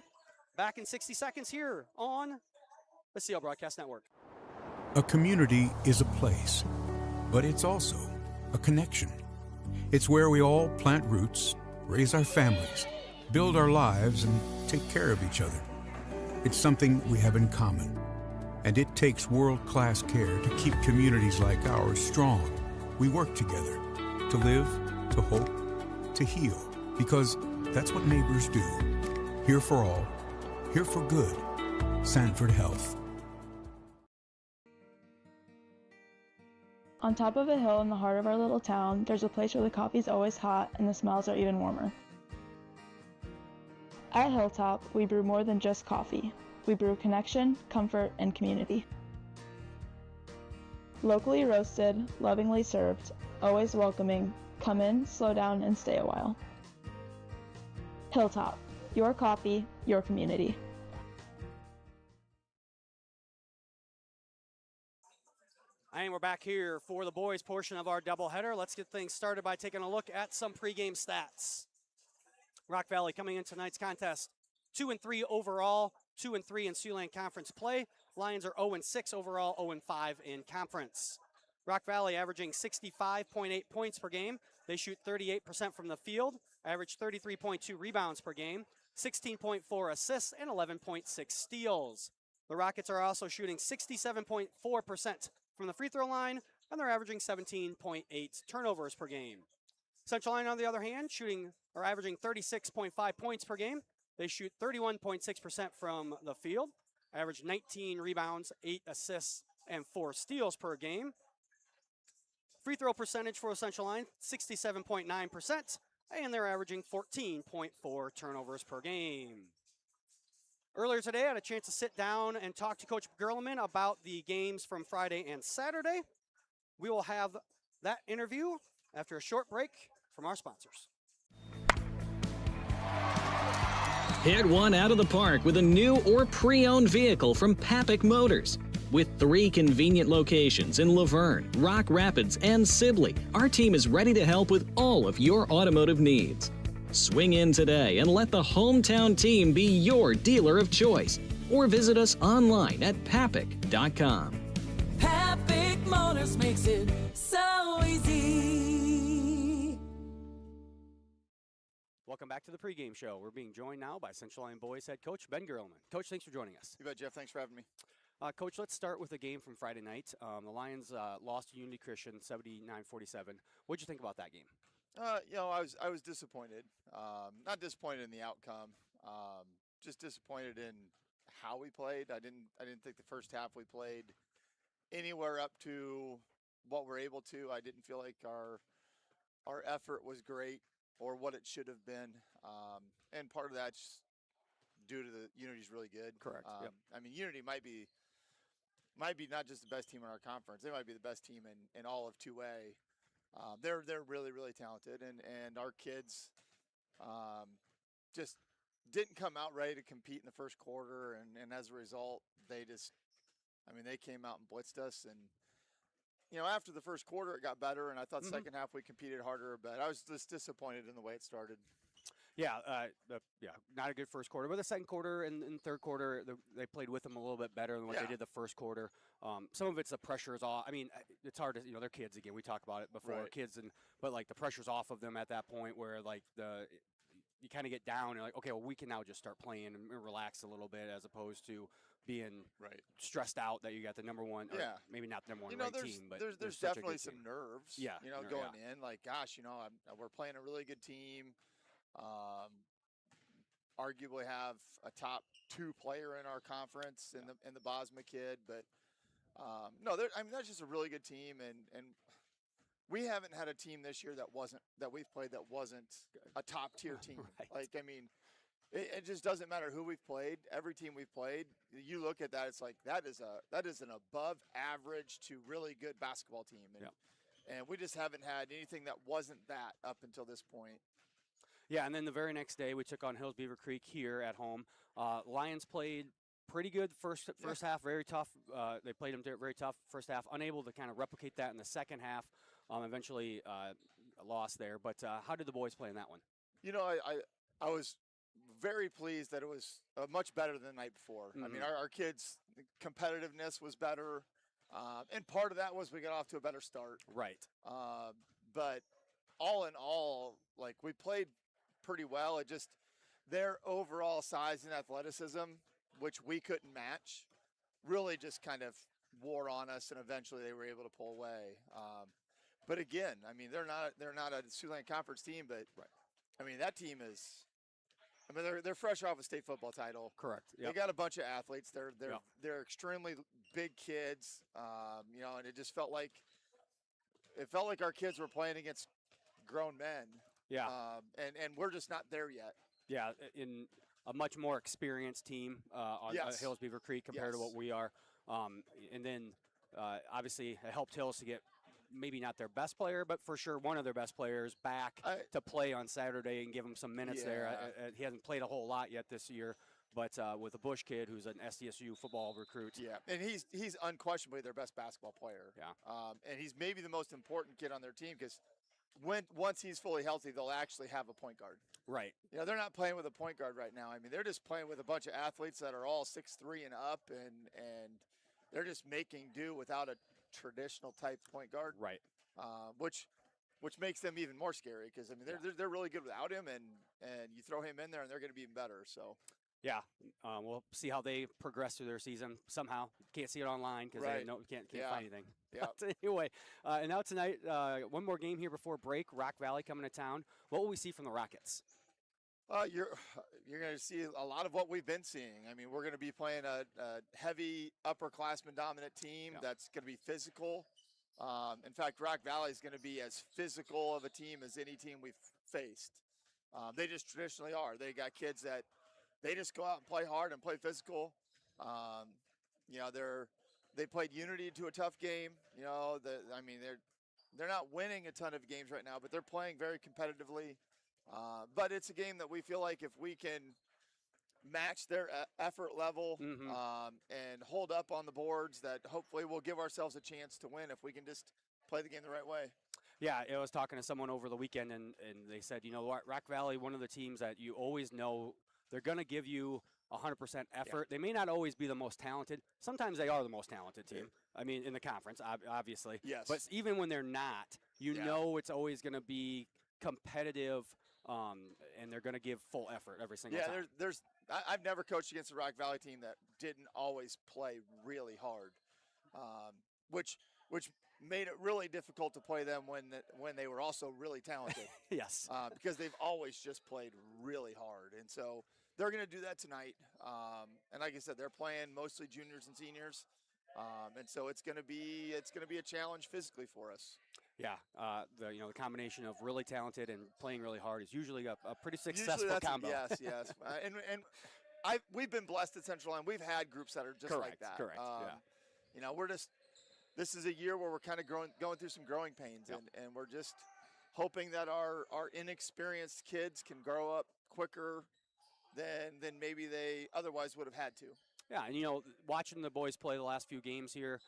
Back in 60 seconds here on the CL Broadcast Network. A community is a place, but it's also a connection. It's where we all plant roots, raise our families, build our lives, and take care of each other. It's something we have in common, And it takes world-class care to keep communities like ours strong. We work together to live, to hope, to heal, because that's what neighbors do. Here for all, here for good. Sanford Health. On top of a hill in the heart of our little town, there's a place where the coffee's always hot and the smells are even warmer. At Hilltop, we brew more than just coffee. We brew connection, comfort, and community. Locally roasted, lovingly served, always welcoming. Come in, slow down, and stay a while. Hilltop, your coffee, your community. And we're back here for the boys portion of our doubleheader. Let's get things started by taking a look at some pregame stats. Rock Valley coming in tonight's contest, 2-3 overall, 2-3 in Siouxland Conference play. Lions are 0-6 overall, 0-5 in conference. Rock Valley averaging 65.8 points per game. They shoot 38% from the field, average 33.2 rebounds per game, 16.4 assists, and 11.6 steals. The Rockets are also shooting 67.4% from the free throw line, and they're averaging 17.8 turnovers per game. Central Lyon, on the other hand, averaging 36.5 points per game. They shoot 31.6% from the field, average 19 rebounds, 8 assists, and 4 steals per game. Free throw percentage for Central Lyon, 67.9%, and they're averaging 14.4 turnovers per game. Earlier today, I had a chance to sit down and talk to Coach Gerleman about the games from Friday and Saturday. We will have that interview after a short break from our sponsors. Hit one out of the park with a new or pre-owned vehicle from Papik Motors. With 3 convenient locations in Laverne, Rock Rapids, and Sibley, our team is ready to help with all of your automotive needs. Swing in today and let the hometown team be your dealer of choice. Or visit us online at papik.com. Papik Motors makes it so easy. Welcome back to the pregame show. We're being joined now by Central Lyon boys head coach Ben Gerleman. Coach, thanks for joining us. You bet, Jeff. Thanks for having me. Coach, let's start with the game from Friday night. The Lions lost to Unity Christian 79-47. What'd you think about that game? I was disappointed. Not disappointed in the outcome. Just disappointed in how we played. I didn't think the first half we played anywhere up to what we're able to. I didn't feel like our effort was great or what it should have been. And part of that's due to the Unity's really good. Correct. Yep. I mean, Unity might be not just the best team in our conference. They might be the best team in all of 2A. They're really, really talented, and our kids just didn't come out ready to compete in the first quarter, and as a result, they came out and blitzed us, and after the first quarter it got better, and I thought second half we competed harder, but I was just disappointed in the way it started. Yeah, not a good first quarter, but the second quarter and third quarter, they played with them a little bit better than what they did the first quarter. Some of it's the pressure's off. I mean, it's hard to, they're kids again. We talked about it before, right. Kids, but like the pressure's off of them at that point where like you kind of get down and like, okay, well, we can now just start playing and relax a little bit as opposed to being stressed out that you got the number one, or maybe not the number one team, but there's definitely some nerves. Yeah, going in, like, gosh, we're playing a really good team. Arguably have a top 2 player in our conference in the Bosma kid, but that's just a really good team, and we haven't had a team this year that we've played that wasn't a top tier team. Right. Like, I mean, it just doesn't matter who we've played. Every team we've played, you look at that, it's like that is an above average to really good basketball team, and we just haven't had anything that wasn't that up until this point. Yeah, and then the very next day we took on Hills Beaver Creek here at home. Lions played pretty good first half, very tough. They played them very tough first half, unable to kind of replicate that in the second half. Eventually lost there. But how did the boys play in that one? I was very pleased that it was much better than the night before. I mean, our kids' competitiveness was better, and part of that was we got off to a better start. Right. But all in all, like, we played pretty well. It just their overall size and athleticism, which we couldn't match, really just kind of wore on us, and eventually they were able to pull away. But again, I mean, they're not a Siouxland Conference team, but I mean, that team is. I mean, they're fresh off a state football title. Correct. They got a bunch of athletes. They're extremely big kids. You know, and it just felt like our kids were playing against grown men. Yeah. And we're just not there yet. Yeah, in a much more experienced team on Hills Beaver Creek compared to what we are. And then obviously it helped Hills to get maybe not their best player, but for sure one of their best players back to play on Saturday and give him some minutes there. He hasn't played a whole lot yet this year, but with a Bush kid who's an SDSU football recruit. Yeah, and he's unquestionably their best basketball player. Yeah. And he's maybe the most important kid on their team because once he's fully healthy, they'll actually have a point guard. Right. You know, they're not playing with a point guard right now. I mean, they're just playing with a bunch of athletes that are all 6'3" and up, and they're just making do without a traditional type point guard. Right. Which makes them even more scary because I mean they're really good without him, and you throw him in there and they're going to be even better. So. Yeah, we'll see how they progress through their season somehow. Can't see it online because can't find anything. Yeah. But anyway, and now tonight, one more game here before break. Rock Valley coming to town. What will we see from the Rockets? You're going to see a lot of what we've been seeing. I mean, we're going to be playing a heavy upperclassman dominant team that's going to be physical. In fact, Rock Valley is going to be as physical of a team as any team we've faced. They just traditionally are. They got kids that they just go out and play hard and play physical. You know, they played Unity to a tough game. You know, they're not winning a ton of games right now, but they're playing very competitively. But it's a game that we feel like if we can match their effort level and hold up on the boards, that hopefully we'll give ourselves a chance to win if we can just play the game the right way. Yeah, I was talking to someone over the weekend, and they said, you know, Rock Valley, one of the teams that you always know they're going to give you 100% effort. They may not always be the most talented. Sometimes they are the most talented team. I mean, in the conference, obviously. Yes. But even when they're not, you know it's always going to be competitive, and they're going to give full effort every single time. I've never coached against a Rock Valley team that didn't always play really hard, which made it really difficult to play them when they were also really talented. Yes. Because they've always just played really hard, and so they're going to do that tonight. And like I said, they're playing mostly juniors and seniors, and so it's going to be a challenge physically for us. Yeah, the combination of really talented and playing really hard is usually a pretty successful combo. Yes. and we've been blessed at Central Lyon. We've had groups that are just like that. Correct. You know, this is a year where we're kind of going through some growing pains, and we're just hoping that our inexperienced kids can grow up quicker than maybe they otherwise would have had to. Yeah, and watching the boys play the last few games here,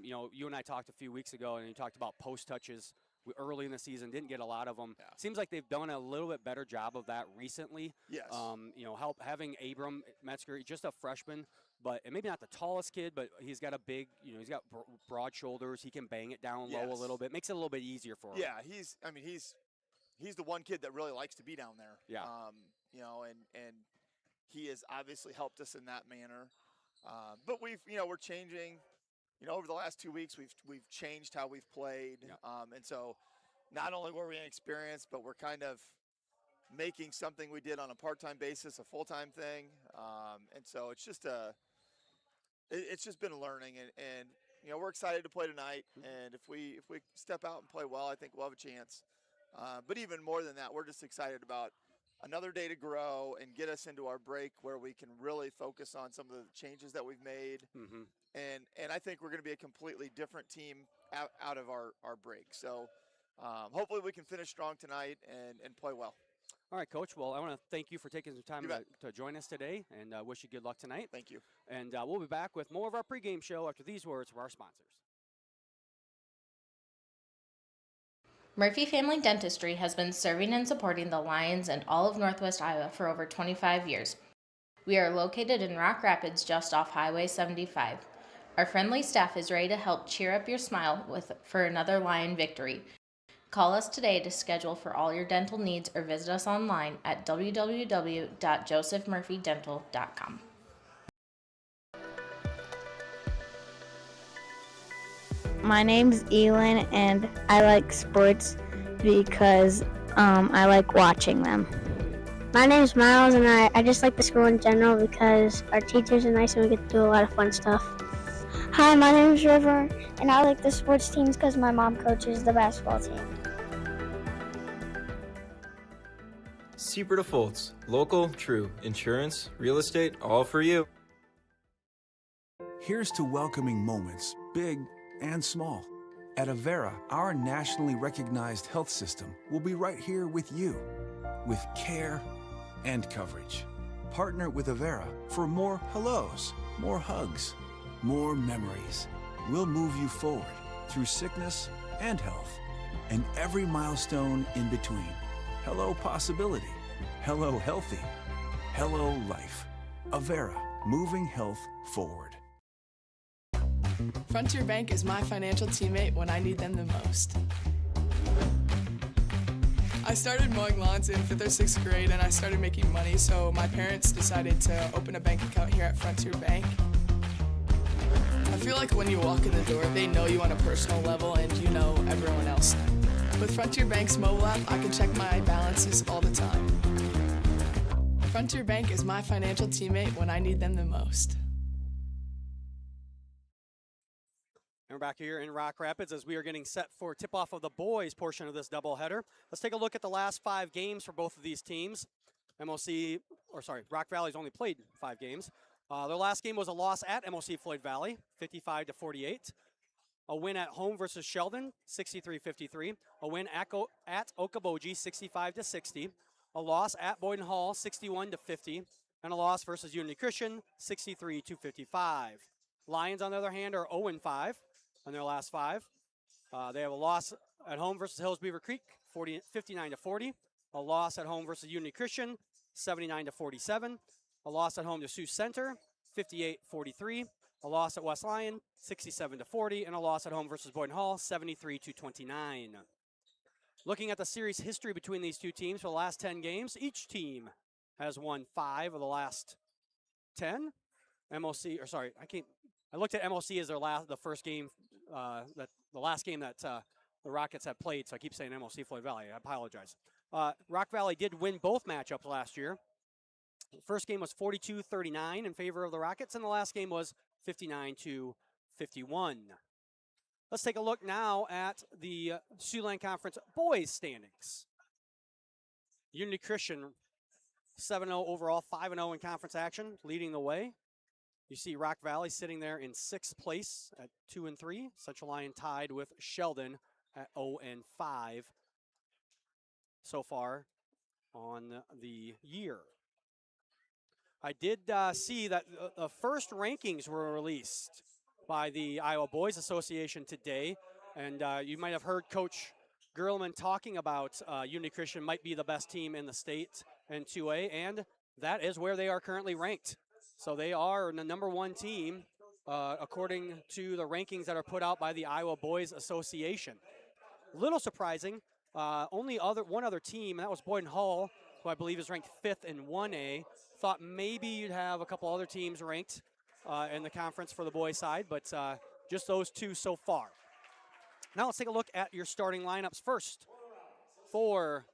you and I talked a few weeks ago, and you talked about post touches early in the season. Didn't get a lot of them. Yeah. Seems like they've done a little bit better job of that recently. Yes. Having Abram Metzger, just a freshman, and maybe not the tallest kid, but he's got a big, he's got broad shoulders. He can bang it down low a little bit. Makes it a little bit easier for him. Yeah, he's the one kid that really likes to be down there. Yeah. And he has obviously helped us in that manner. But we're changing. Over the last 2 weeks, we've changed how we've played. Yeah. And so not only were we inexperienced, but we're kind of making something we did on a part-time basis a full-time thing. And so it's just been a learning, and we're excited to play tonight. And if we step out and play well, I think we'll have a chance. But even more than that, we're just excited about another day to grow and get us into our break where we can really focus on some of the changes that we've made. Mm-hmm. And I think we're going to be a completely different team out of our break. So hopefully we can finish strong tonight and play well. All right, Coach. Well, I want to thank you for taking some time to join us today, and wish you good luck tonight. Thank you. And we'll be back with more of our pregame show after these words from our sponsors. Murphy Family Dentistry has been serving and supporting the Lions and all of Northwest Iowa for over 25 years. We are located in Rock Rapids just off Highway 75. Our friendly staff is ready to help cheer up your smile for another Lion victory. Call us today to schedule for all your dental needs or visit us online at www.josephmurphydental.com. My name's Elin, and I like sports because I like watching them. My name's Miles, and I just like the school in general because our teachers are nice and we get to do a lot of fun stuff. Hi, my name's River, and I like the sports teams because my mom coaches the basketball team. Super Foltz, local, true, insurance, real estate, all for you. Here's to welcoming moments, big and small. At Avera, our nationally recognized health system will be right here with you, with care and coverage. Partner with Avera for more hellos, more hugs, more memories. We'll move you forward through sickness and health, and every milestone in between. Hello possibility, hello healthy, hello life. Avera, moving health forward. Frontier Bank is my financial teammate when I need them the most. I started mowing lawns in 5th or 6th grade and I started making money, so my parents decided to open a bank account here at Frontier Bank. I feel like when you walk in the door, they know you on a personal level and you know everyone else. With Frontier Bank's mobile app, I can check my balances all the time. Frontier Bank is my financial teammate when I need them the most. And we're back here in Rock Rapids as we are getting set for tip-off of the boys portion of this doubleheader. Let's take a look at the last 5 games for both of these teams. Rock Valley's only played 5 games. Their last game was a loss at MOC Floyd Valley, 55-48. A win at home versus Sheldon, 63-53. A win at Okoboji, 65-60. A loss at Boyden Hall, 61-50. And a loss versus Unity Christian, 63-55. Lions, on the other hand, are 0-5 on their last 5. They have a loss at home versus Hills Beaver Creek, 59-40. A loss at home versus Unity Christian, 79-47. A loss at home to Sioux Center, 58-43. A loss at West Lyon, 67-40. And a loss at home versus Boyden Hall, 73-29. Looking at the series history between these two teams for the last 10 games, each team has won 5 of the last 10. I looked at MOC as the first game, the last game that the Rockets have played, so I keep saying MOC Floyd Valley. I apologize. Rock Valley did win both matchups last year. The first game was 42-39 in favor of the Rockets, and the last game was 59-51. Let's take a look now at the Siouxland Conference boys standings. Unity Christian, 7-0 overall, 5-0 in conference action, leading the way. You see Rock Valley sitting there in 6th place at 2-3. Central Lyon tied with Sheldon at 0-5 so far on the year. I did see that the first rankings were released by the Iowa Boys Association today, and you might have heard Coach Gerlman talking about Unity Christian might be the best team in the state in 2A, and that is where they are currently ranked. So they are the number 1 team according to the rankings that are put out by the Iowa Boys Association. A little surprising, only one other team, and that was Boyden Hall, who I believe is ranked 5th in 1A. Thought maybe you'd have a couple other teams ranked in the conference for the boys side, but just those 2 so far. Now let's take a look at your starting lineups first for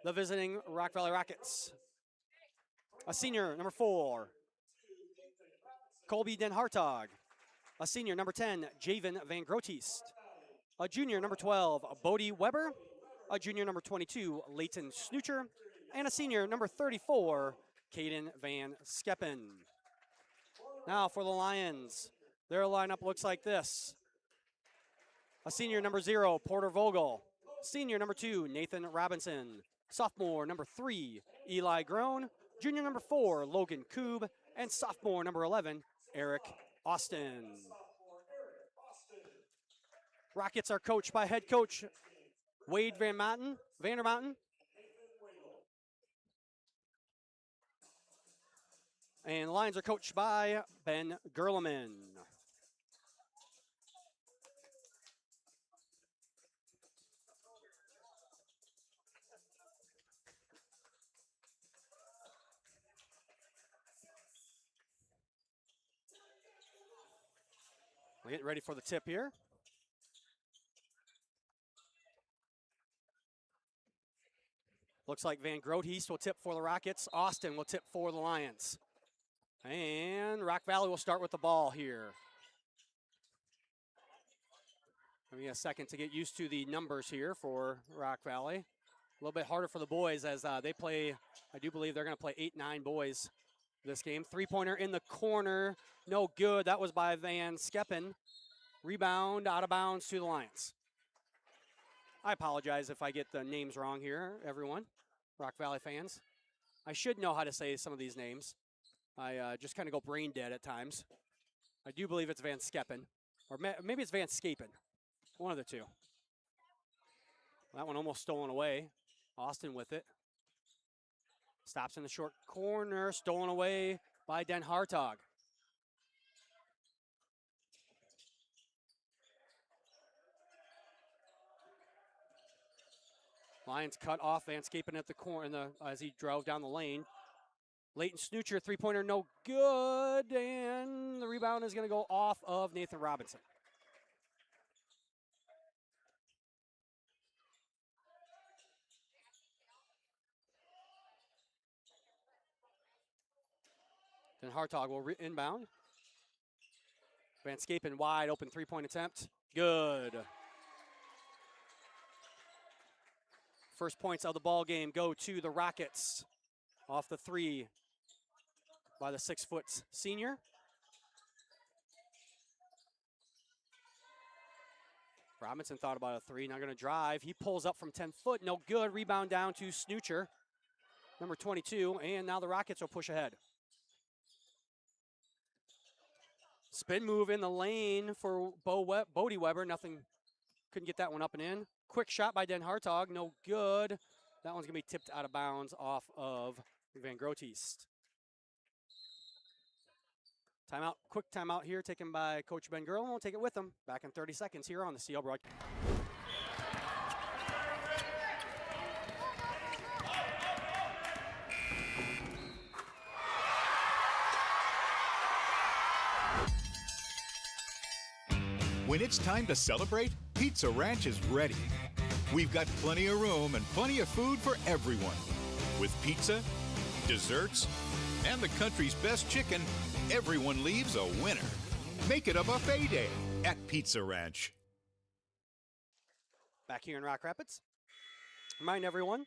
the visiting Rock Valley Rockets. A senior, number 4, Colby Den Hartog. A senior, number 10, Javen Van Grootist. A junior, number 12, Bodie Weber. A junior, number 22, Leighton Snoocher. And a senior, number 34, Caden Van Skeppen. Now for the Lions, their lineup looks like this. A senior, number 0, Porter Vogel. Senior, number 2, Nathan Robinson. Sophomore, number 3, Eli Groen. Junior, number 4, Logan Koob. And sophomore, number 11, Eric Austin. Rockets are coached by head coach Wade Vandermountain. And the Lions are coached by Ben Gerleman. We're getting ready for the tip here. Looks like Van Groothuis will tip for the Rockets. Austin will tip for the Lions. And Rock Valley will start with the ball here. Give me a second to get used to the numbers here for Rock Valley. A little bit harder for the boys as they play, I do believe they're going to play 8-9 boys this game. Three-pointer in the corner, no good. That was by Van Skeppen. Rebound out of bounds to the Lions. I apologize if I get the names wrong here, everyone, Rock Valley fans. I should know how to say some of these names. I just kind of go brain dead at times. I do believe it's Van Skeppen, or maybe it's Van Scapen, one of the two. That one almost stolen away. Austin with it. Stops in the short corner, stolen away by Den Hartog. Lions cut off Van Scapen at the corner as he drove down the lane. Leighton Snoocher, three-pointer, no good, and the rebound is going to go off of Nathan Robinson. Then Hartog will inbound. Van Scapen wide open three-point attempt. Good. First points of the ball game go to the Rockets. Off the three by the 6-foot senior. Robinson thought about a three, not going to drive. He pulls up from 10 foot, no good. Rebound down to Snoocher, number 22, and now the Rockets will push ahead. Spin move in the lane for Bodie Weber. Nothing, couldn't get that one up and in. Quick shot by Den Hartog, no good. That one's going to be tipped out of bounds off of Van Groothuis. Timeout, quick timeout here taken by Coach Ben Gurley. We'll take it with him. Back in 30 seconds here on the CL broadcast. When it's time to celebrate, Pizza Ranch is ready. We've got plenty of room and plenty of food for everyone. With pizza, desserts, and the country's best chicken, everyone leaves a winner. Make it a buffet day at Pizza Ranch. Back here in Rock Rapids. Remind everyone,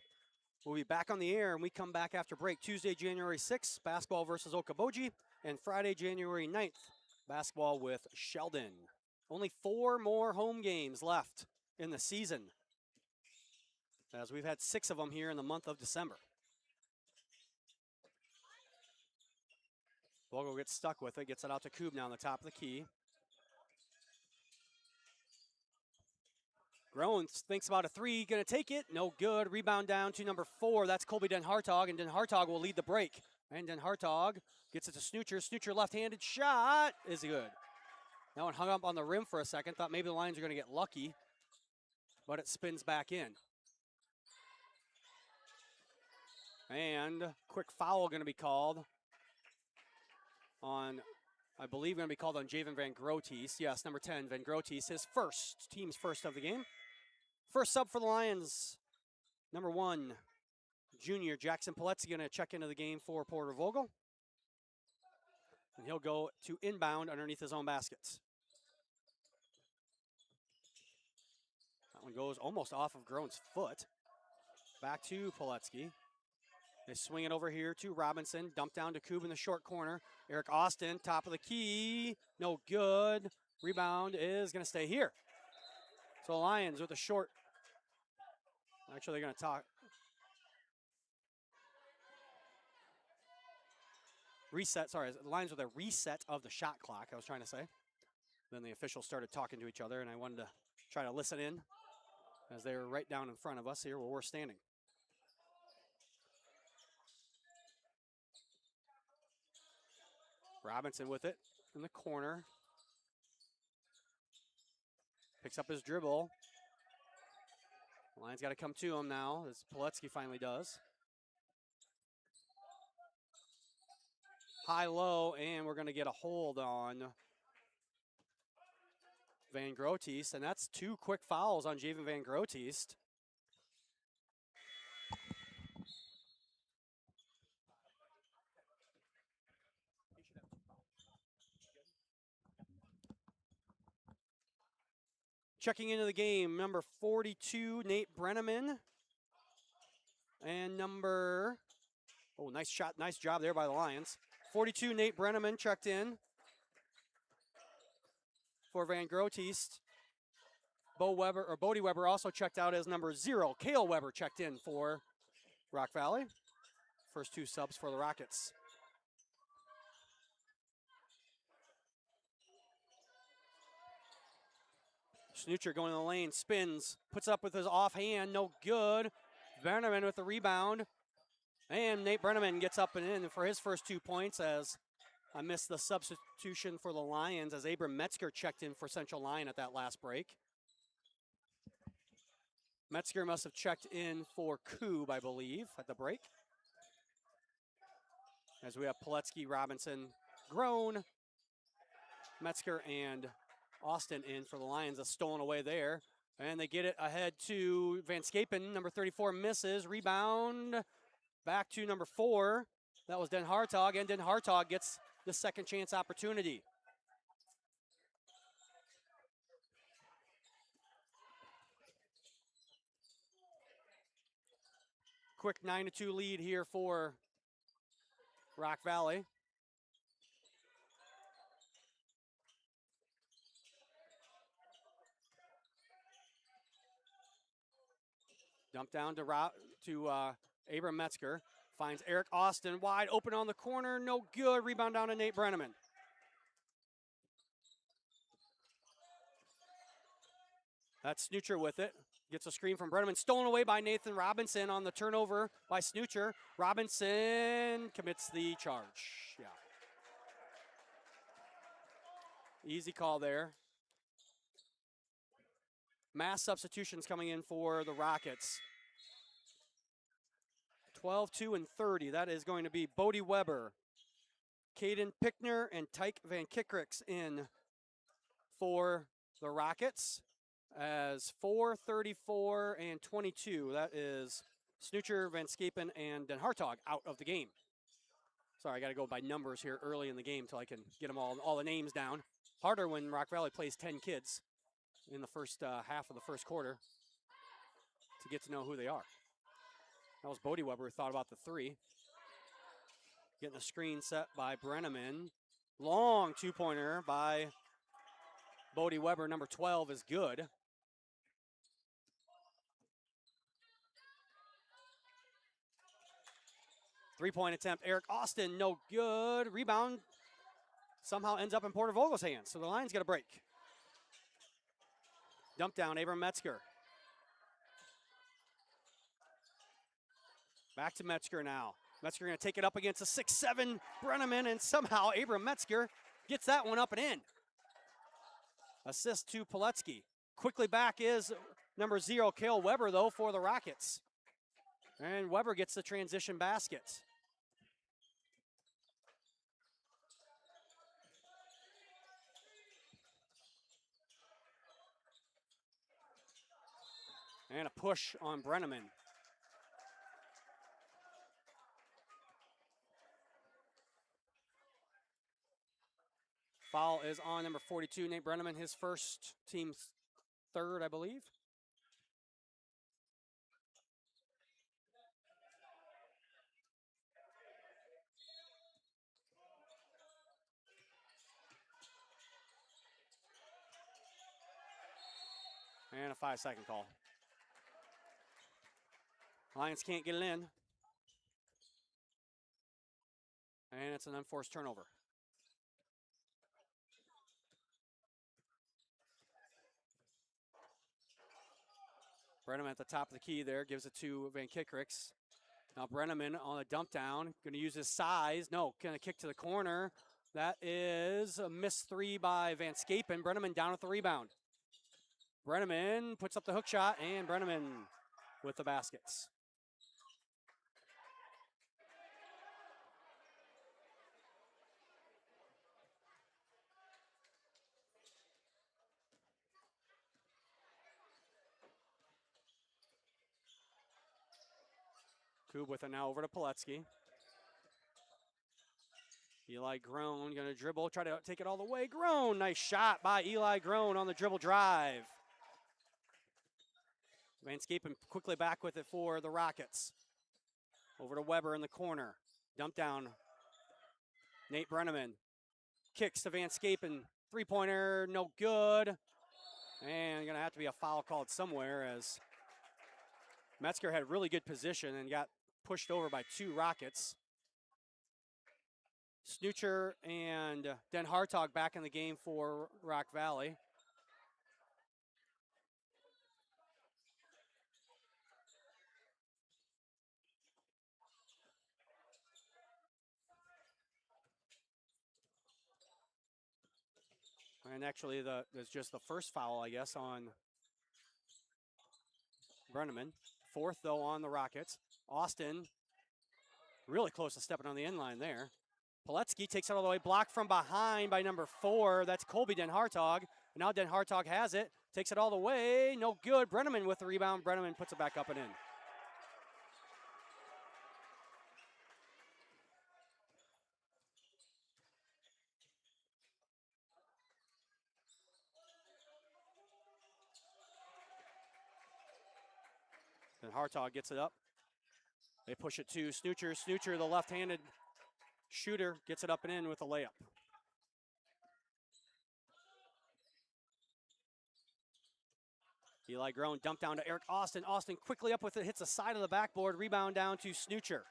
we'll be back on the air and we come back after break. Tuesday, January 6th, basketball versus Okoboji, and Friday, January 9th, basketball with Sheldon. Only 4 more home games left in the season, as we've had 6 of them here in the month of December. Vogel gets stuck with it, gets it out to Koob now on the top of the key. Groen thinks about a three, gonna take it, no good. Rebound down to number 4, that's Colby Den Hartog, and Den Hartog will lead the break. And Den Hartog gets it to Snoocher. Snoocher left-handed shot is good. That one hung up on the rim for a second, thought maybe the Lions are gonna get lucky, but it spins back in. And quick foul gonna be called on, I believe going to be called on Javen Van Groothuis. Yes, number 10, Van Groothuis, his first, team's first of the game. First sub for the Lions, number 1, junior Jackson Piletzi going to check into the game for Porter Vogel. And he'll go to inbound underneath his own baskets. That one goes almost off of Groen's foot. Back to Piletzi. They swing it over here to Robinson. Dump down to Koob in the short corner. Eric Austin, top of the key. No good. Rebound is going to stay here. So Lions with a short. Actually, they're going to talk. Reset, sorry. The Lions with a reset of the shot clock, I was trying to say. Then the officials started talking to each other, and I wanted to try to listen in as they were right down in front of us here where we're standing. Robinson with it in the corner. Picks up his dribble. Lions got to come to him now, as Piletzi finally does. High-low, and we're going to get a hold on Van Groothuis, and that's 2 quick fouls on Javen Van Groothuis. Checking into the game, number 42, Nate Brenneman. And nice shot, nice job there by the Lions. 42, Nate Brenneman checked in for Van Grootist. Bodie Weber also checked out as number 0. Kale Weber checked in for Rock Valley. First 2 subs for the Rockets. Snoocher going in the lane, spins, puts up with his offhand, no good. Brenneman with the rebound. And Nate Brenneman gets up and in for his first 2 points as I missed the substitution for the Lions as Abram Metzger checked in for Central Lyon at that last break. Metzger must have checked in for Koob, I believe, at the break. As we have Poletsky, Robinson, Grown, Metzger, and Austin in for the Lions. A stolen away there. And they get it ahead to Van Scapen. Number 34 misses. Rebound back to number 4. That was Den Hartog, and Den Hartog gets the second chance opportunity. Quick 9-2 lead here for Rock Valley. Dump down to Abram Metzger. Finds Eric Austin wide open on the corner. No good. Rebound down to Nate Brenneman. That's Snoocher with it. Gets a screen from Brenneman. Stolen away by Nathan Robinson on the turnover by Snoocher. Robinson commits the charge. Yeah. Easy call there. Mass substitutions coming in for the Rockets. 12, 2, and 30. That is going to be Bodie Weber, Caden Pickner, and Tyke Van Kickricks in for the Rockets. As 4, 34, and 22. That is Snoocher, Van Scapen, and Den Hartog out of the game. Sorry, I got to go by numbers here early in the game until I can get them all the names down. Harder when Rock Valley plays 10 kids in the first half of the first quarter to get to know who they are. That was Bodie Weber who thought about the 3. Getting the screen set by Brenneman. Long 2-pointer by Bodie Weber. Number 12 is good. Three-point attempt. Eric Austin, no good. Rebound somehow ends up in Porter Vogel's hands, so the Lions get a break. Dump down, Abram Metzger. Back to Metzger now. Metzger going to take it up against a 6'7" Brenneman, and somehow Abram Metzger gets that one up and in. Assist to Poletsky. Quickly back is number 0, Kale Weber, though, for the Rockets. And Weber gets the transition basket. And a push on Brenneman. Foul is on number 42, Nate Brenneman, his first, team's 3rd, I believe. And a 5-second call. Lions can't get it in. And it's an unforced turnover. Brenneman at the top of the key there, gives it to Van Kickricks. Now Brenneman on a dump down, going to use his size. No, going to kick to the corner. That is a missed 3 by Van Scapen. Brenneman down with the rebound. Brenneman puts up the hook shot, and Brenneman with the baskets. Koob with it now over to Poletsky. Eli Grown going to dribble, try to take it all the way. Grown, nice shot by Eli Grown on the dribble drive. Van Scapen quickly back with it for the Rockets. Over to Weber in the corner. Dump down. Nate Brenneman kicks to Van Scapen. Three-pointer, no good. And going to have to be a foul called somewhere as Metzger had really good position and got pushed over by two Rockets. Snoocher and Den Hartog back in the game for Rock Valley. And actually, there's just the first foul, I guess, on Brenneman. Fourth, though, on the Rockets. Austin really close to stepping on the end line there. Poletsky takes it all the way, blocked from behind by number 4. That's Colby Den Hartog. And now Den Hartog has it, takes it all the way, no good. Brenneman with the rebound. Brenneman puts it back up and in. Then Hartog gets it up. They push it to Snoocher. Snoocher, the left-handed shooter, gets it up and in with a layup. Eli Groen dumped down to Eric Austin. Austin quickly up with it, hits the side of the backboard. Rebound down to Snoocher.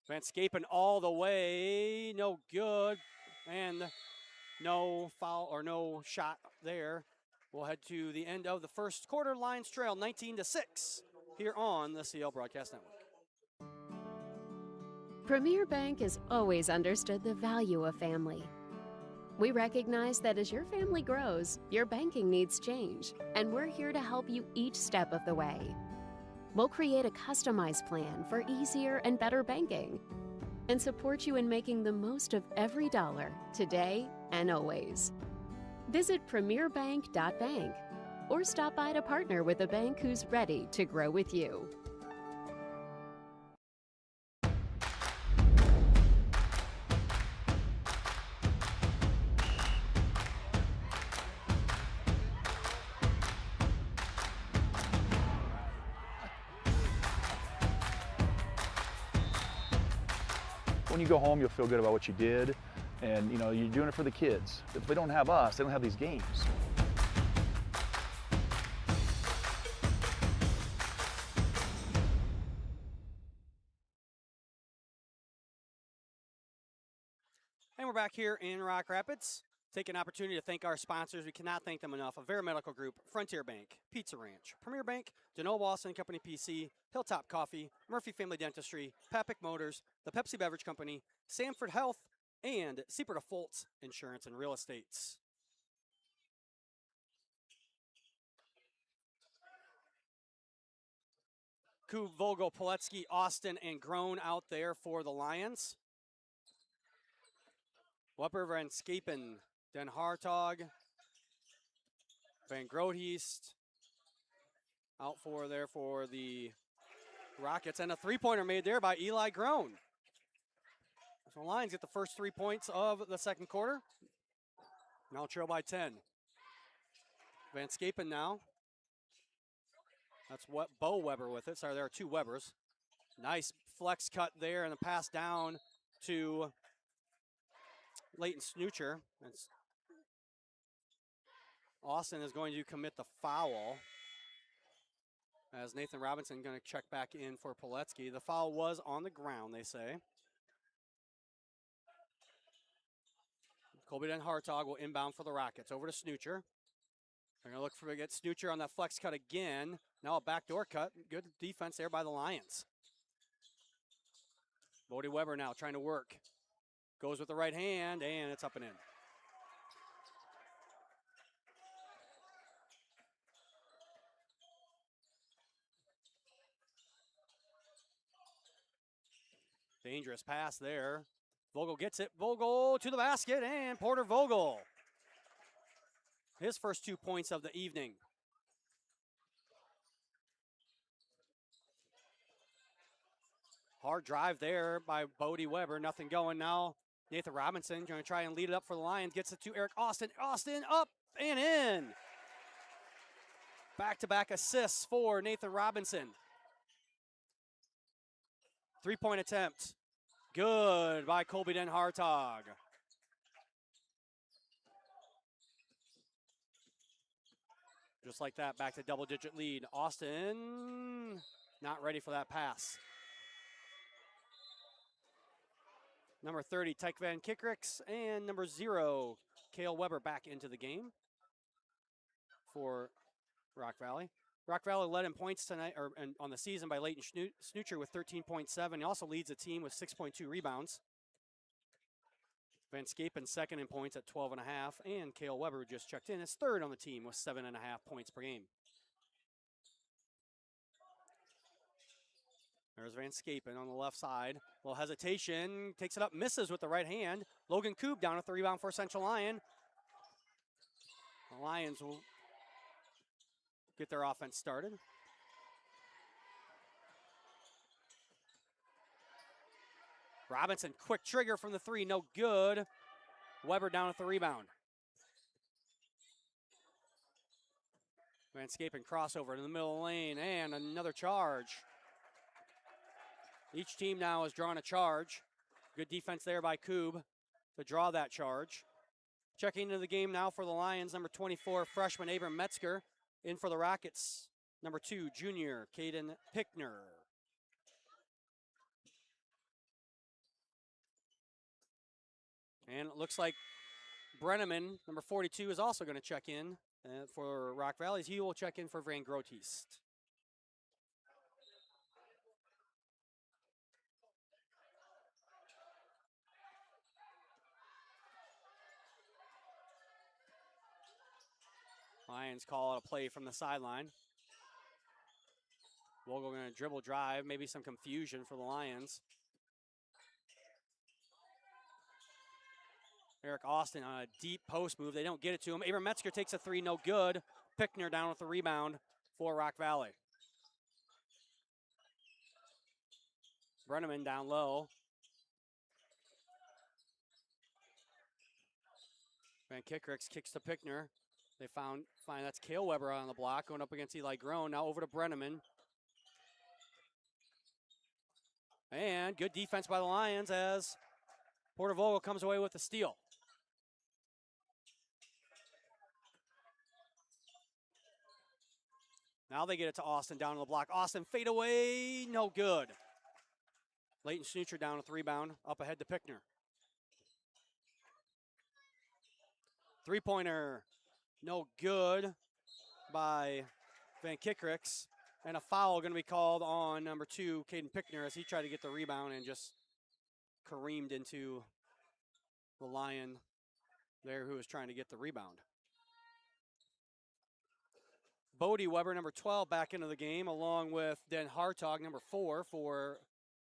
Van Scapen all the way, no good. And no foul or no shot there. We'll head to the end of the first quarter. Lions trail 19-6 here on the CL Broadcast Network. Premier Bank has always understood the value of family. We recognize that as your family grows, your banking needs change, and we're here to help you each step of the way. We'll create a customized plan for easier and better banking and support you in making the most of every dollar today and always. Visit premierbank.bank or stop by to partner with a bank who's ready to grow with you. When you go home, you'll feel good about what you did, and you know you're doing it for the kids. If they don't have us, they don't have these games. And we're back here in Rock Rapids. Take an opportunity to thank our sponsors. We cannot thank them enough. Avera Medical Group, Frontier Bank, Pizza Ranch, Premier Bank, DeNoble Boston Company PC, Hilltop Coffee, Murphy Family Dentistry, Papic Motors, the Pepsi Beverage Company, Sanford Health, and Seaport of Foltz Insurance and Real Estates. Kub, Vogel, Poletsky, Austin, and Groen out there for the Lions. Wepper, Van Scapen, Den Hartog, Van Groothuist out for there for the Rockets. And a three-pointer made there by Eli Groen. So the Lions get the first 3 points of the second quarter. Now trail by 10. Van Scapen now. That's what Bo Weber with it. Sorry, there are two Webers. Nice flex cut there and the pass down to Leighton Snoocher. Austin is going to commit the foul as Nathan Robinson going to check back in for Poletsky. The foul was on the ground, they say. Colby Den Hartog will inbound for the Rockets. Over to Snoocher. They're going to look for get Snoocher on that flex cut again. Now a backdoor cut. Good defense there by the Lions. Bodie Weber now trying to work. Goes with the right hand, and it's up and in. Dangerous pass there. Vogel gets it. Vogel to the basket, and Porter Vogel. His first 2 points of the evening. Hard drive there by Bodie Weber. Nothing going now. Nathan Robinson going to try and lead it up for the Lions. Gets it to Eric Austin. Austin up and in. Back-to-back assists for Nathan Robinson. 3-point attempt. Good by Colby Den Hartog. Just like that, back to double-digit lead. Austin not ready for that pass. Number 30, Tyke Van Kickricks, and number 0, Cale Weber back into the game for Rock Valley. Rock Valley led in points tonight, or on the season, by Leighton Snoocher with 13.7. He also leads the team with 6.2 rebounds. Van Scapen second in points at 12.5, and Cale Weber, who just checked in, is third on the team with 7.5 points per game. There's Van Scapen on the left side. A little hesitation, takes it up, misses with the right hand. Logan Koob down at the rebound for Central Lyon. The Lions will get their offense started. Robinson, quick trigger from the 3, no good. Weber down at the rebound. Van Scapen crossover in the middle of the lane, and another charge. Each team now is drawing a charge. Good defense there by Koob to draw that charge. Checking into the game now for the Lions, number 24, freshman Abram Metzger. In for the Rockets, number 2, junior Caden Pickner. And it looks like Brenneman, number 42, is also going to check in for Rock Valley. He will check in for Van Grotist. Lions call it a play from the sideline. Vogel going to dribble drive, maybe some confusion for the Lions. Eric Austin on a deep post move. They don't get it to him. Abram Metzger takes a 3, no good. Pickner down with the rebound for Rock Valley. Brenneman down low. Van Kickricks kicks to Pickner. They find that's Cale Weber on the block, going up against Eli Groen. Now over to Brenneman. And good defense by the Lions as Porter Vogel comes away with the steal. Now they get it to Austin down on the block. Austin fade away, no good. Leighton Snoocher down with the rebound, up ahead to Pickner. Three-pointer, no good by Van Kickricks. And a foul going to be called on number 2, Caden Pickner, as he tried to get the rebound and just careened into the Lion there who was trying to get the rebound. Bodie Weber, number 12, back into the game, along with Den Hartog, number 4, for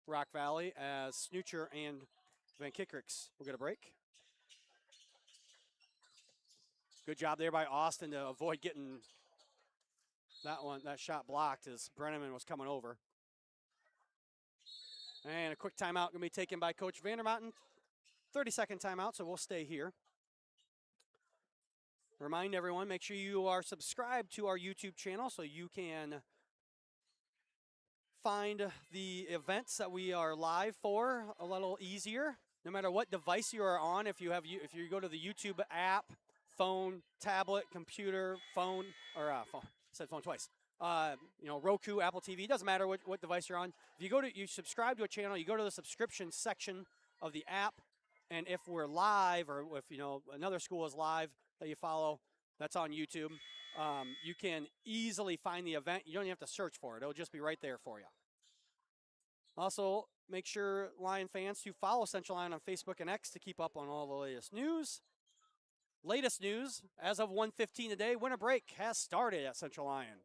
Rock Valley, as Snoocher and Van Kickricks will get a break. Good job there by Austin to avoid getting that shot blocked as Brenneman was coming over. And a quick timeout going to be taken by Coach Vandermountain. 30-second timeout, so we'll stay here. Remind everyone, make sure you are subscribed to our YouTube channel so you can find the events that we are live for a little easier. No matter what device you are on, if you go to the YouTube app, phone, tablet, computer, phone, or phone, I said phone twice. Roku, Apple TV, doesn't matter what device you're on. If you subscribe to a channel, you go to the subscription section of the app, and if we're live, or if another school is live that you follow, that's on YouTube, you can easily find the event. You don't even have to search for it. It'll just be right there for you. Also, make sure, Lion fans, to follow Central Lyon on Facebook and X to keep up on all the latest news. Latest news, as of 1:15 today, winter break has started at Central Lyon.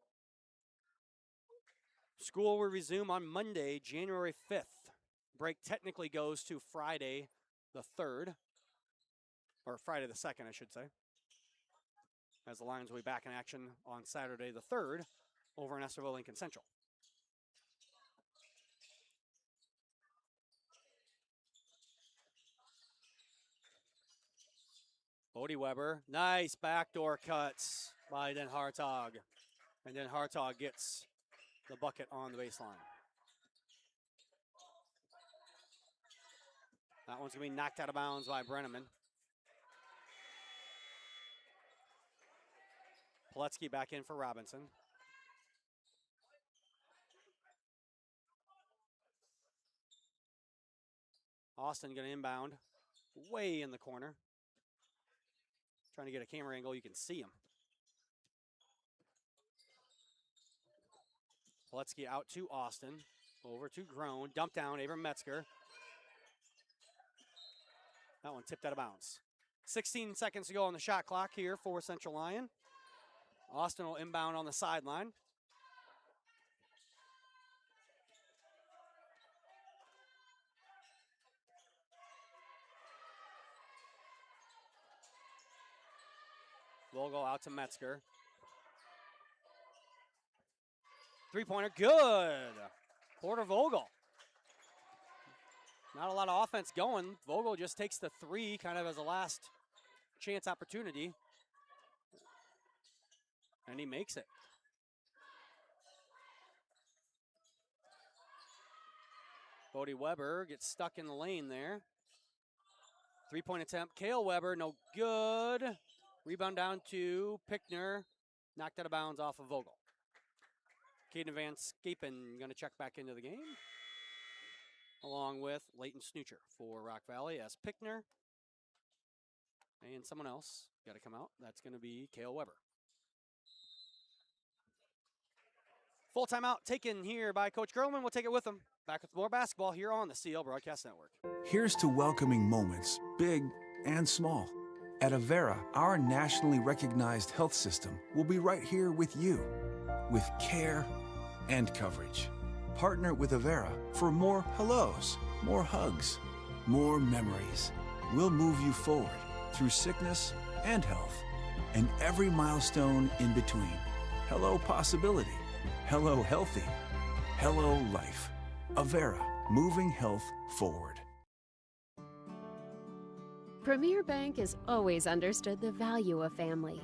School will resume on Monday, January 5th. Break technically goes to Friday the 3rd, or Friday the 2nd, I should say, as the Lions will be back in action on Saturday the 3rd over in Estherville Lincoln Central. Bodie Weber, nice backdoor cuts by Den Hartog. And then Hartog gets the bucket on the baseline. That one's going to be knocked out of bounds by Brenneman. Poletsky back in for Robinson. Austin going to inbound way in the corner. Trying to get a camera angle, you can see him. Poletsky out to Austin. Over to Groen. Dump down, Abram Metzger. That one tipped out of bounds. 16 seconds to go on the shot clock here for Central Lyon. Austin will inbound on the sideline. Vogel out to Metzger. Three-pointer, good. Porter Vogel. Not a lot of offense going. Vogel just takes the three kind of as a last chance opportunity. And he makes it. Bodie Weber gets stuck in the lane there. Three-point attempt. Cale Weber, no good. Rebound down to Pickner. Knocked out of bounds off of Vogel. Caden Van Scapen going to check back into the game, along with Leighton Snoocher for Rock Valley as Pickner. And someone else got to come out. That's going to be Cale Weber. Full timeout taken here by Coach Gerlman. We'll take it with him. Back with more basketball here on the CL Broadcast Network. Here's to welcoming moments, big and small. At Avera, our nationally recognized health system will be right here with you, with care and coverage. Partner with Avera for more hellos, more hugs, more memories. We'll move you forward through sickness and health, and every milestone in between. Hello possibility, hello healthy, hello life. Avera, moving health forward. Premier Bank has always understood the value of family.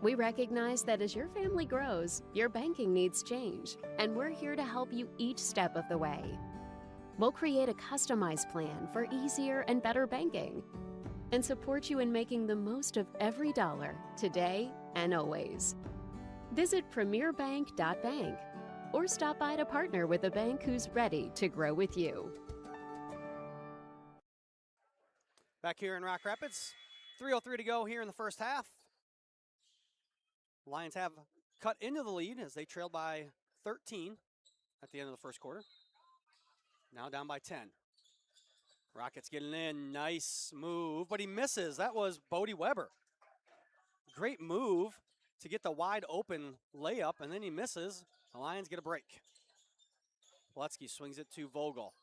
We recognize that as your family grows, your banking needs change, and we're here to help you each step of the way. We'll create a customized plan for easier and better banking and support you in making the most of every dollar, today and always. Visit premierbank.bank or stop by to partner with a bank who's ready to grow with you. Back here in Rock Rapids, 3:03 to go here in the first half. Lions have cut into the lead as they trailed by 13 at the end of the first quarter. Now down by 10. Rockets getting in, nice move, but he misses. That was Bodie Weber. Great move to get the wide open layup, and then he misses. The Lions get a break. Poletsky swings it to Vogel.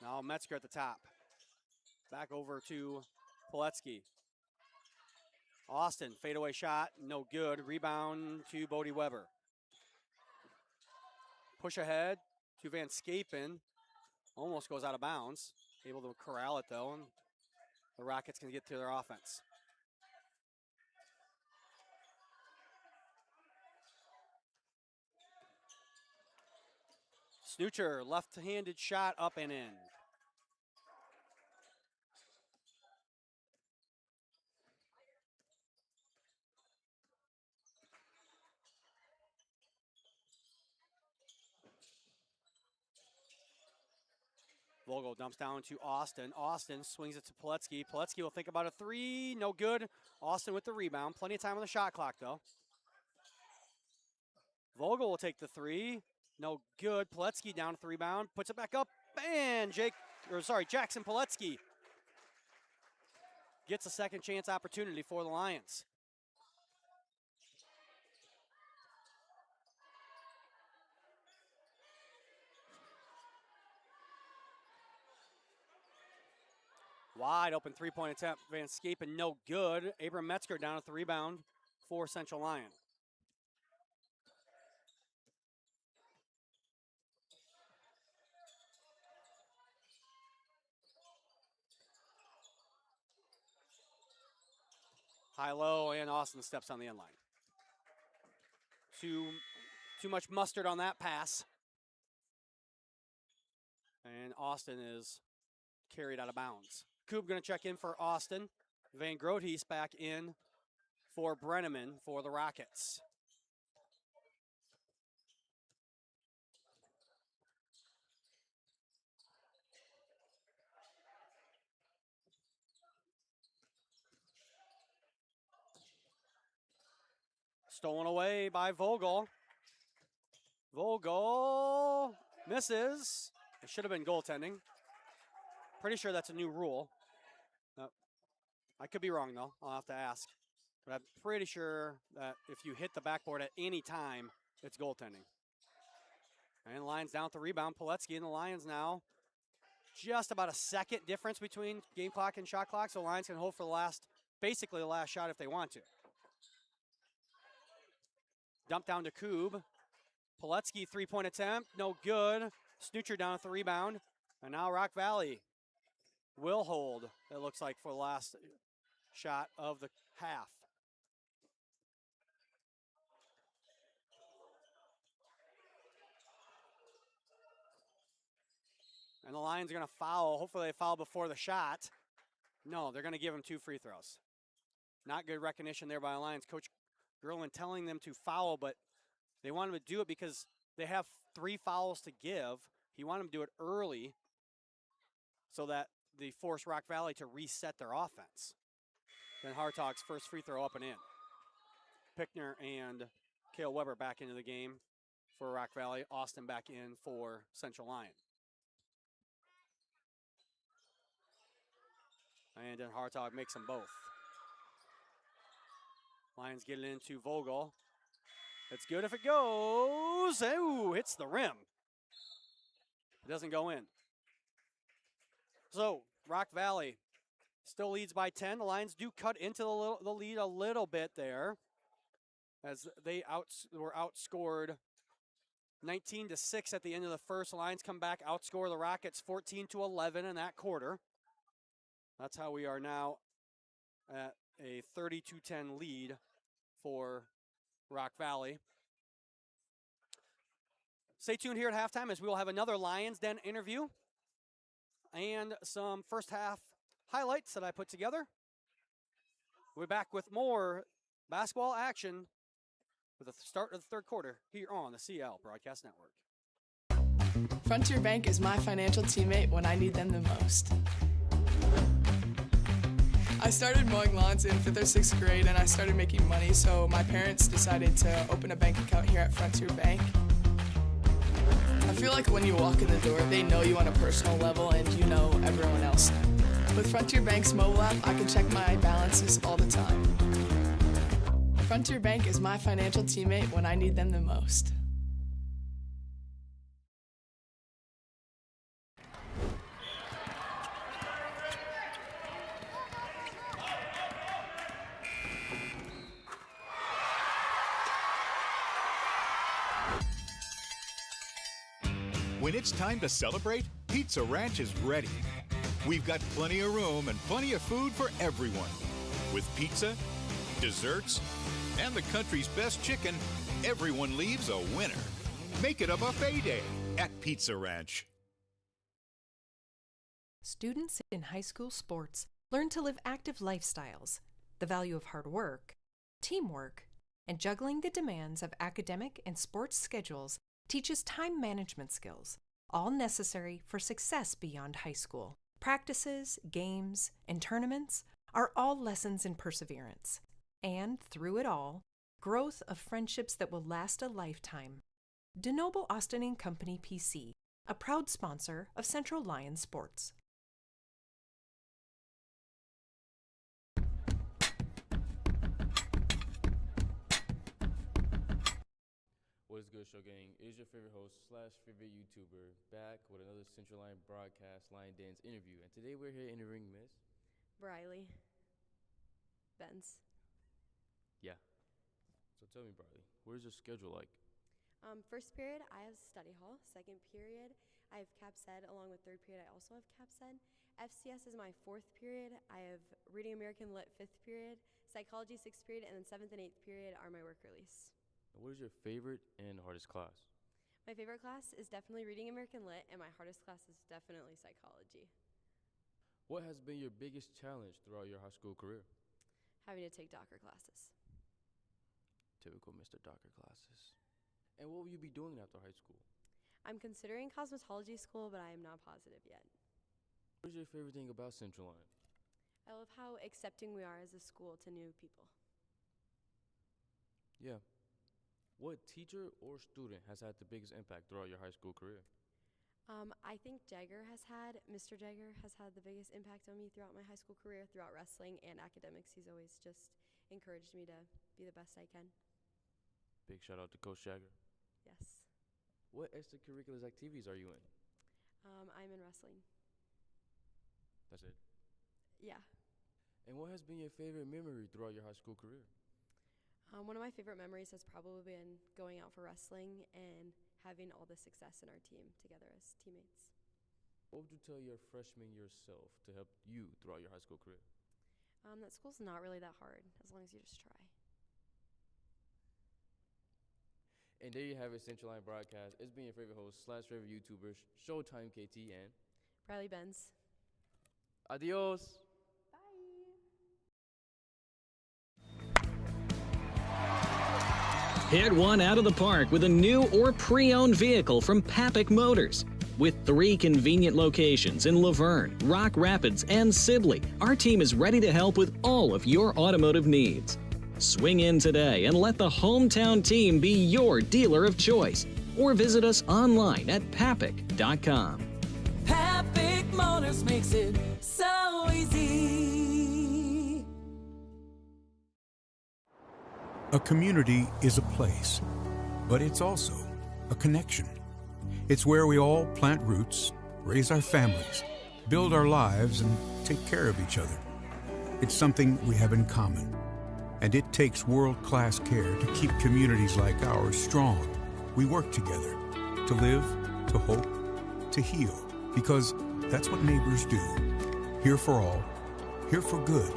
Now Metzger at the top. Back over to Poletsky. Austin, fadeaway shot, no good. Rebound to Bodie Weber. Push ahead to Van Scapen. Almost goes out of bounds. Able to corral it though, and the Rockets can get to their offense. Snoocher, left-handed shot up and in. Vogel dumps down to Austin. Austin swings it to Poletsky. Poletsky will think about a three. No good. Austin with the rebound. Plenty of time on the shot clock, though. Vogel will take the three. No good. Poletsky down with the rebound. Puts it back up. And Jackson Poletsky gets a second chance opportunity for the Lions. Wide open three-point attempt. Van Scapen, no good. Abram Metzger down at the rebound for Central Lyon. High-low, and Austin steps on the end line. Too much mustard on that pass. And Austin is carried out of bounds. Coop going to check in for Austin. Van Groothuis back in for Brenneman for the Rockets. Stolen away by Vogel. Vogel misses. It should have been goaltending. Pretty sure that's a new rule. I could be wrong, though. I'll have to ask. But I'm pretty sure that if you hit the backboard at any time, it's goaltending. And Lions down with the rebound. Pilecki and the Lions now. Just about a second difference between game clock and shot clock, so Lions can hold for basically the last shot if they want to. Dump down to Koob. Pilecki, three-point attempt, no good. Snoocher down at the rebound. And now Rock Valley will hold, it looks like, for the last shot of the half. And the Lions are going to foul. Hopefully they foul before the shot. No, they're going to give him 2 free throws. Not good recognition there by the Lions. Coach Gerlin telling them to foul, but they want them to do it because they have 3 fouls to give. He wanted them to do it early so that they force Rock Valley to reset their offense. Then Hartog's first free throw up and in. Pickner and Cale Weber back into the game for Rock Valley. Austin back in for Central Lyon. And then Hartog makes them both. Lions get it into Vogel. It's good if it goes. Ooh, hits the rim. It doesn't go in. So Rock Valley still leads by 10. The Lions do cut into the lead a little bit there as they were outscored 19-6 at the end of the first. The Lions come back, outscore the Rockets 14-11 in that quarter. That's how we are now at a 32-10 lead for Rock Valley. Stay tuned here at halftime as we will have another Lions Den interview and some first half highlights that I put together. We'll be back with more basketball action with the start of the third quarter here on the CL Broadcast Network. Frontier Bank is my financial teammate when I need them the most. I started mowing lawns in 5th or 6th grade and I started making money, so my parents decided to open a bank account here at Frontier Bank. I feel like when you walk in the door, they know you on a personal level and you know everyone else. With Frontier Bank's mobile app, I can check my balances all the time. Frontier Bank is my financial teammate when I need them the most. When it's time to celebrate, Pizza Ranch is ready. We've got plenty of room and plenty of food for everyone. With pizza, desserts, and the country's best chicken, everyone leaves a winner. Make it a buffet day at Pizza Ranch. Students in high school sports learn to live active lifestyles, the value of hard work, teamwork, and juggling the demands of academic and sports schedules teaches time management skills, all necessary for success beyond high school. Practices, games, and tournaments are all lessons in perseverance, and through it all, growth of friendships that will last a lifetime. DeNoble Austin & Company PC, a proud sponsor of Central Lyon Sports. What is good, show gang? It is your favorite host / favorite YouTuber back with another Central Lyon broadcast Lion Dance interview. And today we're here interviewing Miss Briley Benz. Yeah. So tell me, Briley, what is your schedule like? First period, I have study hall. Second period, I have Cap Ed. Along with third period, I also have Cap Ed. FCS is my fourth period. I have Reading American Lit fifth period. Psychology 6th period, and then 7th and 8th period are my work release. What is your favorite and hardest class? My favorite class is definitely Reading American Lit, and my hardest class is definitely Psychology. What has been your biggest challenge throughout your high school career? Having to take Docker classes. Typical Mr. Docker classes. And what will you be doing after high school? I'm considering cosmetology school, but I am not positive yet. What is your favorite thing about Central Lyon? I love how accepting we are as a school to new people. Yeah. What teacher or student has had the biggest impact throughout your high school career? I think Mr. Jagger has had the biggest impact on me throughout my high school career, throughout wrestling and academics. He's always just encouraged me to be the best I can. Big shout out to Coach Jagger. Yes. What extracurricular activities are you in? I'm in wrestling. That's it. Yeah. And what has been your favorite memory throughout your high school career? One of my favorite memories has probably been going out for wrestling and having all the success in our team together as teammates. What would you tell your freshman yourself to help you throughout your high school career? That school's not really that hard, as long as you just try. And there you have it, Central Line Broadcast. It's been your favorite host / favorite YouTuber, Showtime KT, and Riley Benz. Adios. Hit one out of the park with a new or pre-owned vehicle from Papik Motors. With 3 convenient locations in Laverne, Rock Rapids, and Sibley, our team is ready to help with all of your automotive needs. Swing in today and let the hometown team be your dealer of choice. Or visit us online at papik.com. Papik Motors makes it so easy. A community is a place, but it's also a connection. It's where we all plant roots, raise our families, build our lives, and take care of each other. It's something we have in common, and it takes world-class care to keep communities like ours strong. We work together to live, to hope, to heal, because that's what neighbors do. Here for all, here for good.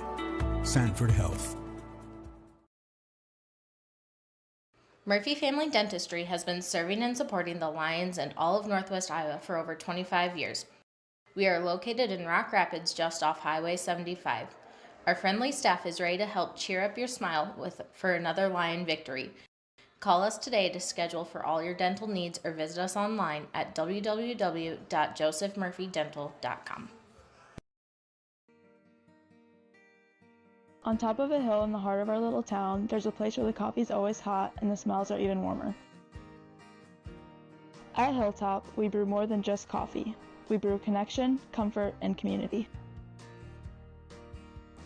Sanford Health. Murphy Family Dentistry has been serving and supporting the Lions and all of Northwest Iowa for over 25 years. We are located in Rock Rapids just off Highway 75. Our friendly staff is ready to help cheer up your smile for another Lion victory. Call us today to schedule for all your dental needs or visit us online at www.josephmurphydental.com. On top of a hill in the heart of our little town, there's a place where the coffee's always hot and the smells are even warmer. At Hilltop, we brew more than just coffee. We brew connection, comfort, and community.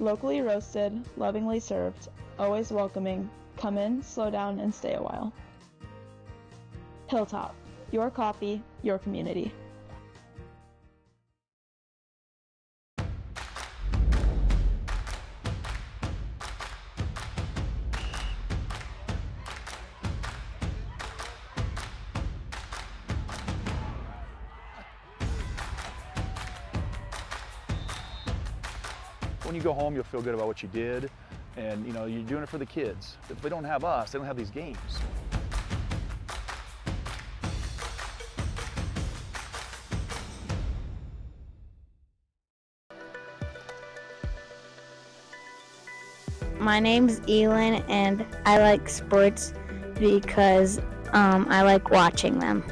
Locally roasted, lovingly served, always welcoming. Come in, slow down, and stay a while. Hilltop, your coffee, your community. When you go home, you'll feel good about what you did, and you're doing it for the kids. If they don't have us, they don't have these games. My name's Elin, and I like sports because I like watching them.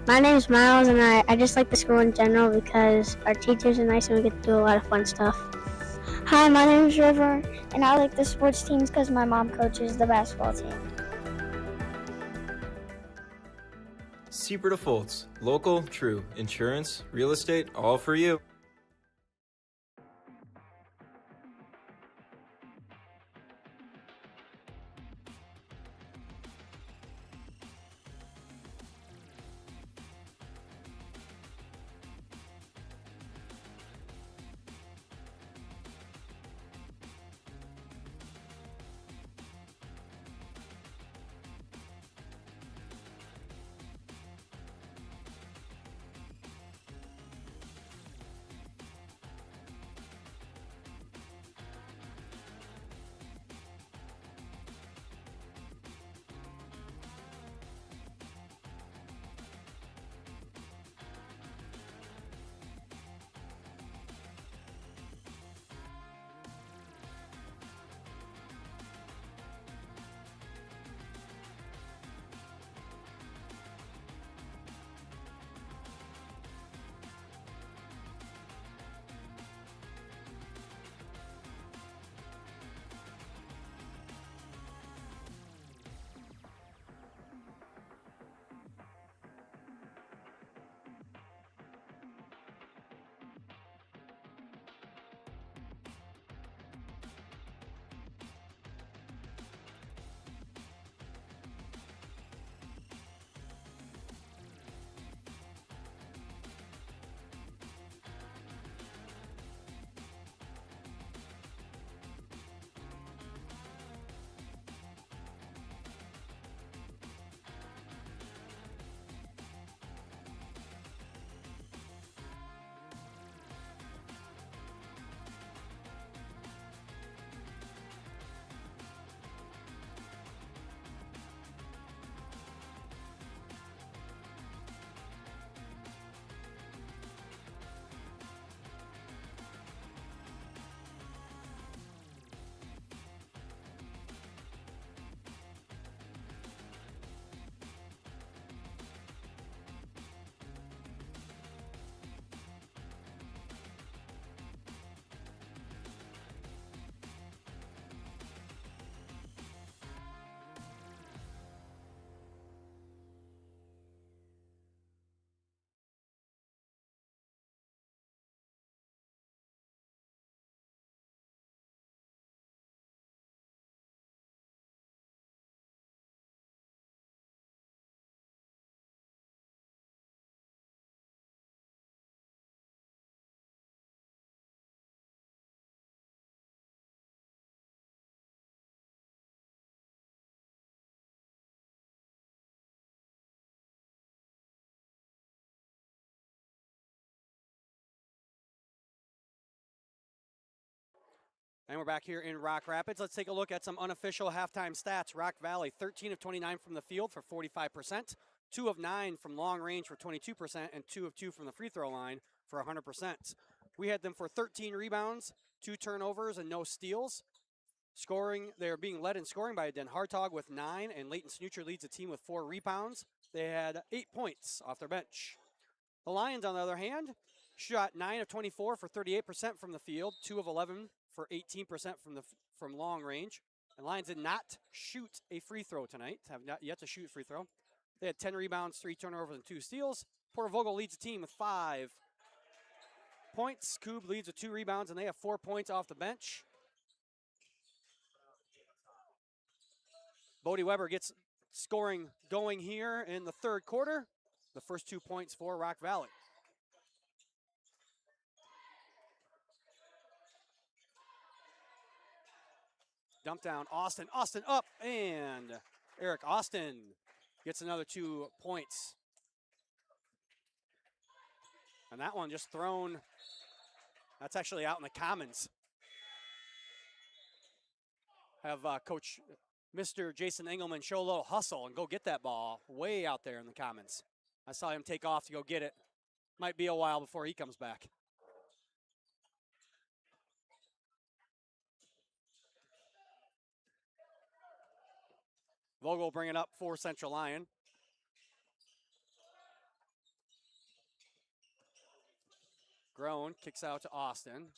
My name's Miles, and I just like the school in general because our teachers are nice and we get to do a lot of fun stuff. Hi, my name's River, and I like the sports teams because my mom coaches the basketball team. Super Defaults, local, true, insurance, real estate, all for you. And we're back here in Rock Rapids. Let's take a look at some unofficial halftime stats. Rock Valley, 13 of 29 from the field for 45%, 2 of 9 from long range for 22%, and 2 of 2 from the free throw line for 100%. We had them for 13 rebounds, 2 turnovers, and no steals. Scoring, they're being led in scoring by Den Hartog with 9, and Leighton Snutcher leads the team with 4 rebounds. They had 8 points off their bench. The Lions, on the other hand, shot 9 of 24 for 38% from the field, 2 of 11 for 18% from long range. And Lions did not shoot a free throw tonight, have not yet to shoot a free throw. They had 10 rebounds, 3 turnovers, and 2 steals. Porter Vogel leads the team with 5 points. Koob leads with 2 rebounds, and they have 4 points off the bench. Bodie Weber gets scoring going here in the third quarter. The first 2 points for Rock Valley. Dump down, Austin up, and Eric Austin gets another 2 points. And that one just thrown, that's actually out in the commons. Have Coach Mr. Jason Engelman show a little hustle and go get that ball way out there in the commons. I saw him take off to go get it. Might be a while before he comes back. Vogel bring it up for Central Lyon. Grown kicks out to Austin.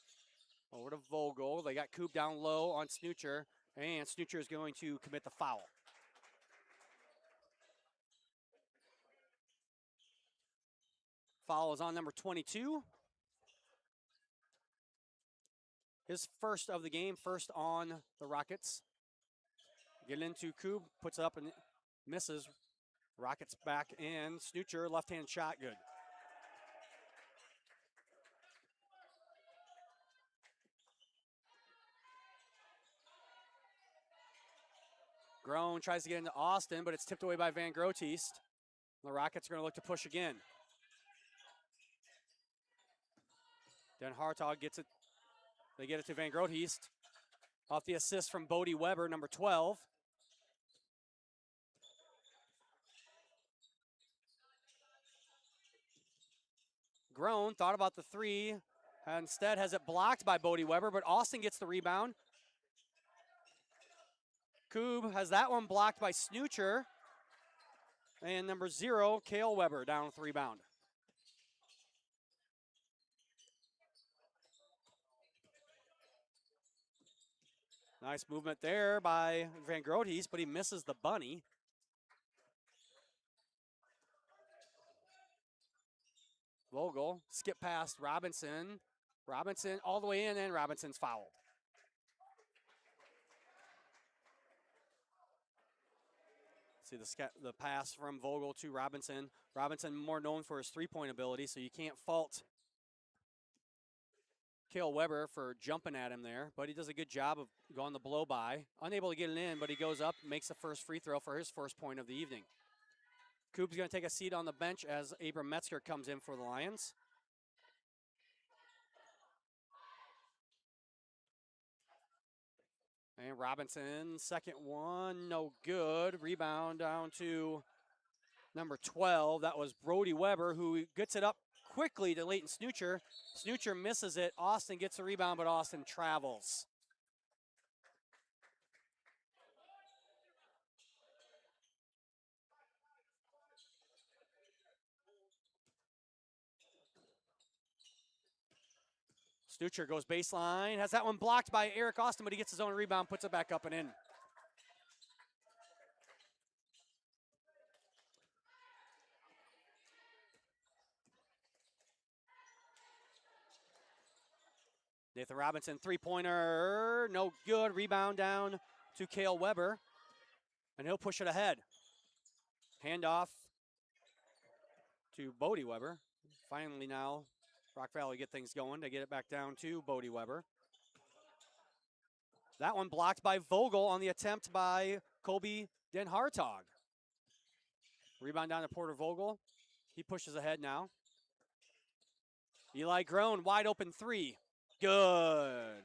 Over to Vogel. They got Koob down low on Snutcher, and Snutcher is going to commit the foul. Foul is on number 22. His first of the game, first on the Rockets. Get into Koob, puts it up and misses. Rockets back in. Snutcher, left-hand shot, good. Grown tries to get into Austin, but it's tipped away by Van Grootist. The Rockets are going to look to push again. Den Hartog gets it. They get it to Van Grootist. Off the assist from Bodie Weber, number 12. Grown thought about the 3, and instead has it blocked by Bodie Weber, but Austin gets the rebound. Koob has that one blocked by Snutcher. And number 0, Cale Weber, down with the rebound. Nice movement there by Van Grootist, but he misses the bunny. Vogel, skip past Robinson. Robinson all the way in, and Robinson's fouled. See the pass from Vogel to Robinson. Robinson more known for his three-point ability, so you can't fault Cale Weber for jumping at him there, but he does a good job of going the blow by. Unable to get it in, but he goes up, makes the first free throw for his first point of the evening. Koob's going to take a seat on the bench as Abram Metzger comes in for the Lions. And Robinson, second one, no good. Rebound down to number 12. That was Brody Weber, who gets it up quickly to Leighton Snutcher. Snutcher misses it. Austin gets the rebound, but Austin travels. Snutcher goes baseline, has that one blocked by Eric Austin, but he gets his own rebound, puts it back up and in. Nathan Robinson, three-pointer, no good. Rebound down to Cale Weber, and he'll push it ahead. Handoff to Bodie Weber. Finally now, Rock Valley get things going. They get it back down to Bodie Weber. That one blocked by Vogel on the attempt by Colby Den Hartog. Rebound down to Porter Vogel. He pushes ahead now. Eli Grown, wide open 3. Good.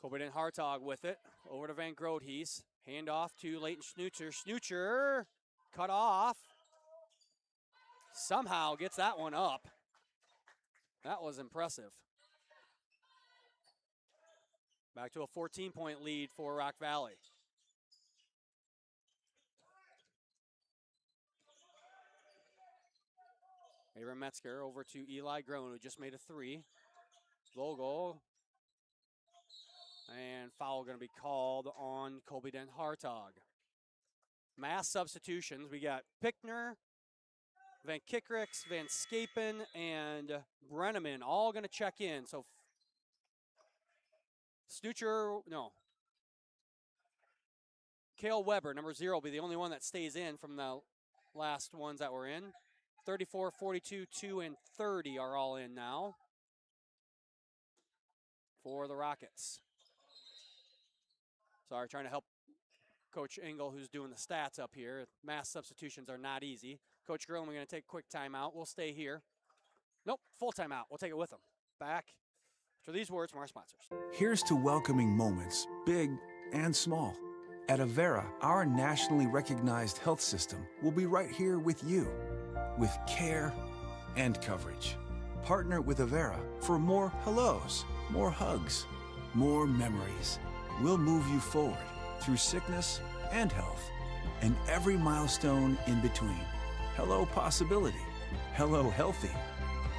Corbin Hartog with it. Over to Van Groothuis. Hand off to Leighton Snoocher. Snoocher cut off. Somehow gets that one up. That was impressive. Back to a 14-point lead for Rock Valley. Abram Metzger over to Eli Groen, who just made a three. Vogel. And foul going to be called on Colby Den Hartog. Mass substitutions. We got Pickner, Van Kickricks, Van Scapen, and Brenneman all going to check in. So Snoocher, no. Kale Weber, number 0, will be the only one that stays in from the last ones that were in. 34, 42, 2, and 30 are all in now for the Rockets. Sorry, trying to help Coach Engel, who's doing the stats up here. Mass substitutions are not easy. Coach Grillen, we're going to take a quick timeout. We'll stay here. Nope, full timeout. We'll take it with them. Back to these words from our sponsors. Here's to welcoming moments, big and small. At Avera, our nationally recognized health system will be right here with you, with care and coverage. Partner with Avera for more hellos, more hugs, more memories. We'll move you forward through sickness and health, and every milestone in between. Hello possibility, hello healthy,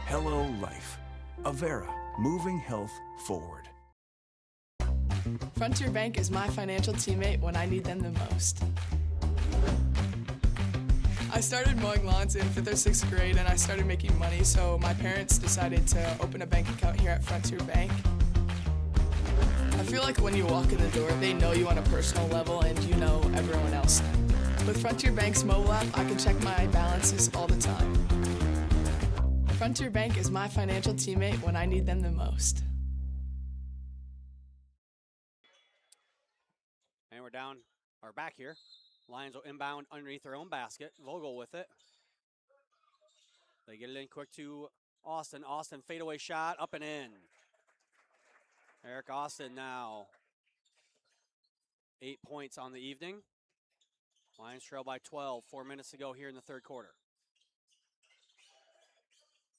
hello life. Avera, moving health forward. Frontier Bank is my financial teammate when I need them the most. I started mowing lawns in 5th or 6th grade and I started making money, so my parents decided to open a bank account here at Frontier Bank. I feel like when you walk in the door, they know you on a personal level and you know everyone else. With Frontier Bank's mobile app, I can check my balances all the time. Frontier Bank is my financial teammate when I need them the most. And we're down, or back here. Lions will inbound underneath their own basket. Vogel with it. They get it in quick to Austin. Austin, fadeaway shot, up and in. Eric Austin now 8 points on the evening. Lions trail by 12, 4 minutes to go here in the third quarter.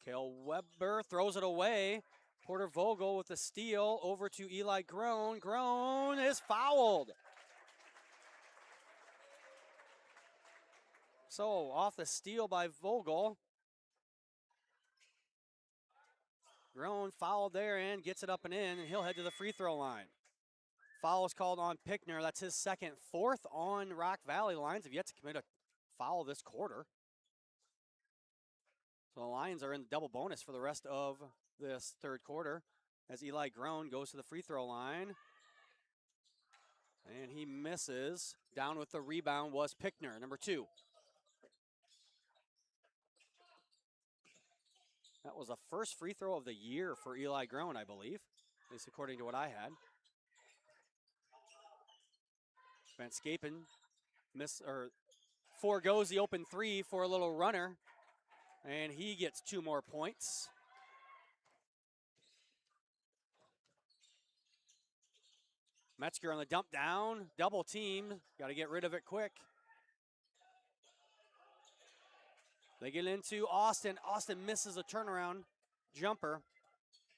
Kale Weber throws it away. Porter Vogel with the steal over to Eli Groen. Groen is fouled. So off the steal by Vogel. Groen fouled there and gets it up and in, and he'll head to the free throw line. Foul is called on Pickner. That's his second. 4th on Rock Valley. Lions have yet to commit a foul this quarter. So the Lions are in double bonus for the rest of this third quarter as Eli Groen goes to the free throw line. And he misses. Down with the rebound was Pickner, number 2. That was the first free throw of the year for Eli Groen, I believe, at least according to what I had. Van Scapen forgoes the open 3 for a little runner, and he gets 2 more points. Metzger on the dump down, double team, got to get rid of it quick. They get into Austin. Austin misses a turnaround jumper.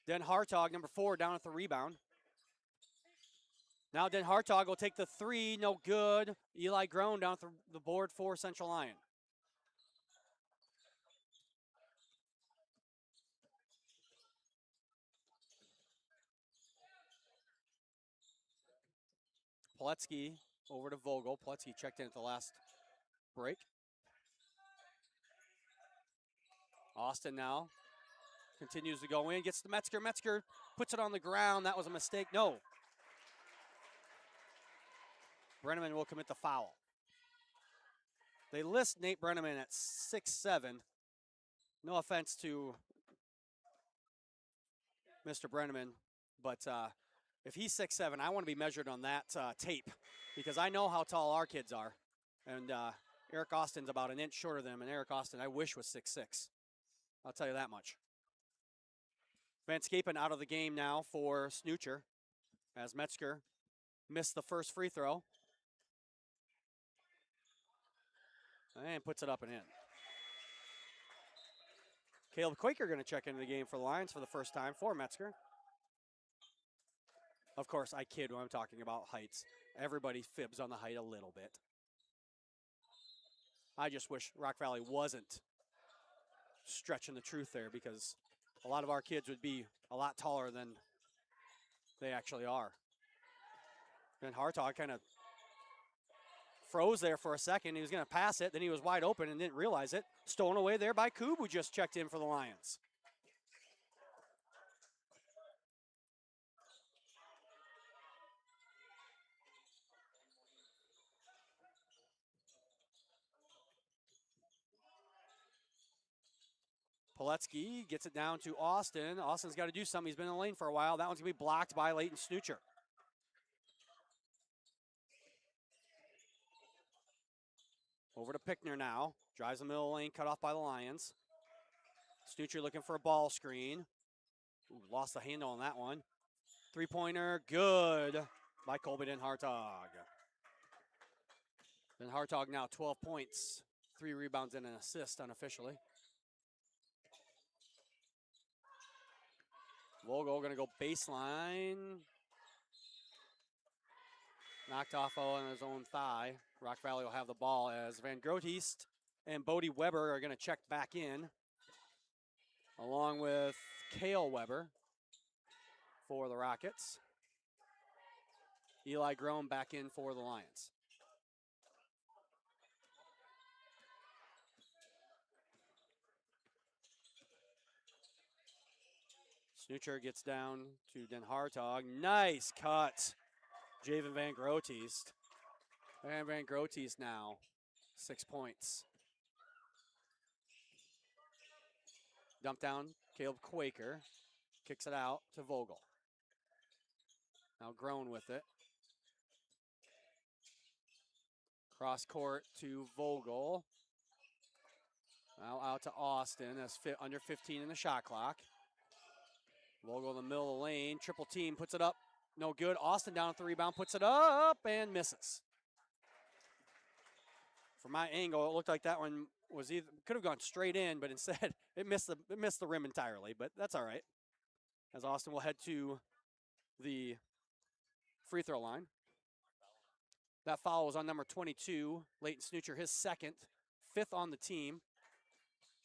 Den Hartog, number 4, down at the rebound. Now Den Hartog will take the 3, no good. Eli Groen down at the board for Central Lyon. Poletsky over to Vogel. Poletsky checked in at the last break. Austin now continues to go in, gets to Metzger. Metzger puts it on the ground. That was a mistake. No. Brenneman will commit the foul. They list Nate Brenneman at 6'7". No offense to Mr. Brenneman, but if he's 6'7", I want to be measured on that tape because I know how tall our kids are. And Eric Austin's about an inch shorter than him, and Eric Austin, I wish, was 6'6". I'll tell you that much. Van Scapen out of the game now for Snoocher. as Metzger missed the first free throw. And puts it up and in. Caleb Quaker going to check into the game for the Lions for the first time for Metzger. Of course, I kid when I'm talking about heights. Everybody fibs on the height a little bit. I just wish Rock Valley wasn't stretching the truth there, because a lot of our kids would be a lot taller than they actually are. And Hartog kind of froze there for a second. He was going to pass it, then he was wide open and didn't realize it. Stolen away there by Koob, who just checked in for the Lions. Poletsky gets it down to Austin. Austin's got to do something. He's been in the lane for a while. That one's going to be blocked by Leighton Snoocher. Over to Pickner now. Drives the middle lane, cut off by the Lions. Snoocher looking for a ball screen. Ooh, lost the handle on that one. Three-pointer, good by Colby Den Hartog. Den Hartog now 12 points, 3 rebounds and an assist unofficially. Vogel going to go baseline. Knocked off on his own thigh. Rock Valley will have the ball as Van Groothuist and Bodie Weber are going to check back in, along with Cale Weber for the Rockets. Eli Groen back in for the Lions. Snoocher gets down to Den Hartog. Nice cut. Javen Van Groothuist. And Van Groothuist now 6 points. Dump down, Caleb Quaker. Kicks it out to Vogel. Now Groen with it. Cross court to Vogel. Now out to Austin. That's under 15 in the shot clock. Vogel in the middle of the lane. Triple team, puts it up. No good. Austin down at the rebound, puts it up and misses. From my angle, it looked like that one was either could have gone straight in, but instead it missed the rim entirely. But that's all right, as Austin will head to the free throw line. That foul was on number 22, Leighton Snoocher, his second, 5th on the team,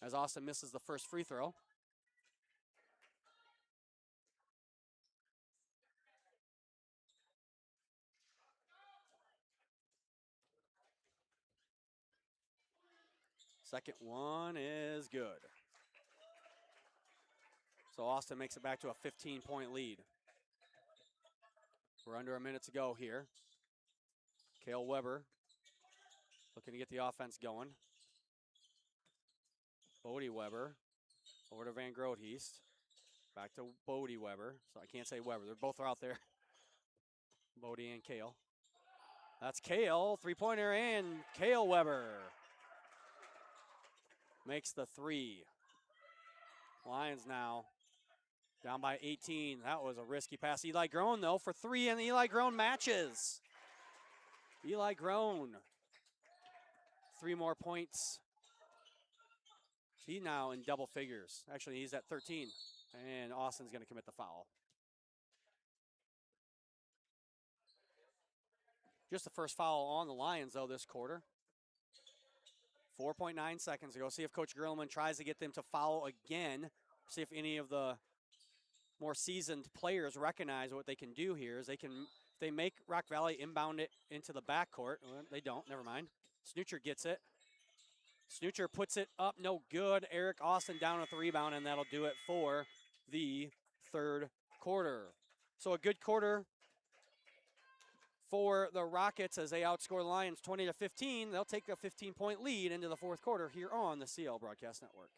as Austin misses the first free throw. Second one is good. So Austin makes it back to a 15-point lead. We're under a minute to go here. Cale Weber looking to get the offense going. Bodie Weber over to Van Groothuist. Back to Bodie Weber. So I can't say Weber. They're both out there. Bodie and Cale. That's Cale. Three-pointer and Cale Weber makes the 3. Lions now down by 18. That was a risky pass. Eli Groen, though, for 3, and Eli Groen matches. Eli Groen, 3 more points. He's now in double figures. Actually, he's at 13, and Austin's going to commit the foul. Just the first foul on the Lions, though, this quarter. 4.9 seconds to go. See if Coach Grillman tries to get them to foul again. See if any of the more seasoned players recognize what they can do here. Is they make Rock Valley inbound it into the backcourt. Well, they don't. Never mind. Snoocher gets it. Snoocher puts it up. No good. Eric Austin down with the rebound, and that'll do it for the third quarter. So a good quarter for the Rockets as they outscore the Lions 20-15. They'll take a 15-point lead into the fourth quarter here on the CL Broadcast Network.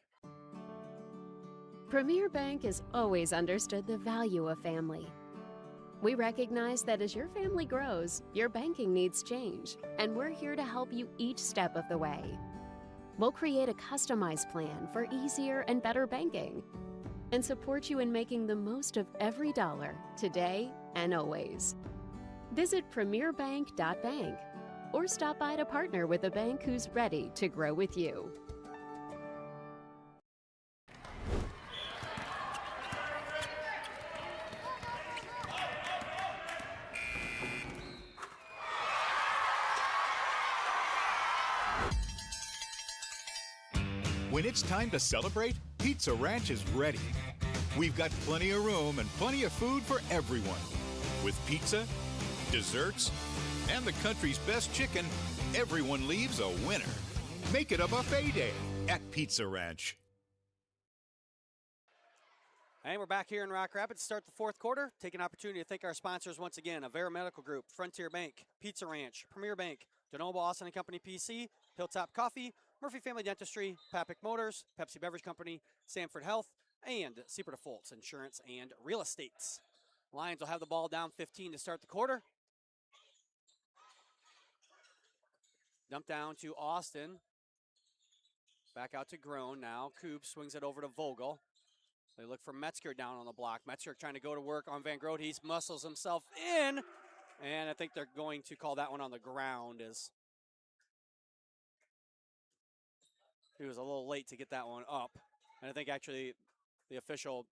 Premier Bank has always understood the value of family. We recognize that as your family grows, your banking needs change, and we're here to help you each step of the way. We'll create a customized plan for easier and better banking. and support you in making the most of every dollar, today and always. Visit premierbank.bank or stop by to partner with a bank who's ready to grow with you. When it's time to celebrate, Pizza Ranch is ready. We've got plenty of room and plenty of food for everyone. With pizza, desserts, and the country's best chicken, everyone leaves a winner. Make it a buffet day at Pizza Ranch. And we're back here in Rock Rapids to start the fourth quarter. Take an opportunity to thank our sponsors once again: Avera Medical Group, Frontier Bank, Pizza Ranch, Premier Bank, DeNoble Austin & Company PC, Hilltop Coffee, Murphy Family Dentistry, Papic Motors, Pepsi Beverage Company, Sanford Health, and Seaport of Fultz Insurance and Real Estate. Lions will have the ball down 15 to start the quarter. Dump down to Austin. Back out to Groen now. Coop swings it over to Vogel. They look for Metzger down on the block. Metzger trying to go to work on Van Groot. He muscles himself in. And I think they're going to call that one on the ground, as he was a little late to get that one up. And I think actually the official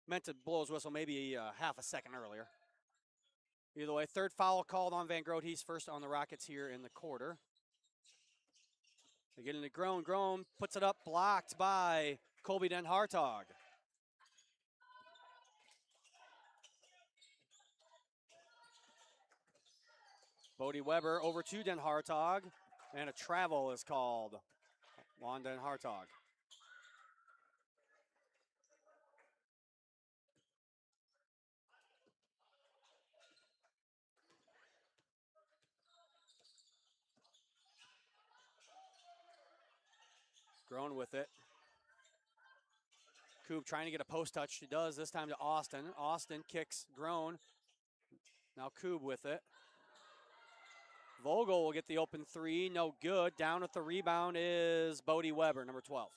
meant to blow his whistle maybe half a second earlier. Either way, third foul called on Van Groot. He's first on the Rockets here in the quarter. They get into Groen. Groen puts it up, blocked by Colby Den Hartog. Bodie Weber over to Den Hartog, and a travel is called on Den Hartog. Groen with it. Coop trying to get a post touch. She does, this time to Austin. Austin kicks Groen. Now Coop with it. Vogel will get the open three. No good. Down at the rebound is Bodie Weber, number 12.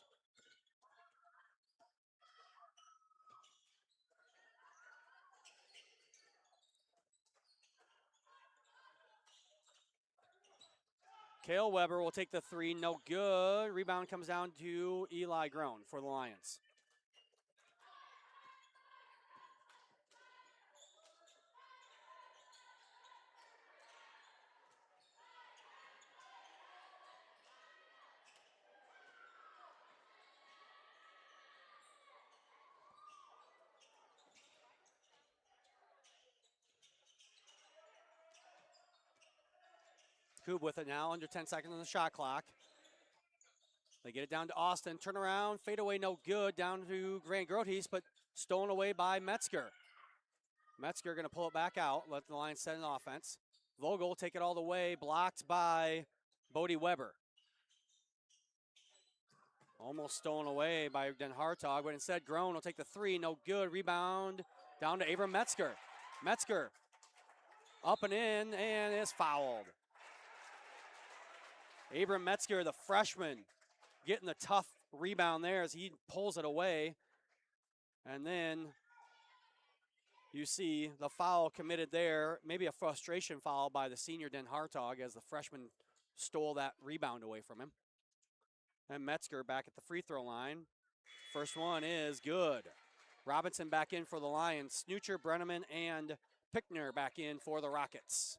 Kale Weber will take the three. No good. Rebound comes down to Eli Groen for the Lions. Coop with it now, under 10 seconds on the shot clock. They get it down to Austin, turn around, fade away, no good, down to Grant Groothuis, but stolen away by Metzger. Metzger going to pull it back out, let the Lions set an offense. Vogel will take it all the way, blocked by Bodie Weber. Almost stolen away by Den Hartog, but instead Groen will take the three, no good. Rebound down to Abram Metzger. Metzger up and in, and is fouled. Abram Metzger, the freshman, getting the tough rebound there as he pulls it away. And then you see the foul committed there, maybe a frustration foul by the senior Den Hartog as the freshman stole that rebound away from him. And Metzger back at the free throw line. First one is good. Robinson back in for the Lions. Snoocher, Brenneman, and Pickner back in for the Rockets.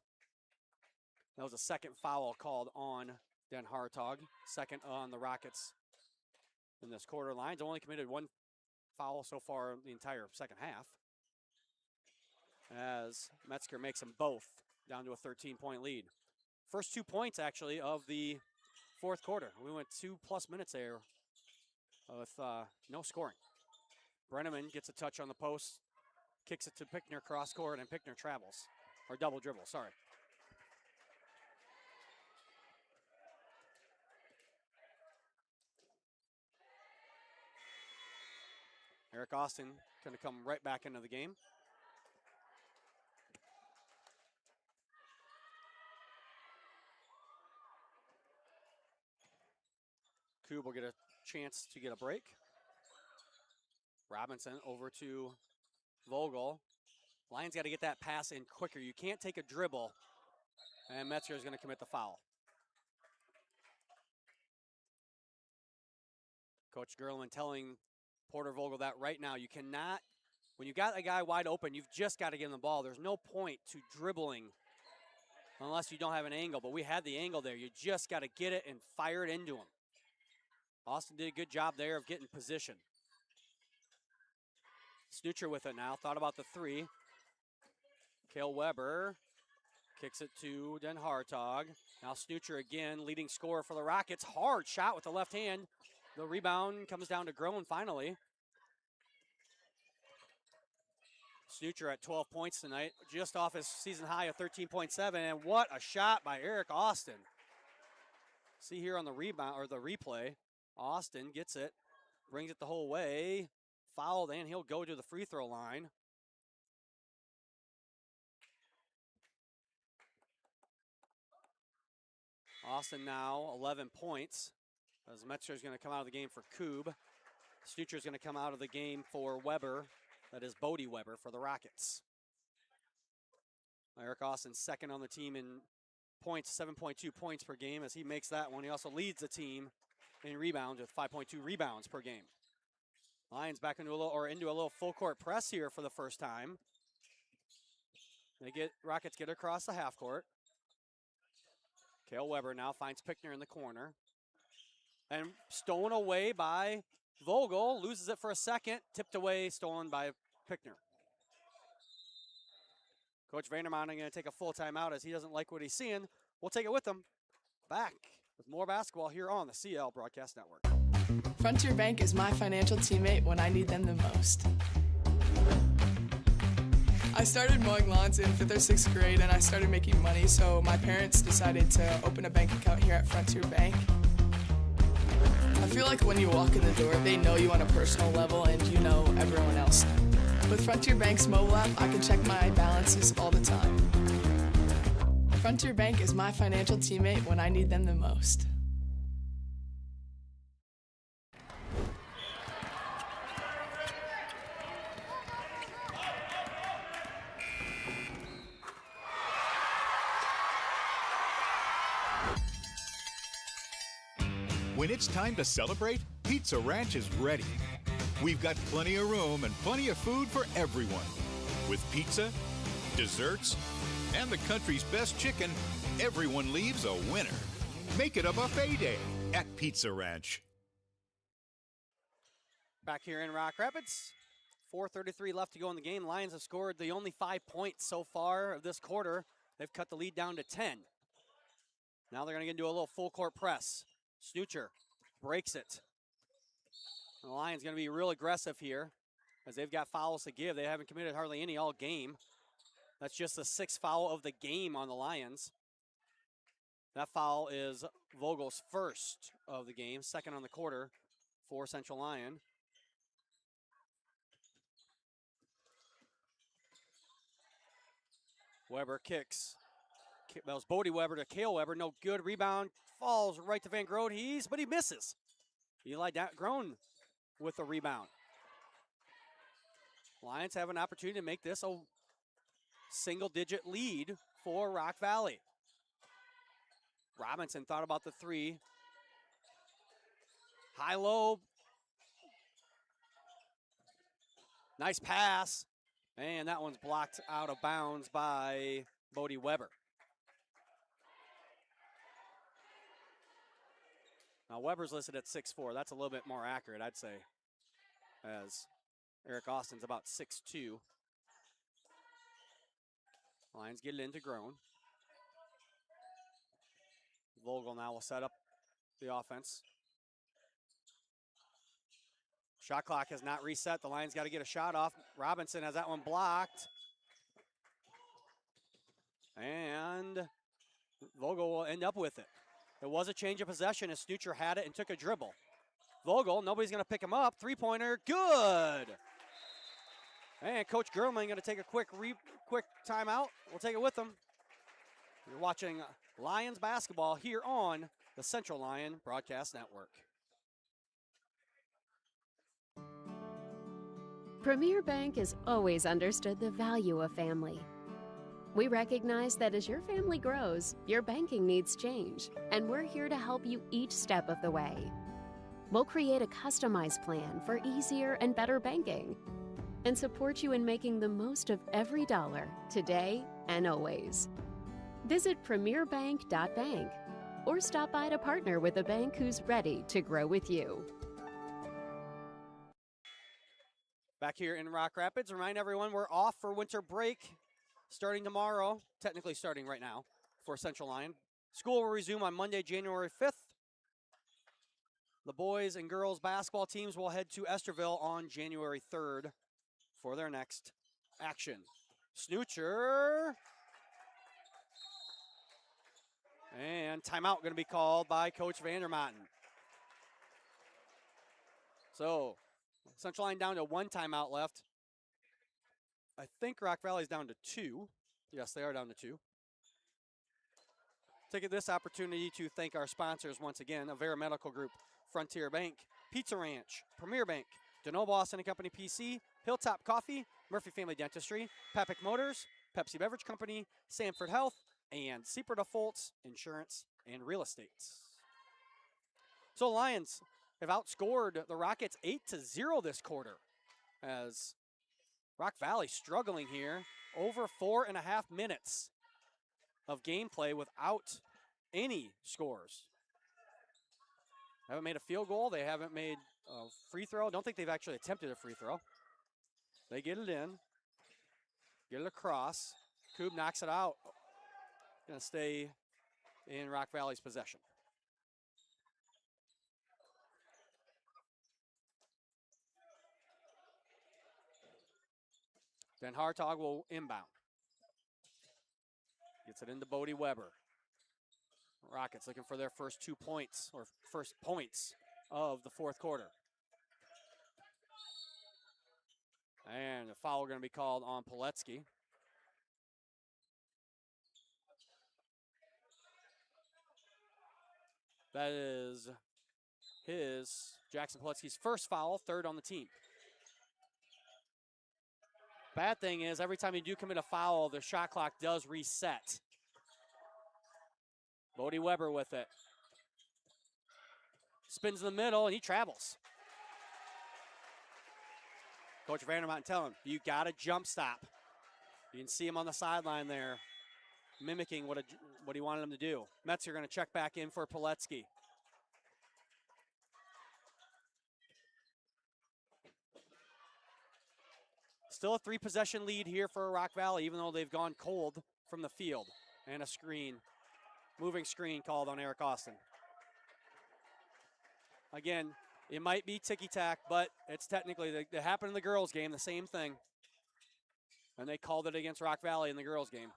That was a second foul called on Den Hartog, second on the Rockets in this quarter. Lions only committed one foul so far the entire second half, as Metzger makes them both down to a 13-point lead. First 2 points, actually, of the fourth quarter. We went 2+ minutes there with no scoring. Brenneman gets a touch on the post, kicks it to Pickner cross court, and Pickner travels, or double dribble, sorry. Eric Austin going to come right back into the game. Coop will get a chance to get a break. Robinson over to Vogel. Lions got to get that pass in quicker. You can't take a dribble, and Metzger is going to commit the foul. Coach Gerlman telling Porter Vogel that right now. You cannot, when you got a guy wide open, you've just got to give him the ball. There's no point to dribbling unless you don't have an angle, but we had the angle there. You just got to get it and fire it into him. Austin did a good job there of getting position. Snoocher with it now, thought about the three. Kale Weber kicks it to Den Hartog. Now Snoocher again, leading scorer for the Rockets. Hard shot with the left hand. The rebound comes down to Groen finally. Snoocher at 12 points tonight, just off his season high of 13.7, and what a shot by Eric Austin. See here on the rebound or the replay, Austin gets it, brings it the whole way, fouled, and he'll go to the free throw line. Austin now 11 points. As Metzger is going to come out of the game for Koob. Snoocher is going to come out of the game for Weber. That is Bodie Weber for the Rockets. Eric Austin second on the team in points, 7.2 points per game. As he makes that one, he also leads the team in rebounds with 5.2 rebounds per game. Lions back into a little full court press here for the first time. Rockets get across the half court. Kale Weber now finds Pickner in the corner. And stolen away by Vogel, loses it for a second, tipped away, stolen by Pickner. Coach Vandermont going to take a full timeout as he doesn't like what he's seeing. We'll take it with him. Back with more basketball here on the CL Broadcast Network. Frontier Bank is my financial teammate when I need them the most. I started mowing lawns in 5th or 6th grade and I started making money, so my parents decided to open a bank account here at Frontier Bank. I feel like when you walk in the door, they know you on a personal level and you know everyone else. With Frontier Bank's mobile app, I can check my balances all the time. Frontier Bank is my financial teammate when I need them the most. When it's time to celebrate, Pizza Ranch is ready. We've got plenty of room and plenty of food for everyone. With pizza, desserts, and the country's best chicken, everyone leaves a winner. Make it a buffet day at Pizza Ranch. Back here in Rock Rapids, 4:33 left to go in the game. Lions have scored the only 5 points so far of this quarter. They've cut the lead down to 10. Now they're going to get into a little full court press. Snoocher breaks it. The Lions going to be real aggressive here as they've got fouls to give. They haven't committed hardly any all game. That's just the 6th foul of the game on the Lions. That foul is Vogel's first of the game, second on the quarter for Central Lyon. Weber kicks. That was Bodie Weber to Kale Weber. No good. Rebound falls right to Van Groot. But he misses. Eli Groen with the rebound. Lions have an opportunity to make this a single-digit lead for Rock Valley. Robinson thought about the three. High-low. Nice pass. And that one's blocked out of bounds by Bodie Weber. Now Weber's listed at 6'4". That's a little bit more accurate, I'd say, as Eric Austin's about 6'2". Lions get it into Groen. Vogel now will set up the offense. Shot clock has not reset. The Lions got to get a shot off. Robinson has that one blocked. And Vogel will end up with it. It was a change of possession as Snoocher had it and took a dribble. Vogel, nobody's going to pick him up. Three-pointer, good. And Coach Gerlman going to take a quick timeout. We'll take it with him. You're watching Lions basketball here on the Central Lyon Broadcast Network. Premier Bank has always understood the value of family. We recognize that as your family grows, your banking needs change, and we're here to help you each step of the way. We'll create a customized plan for easier and better banking and support you in making the most of every dollar today and always. Visit premierbank.bank or stop by to partner with a bank who's ready to grow with you. Back here in Rock Rapids, remind everyone we're off for winter break starting tomorrow, technically starting right now for Central Lyon. School will resume on Monday, January 5th. The boys and girls basketball teams will head to Esterville on January 3rd for their next action. Snoocher. And timeout going to be called by Coach Vandermotten. So Central Lyon down to 1 timeout left. I think Rock Valley's down to 2. Yes, they are down to 2. Take this opportunity to thank our sponsors once again, Avera Medical Group, Frontier Bank, Pizza Ranch, Premier Bank, DeNoble Austin and Company PC, Hilltop Coffee, Murphy Family Dentistry, Papick Motors, Pepsi Beverage Company, Sanford Health, and Seaport Defaults Insurance and Real Estate. So Lions have outscored the Rockets 8-0 this quarter, as Rock Valley struggling here, over 4.5 minutes of gameplay without any scores. Haven't made a field goal. They haven't made a free throw. Don't think they've actually attempted a free throw. They get it in, get it across. Koob knocks it out. Going to stay in Rock Valley's possession. Then Hartog will inbound. Gets it into Bodie Weber. Rockets looking for their first 2 points, or first points of the fourth quarter. And a foul going to be called on Poletsky. That is Jackson Poletsky's first foul, 3rd on the team. Bad thing is, every time you do commit a foul, the shot clock does reset. Bodie Weber with it. Spins in the middle, and he travels. Coach Vandermotten telling him, you got to jump stop. You can see him on the sideline there, mimicking what he wanted him to do. Mets are going to check back in for Poletsky. Still a 3-possession lead here for Rock Valley, even though they've gone cold from the field. And a screen, moving screen called on Eric Austin. Again, it might be ticky-tack, but it's technically, it happened in the girls' game, the same thing. And they called it against Rock Valley in the girls' game.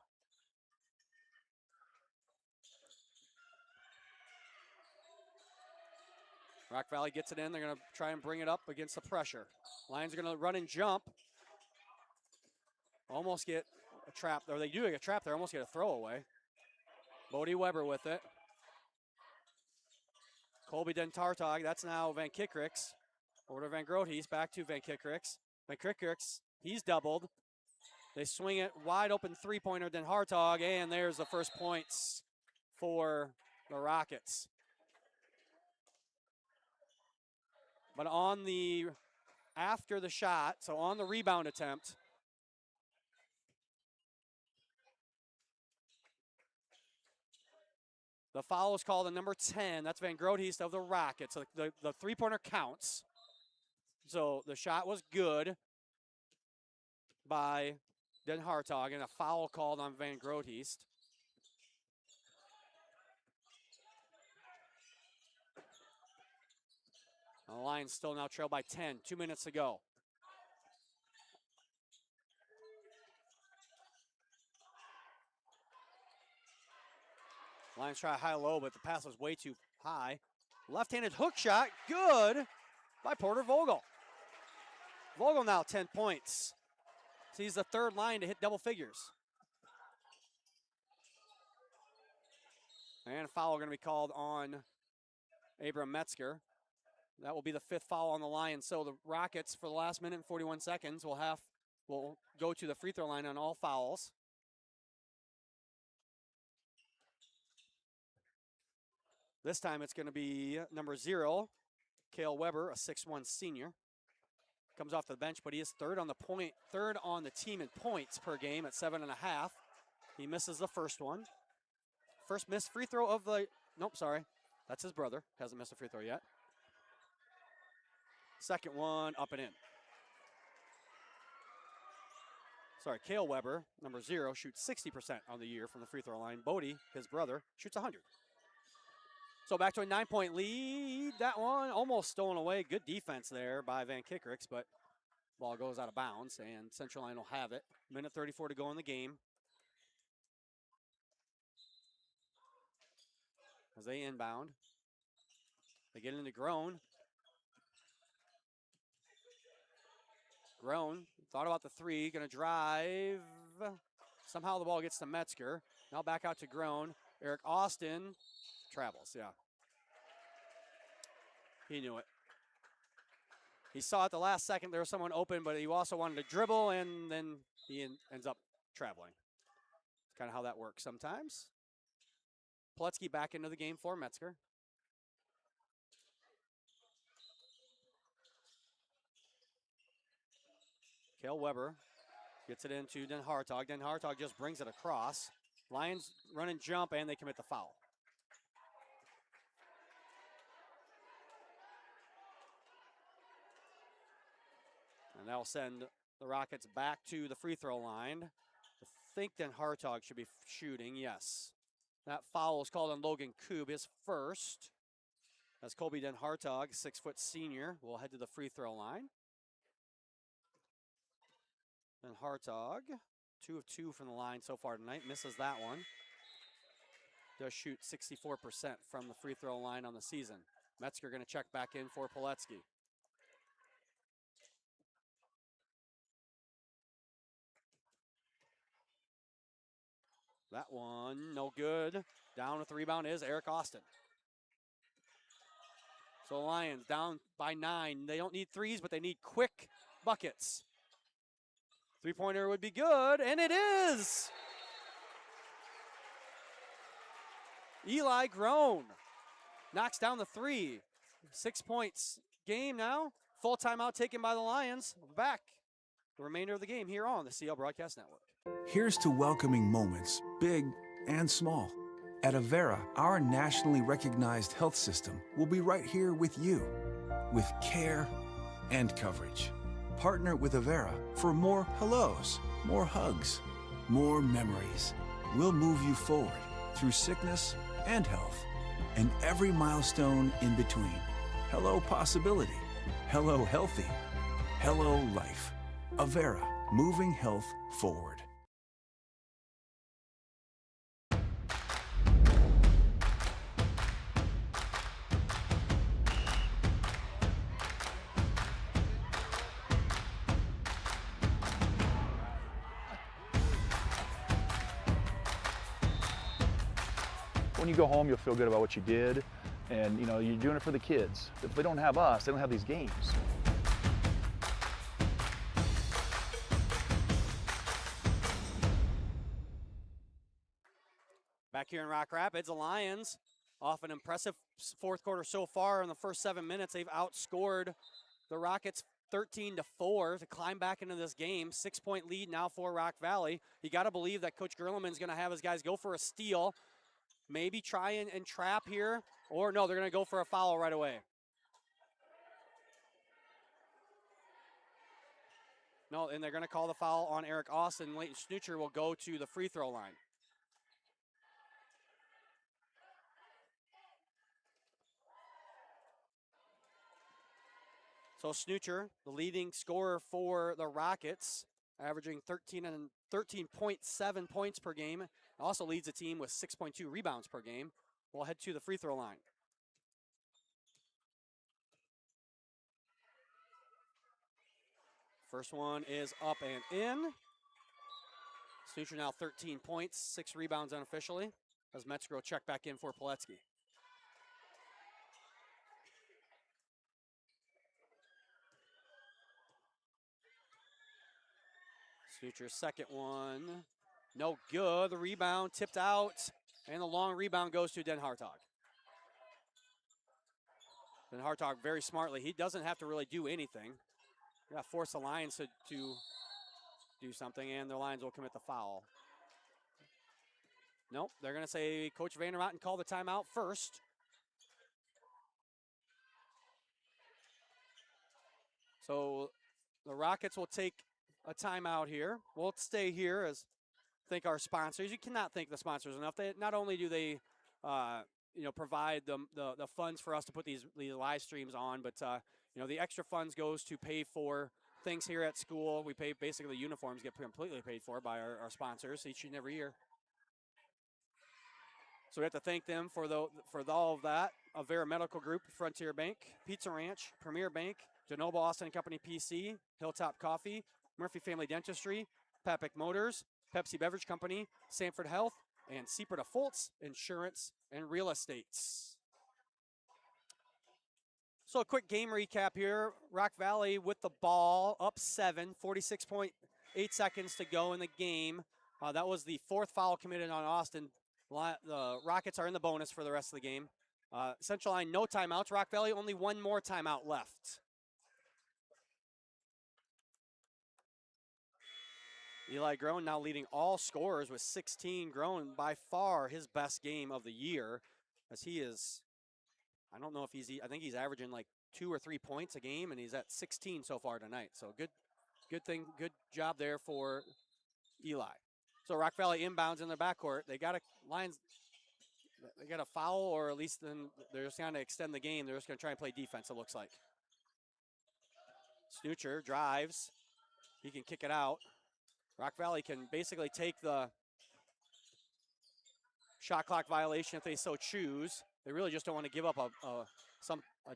Rock Valley gets it in. They're going to try and bring it up against the pressure. Lions are going to run and jump. Almost get a trap, or they do get a trap there, almost get a throwaway. Bodie Weber with it. Colby Dentartog, that's now Van Kickricks. Over to Van Groothuis, back to Van Kickricks. Van Kickricks, he's doubled. They swing it, wide open three-pointer, Dentartog, and there's the first points for the Rockets. But on the, after the shot, so on the rebound attempt, the foul is called on number 10. That's Van Groothuis of the Rockets. So the three-pointer counts. So the shot was good by Den Hartog, and a foul called on Van Groothuis. The Lions still now trail by 10. 2 minutes to go. Lions try high-low, but the pass was way too high. Left-handed hook shot, good by Porter Vogel. Vogel now 10 points. So he's the third line to hit double figures. And a foul going to be called on Abram Metzger. That will be the 5th foul on the Lions. So the Rockets, for the last minute and 41 seconds, will go to the free throw line on all fouls. This time it's going to be number 0, Cale Weber, a 6'1 senior. Comes off the bench, but he is third on the team in points per game at 7.5. He misses the first one. First missed free throw of the, nope, sorry. That's his brother. Hasn't missed a free throw yet. Second one, up and in. Sorry, Cale Weber, number 0, shoots 60% on the year from the free throw line. Bodie, his brother, shoots 100. So back to a 9-point lead. That one almost stolen away. Good defense there by Van Kickricks, but ball goes out of bounds, and Central Line will have it. Minute 34 to go in the game. As they inbound, they get into Groen. Groen thought about the 3, going to drive. Somehow the ball gets to Metzger. Now back out to Groen. Eric Austin travels, yeah. He knew it. He saw at the last second there was someone open, but he also wanted to dribble, and then he ends up traveling. It's kind of how that works sometimes. Pletski back into the game for Metzger. Cale Weber gets it into Den Hartog. Den Hartog just brings it across. Lions run and jump, and they commit the foul. And that'll send the Rockets back to the free throw line. I think Den Hartog should be shooting, yes. That foul is called on Logan Koob, his first. As Colby Den Hartog, 6-foot senior, will head to the free throw line. Den Hartog, 2 of 2 from the line so far tonight, misses that one. Does shoot 64% from the free throw line on the season. Metzger going to check back in for Pletski. That one, no good. Down with the rebound is Eric Austin. So Lions down by 9. They don't need threes, but they need quick buckets. Three-pointer would be good, and it is! Eli Groen knocks down the 3. 6 points game now. Full timeout taken by the Lions. Back the remainder of the game here on the CL Broadcast Network. Here's to welcoming moments, big and small. At Avera, our nationally recognized health system will be right here with you, with care and coverage. Partner with Avera for more hellos, more hugs, more memories. We'll move you forward through sickness and health, and every milestone in between. Hello possibility, hello healthy, hello life. Avera, moving health forward. When you go home, you'll feel good about what you did, and you know you're doing it for the kids. If they don't have us, they don't have these games. Back here in Rock Rapids, the Lions off an impressive fourth quarter so far. In the first 7 minutes, they've outscored the Rockets 13-4 to climb back into this game. 6-point lead now for Rock Valley. You got to believe that Coach Gerleman's going to have his guys go for a steal. Maybe try and trap here, or no, they're going to go for a foul right away. No, and they're going to call the foul on Eric Austin. Leighton Snoocher will go to the free throw line. So Snoocher, the leading scorer for the Rockets, averaging 13.7 points per game. Also leads the team with 6.2 rebounds per game. We'll head to the free throw line. First one is up and in. Snoocher now 13 points, 6 rebounds unofficially, as Metzger will check back in for Pletski. Suture's second one, no good. The rebound tipped out, and the long rebound goes to Den Hartog. Den Hartog very smartly. He doesn't have to really do anything. Got to force the Lions to do something, and the Lions will commit the foul. Nope, they're going to say Coach Vandermountain call the timeout first. So the Rockets will take a timeout here. We'll stay here as thank our sponsors. You cannot thank the sponsors enough. They not only do they provide the funds for us to put these live streams on, but the extra funds goes to pay for things here at school. We pay basically uniforms get completely paid for by our sponsors each and every year. So we have to thank them for all of that. Avera Medical Group, Frontier Bank, Pizza Ranch, Premier Bank, DeNoble Austin Company PC, Hilltop Coffee, Murphy Family Dentistry, Papic Motors, Pepsi Beverage Company, Sanford Health, and Seaport of Fultz Insurance and Real Estates. So a quick game recap here. Rock Valley with the ball, up 7, 46.8 seconds to go in the game. That was the fourth foul committed on Austin. The Rockets are in the bonus for the rest of the game. Central Line, no timeouts. Rock Valley, only one more timeout left. Eli Groen now leading all scorers with 16. Groen by far his best game of the year, as he is, I don't know if I think he's averaging like 2 or 3 points a game, and he's at 16 so far tonight. So good job there for Eli. So Rock Valley inbounds in their backcourt. They got a foul, or at least then they're just going to extend the game. They're just going to try and play defense, it looks like. Snoocher drives. He can kick it out. Rock Valley can basically take the shot clock violation if they so choose. They really just don't want to give up a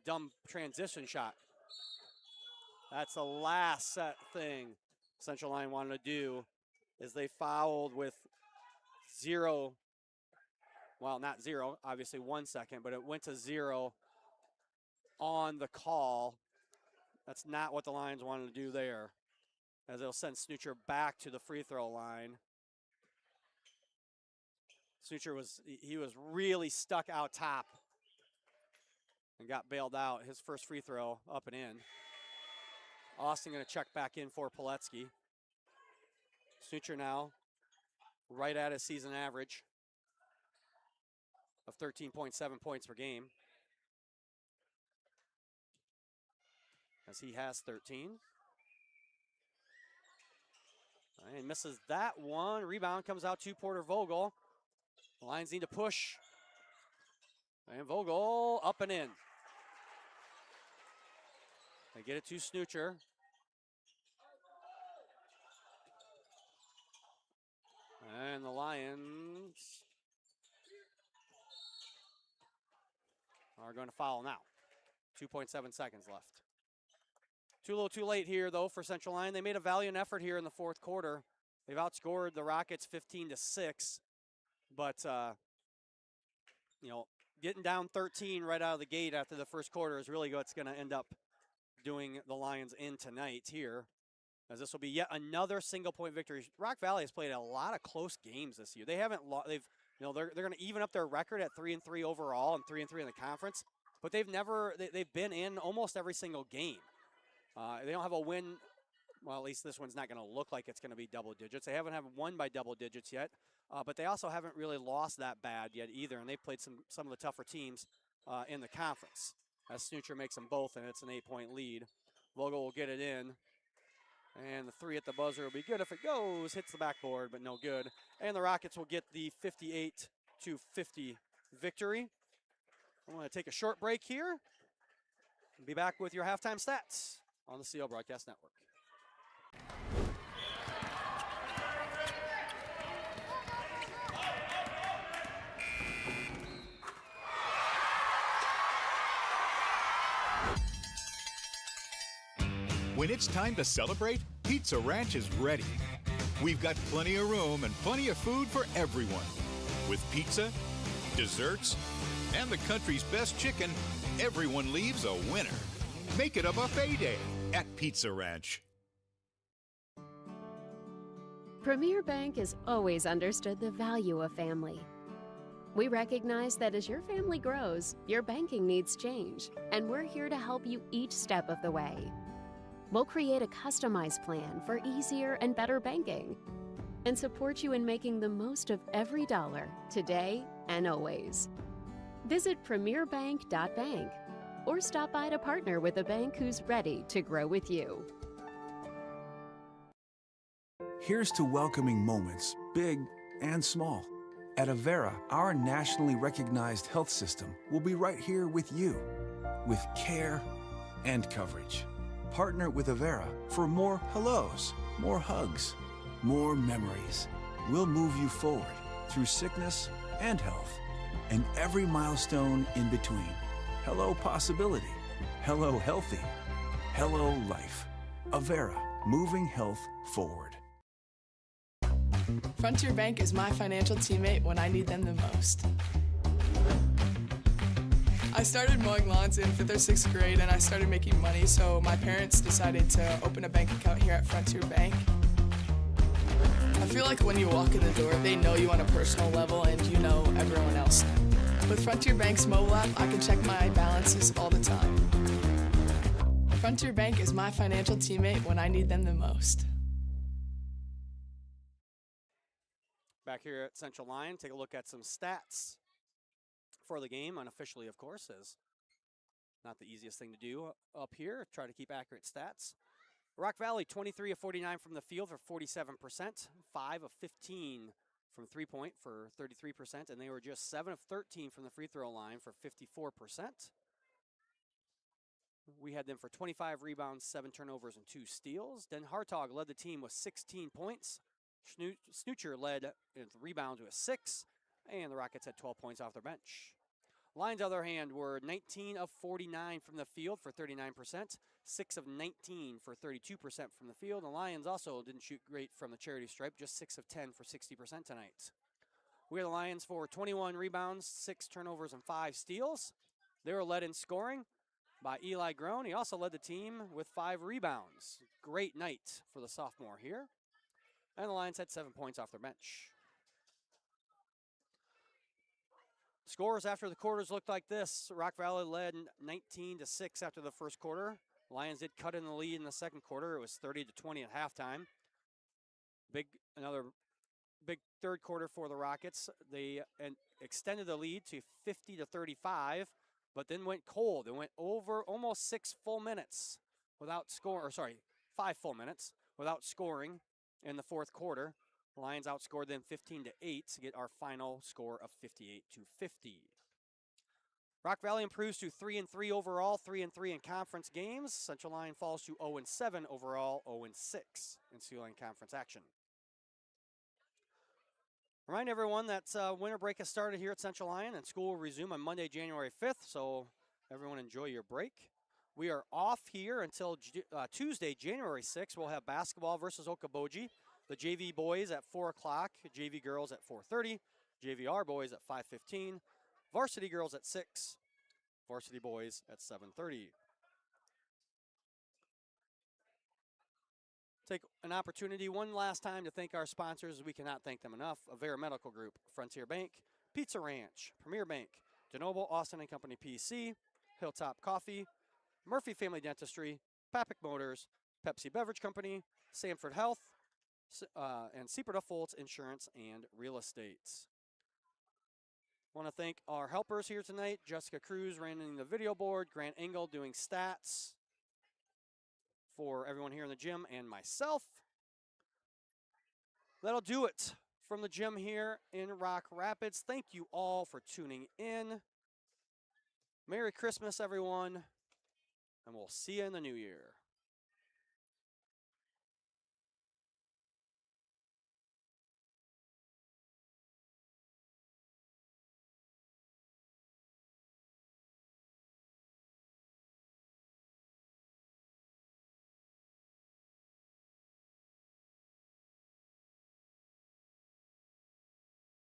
dumb transition shot. That's the last set thing Central Line wanted to do, is they fouled with 0. Well, not 0, obviously 1 second, but it went to 0 on the call. That's not what the Lions wanted to do there, as they'll send Snoocher back to the free throw line. Snoocher was really stuck out top and got bailed out. His first free throw up and in. Austin going to check back in for Poletsky. Snoocher now right at his season average of 13.7 points per game, as he has 13. And misses that one. Rebound comes out to Porter Vogel. The Lions need to push. And Vogel up and in. They get it to Snoocher. And the Lions are going to foul now. 2.7 seconds left. Too little too late here, though, for Central Line. They made a valiant effort here in the fourth quarter. They've outscored the Rockets 15-6. But, getting down 13 right out of the gate after the first quarter is really what's going to end up doing the Lions in tonight here, as this will be yet another single-point victory. Rock Valley has played a lot of close games this year. They haven't they're going to even up their record at 3-3 overall and 3-3 in the conference, but they've been in almost every single game. They don't have a win. Well, at least this one's not going to look like it's going to be double digits. They haven't won by double digits yet, but they also haven't really lost that bad yet either, and they've played some of the tougher teams in the conference. As Snoocher makes them both, and it's an 8-point lead. Vogel will get it in, and the three at the buzzer will be good if it goes. Hits the backboard, but no good. And the Rockets will get the 58-50 victory. I'm going to take a short break here. Be back with your halftime stats on the CO Broadcast Network. When it's time to celebrate, Pizza Ranch is ready. We've got plenty of room and plenty of food for everyone. With pizza, desserts, and the country's best chicken, everyone leaves a winner. Make it a buffet day at Pizza Ranch. Premier Bank has always understood the value of family. We recognize that as your family grows, your banking needs change, and we're here to help you each step of the way. We'll create a customized plan for easier and better banking and support you in making the most of every dollar today and always. Visit premierbank.bank or stop by to partner with a bank who's ready to grow with you. Here's to welcoming moments, big and small. At Avera, our nationally recognized health system will be right here with you, with care and coverage. Partner with Avera for more hellos, more hugs, more memories. We'll move you forward through sickness and health, and every milestone in between. Hello possibility, hello healthy, hello life. Avera, moving health forward. Frontier Bank is my financial teammate when I need them the most. I started mowing lawns in 5th or 6th grade and I started making money, so my parents decided to open a bank account here at Frontier Bank. I feel like when you walk in the door, they know you on a personal level and you know everyone else. With Frontier Bank's mobile app, I can check my balances all the time. Frontier Bank is my financial teammate when I need them the most. Back here at Central Lyon, take a look at some stats for the game, unofficially, of course, is not the easiest thing to do up here. Try to keep accurate stats. Rock Valley, 23 of 49 from the field for 47%, 5 of 15 from three-point for 33%, and they were just 7 of 13 from the free throw line for 54%. We had them for 25 rebounds, 7 turnovers, and 2 steals. Den Hartog led the team with 16 points. Snoocher led in rebounds with 6, and the Rockets had 12 points off their bench. Lions, on the other hand, were 19 of 49 from the field for 39%, 6 of 19 for 32% from the field. The Lions also didn't shoot great from the charity stripe, just 6 of 10 for 60% tonight. We had the Lions for 21 rebounds, 6 turnovers, and 5 steals. They were led in scoring by Eli Groen. He also led the team with 5 rebounds. Great night for the sophomore here. And the Lions had 7 points off their bench. Scores after the quarters looked like this. Rock Valley led 19-6 after the first quarter. Lions did cut in the lead in the second quarter. It was 30-20 at halftime. Another big third quarter for the Rockets. They extended the lead to 50-35, but then went cold. It went over almost 6 full minutes without score, or sorry, 5 full minutes without scoring in the fourth quarter. The Lions outscored them 15-8 to get our final score of 58-50. Rock Valley improves to 3-3 overall, 3-3 in conference games. Central Lyon falls to 0-7 overall, 0-6 in Sioux-Lyon Conference action. Remind everyone that winter break has started here at Central Lyon, and school will resume on Monday, January 5th, so everyone enjoy your break. We are off here until Tuesday, January 6th. We'll have basketball versus Okoboji. The JV boys at 4 o'clock, JV girls at 4:30, JVR boys at 5:15, varsity girls at 6, varsity boys at 7:30. Take an opportunity one last time to thank our sponsors. We cannot thank them enough. Avera Medical Group, Frontier Bank, Pizza Ranch, Premier Bank, DeNoble, Austin & Company PC, Hilltop Coffee, Murphy Family Dentistry, Papic Motors, Pepsi Beverage Company, Sanford Health, and Seaporta Fultz Insurance and Real Estate. Want to thank our helpers here tonight. Jessica Cruz running the video board, Grant Engel doing stats for everyone here in the gym, and myself. That'll do it from the gym here in Rock Rapids. Thank you all for tuning in. Merry Christmas, everyone, and we'll see you in the new year.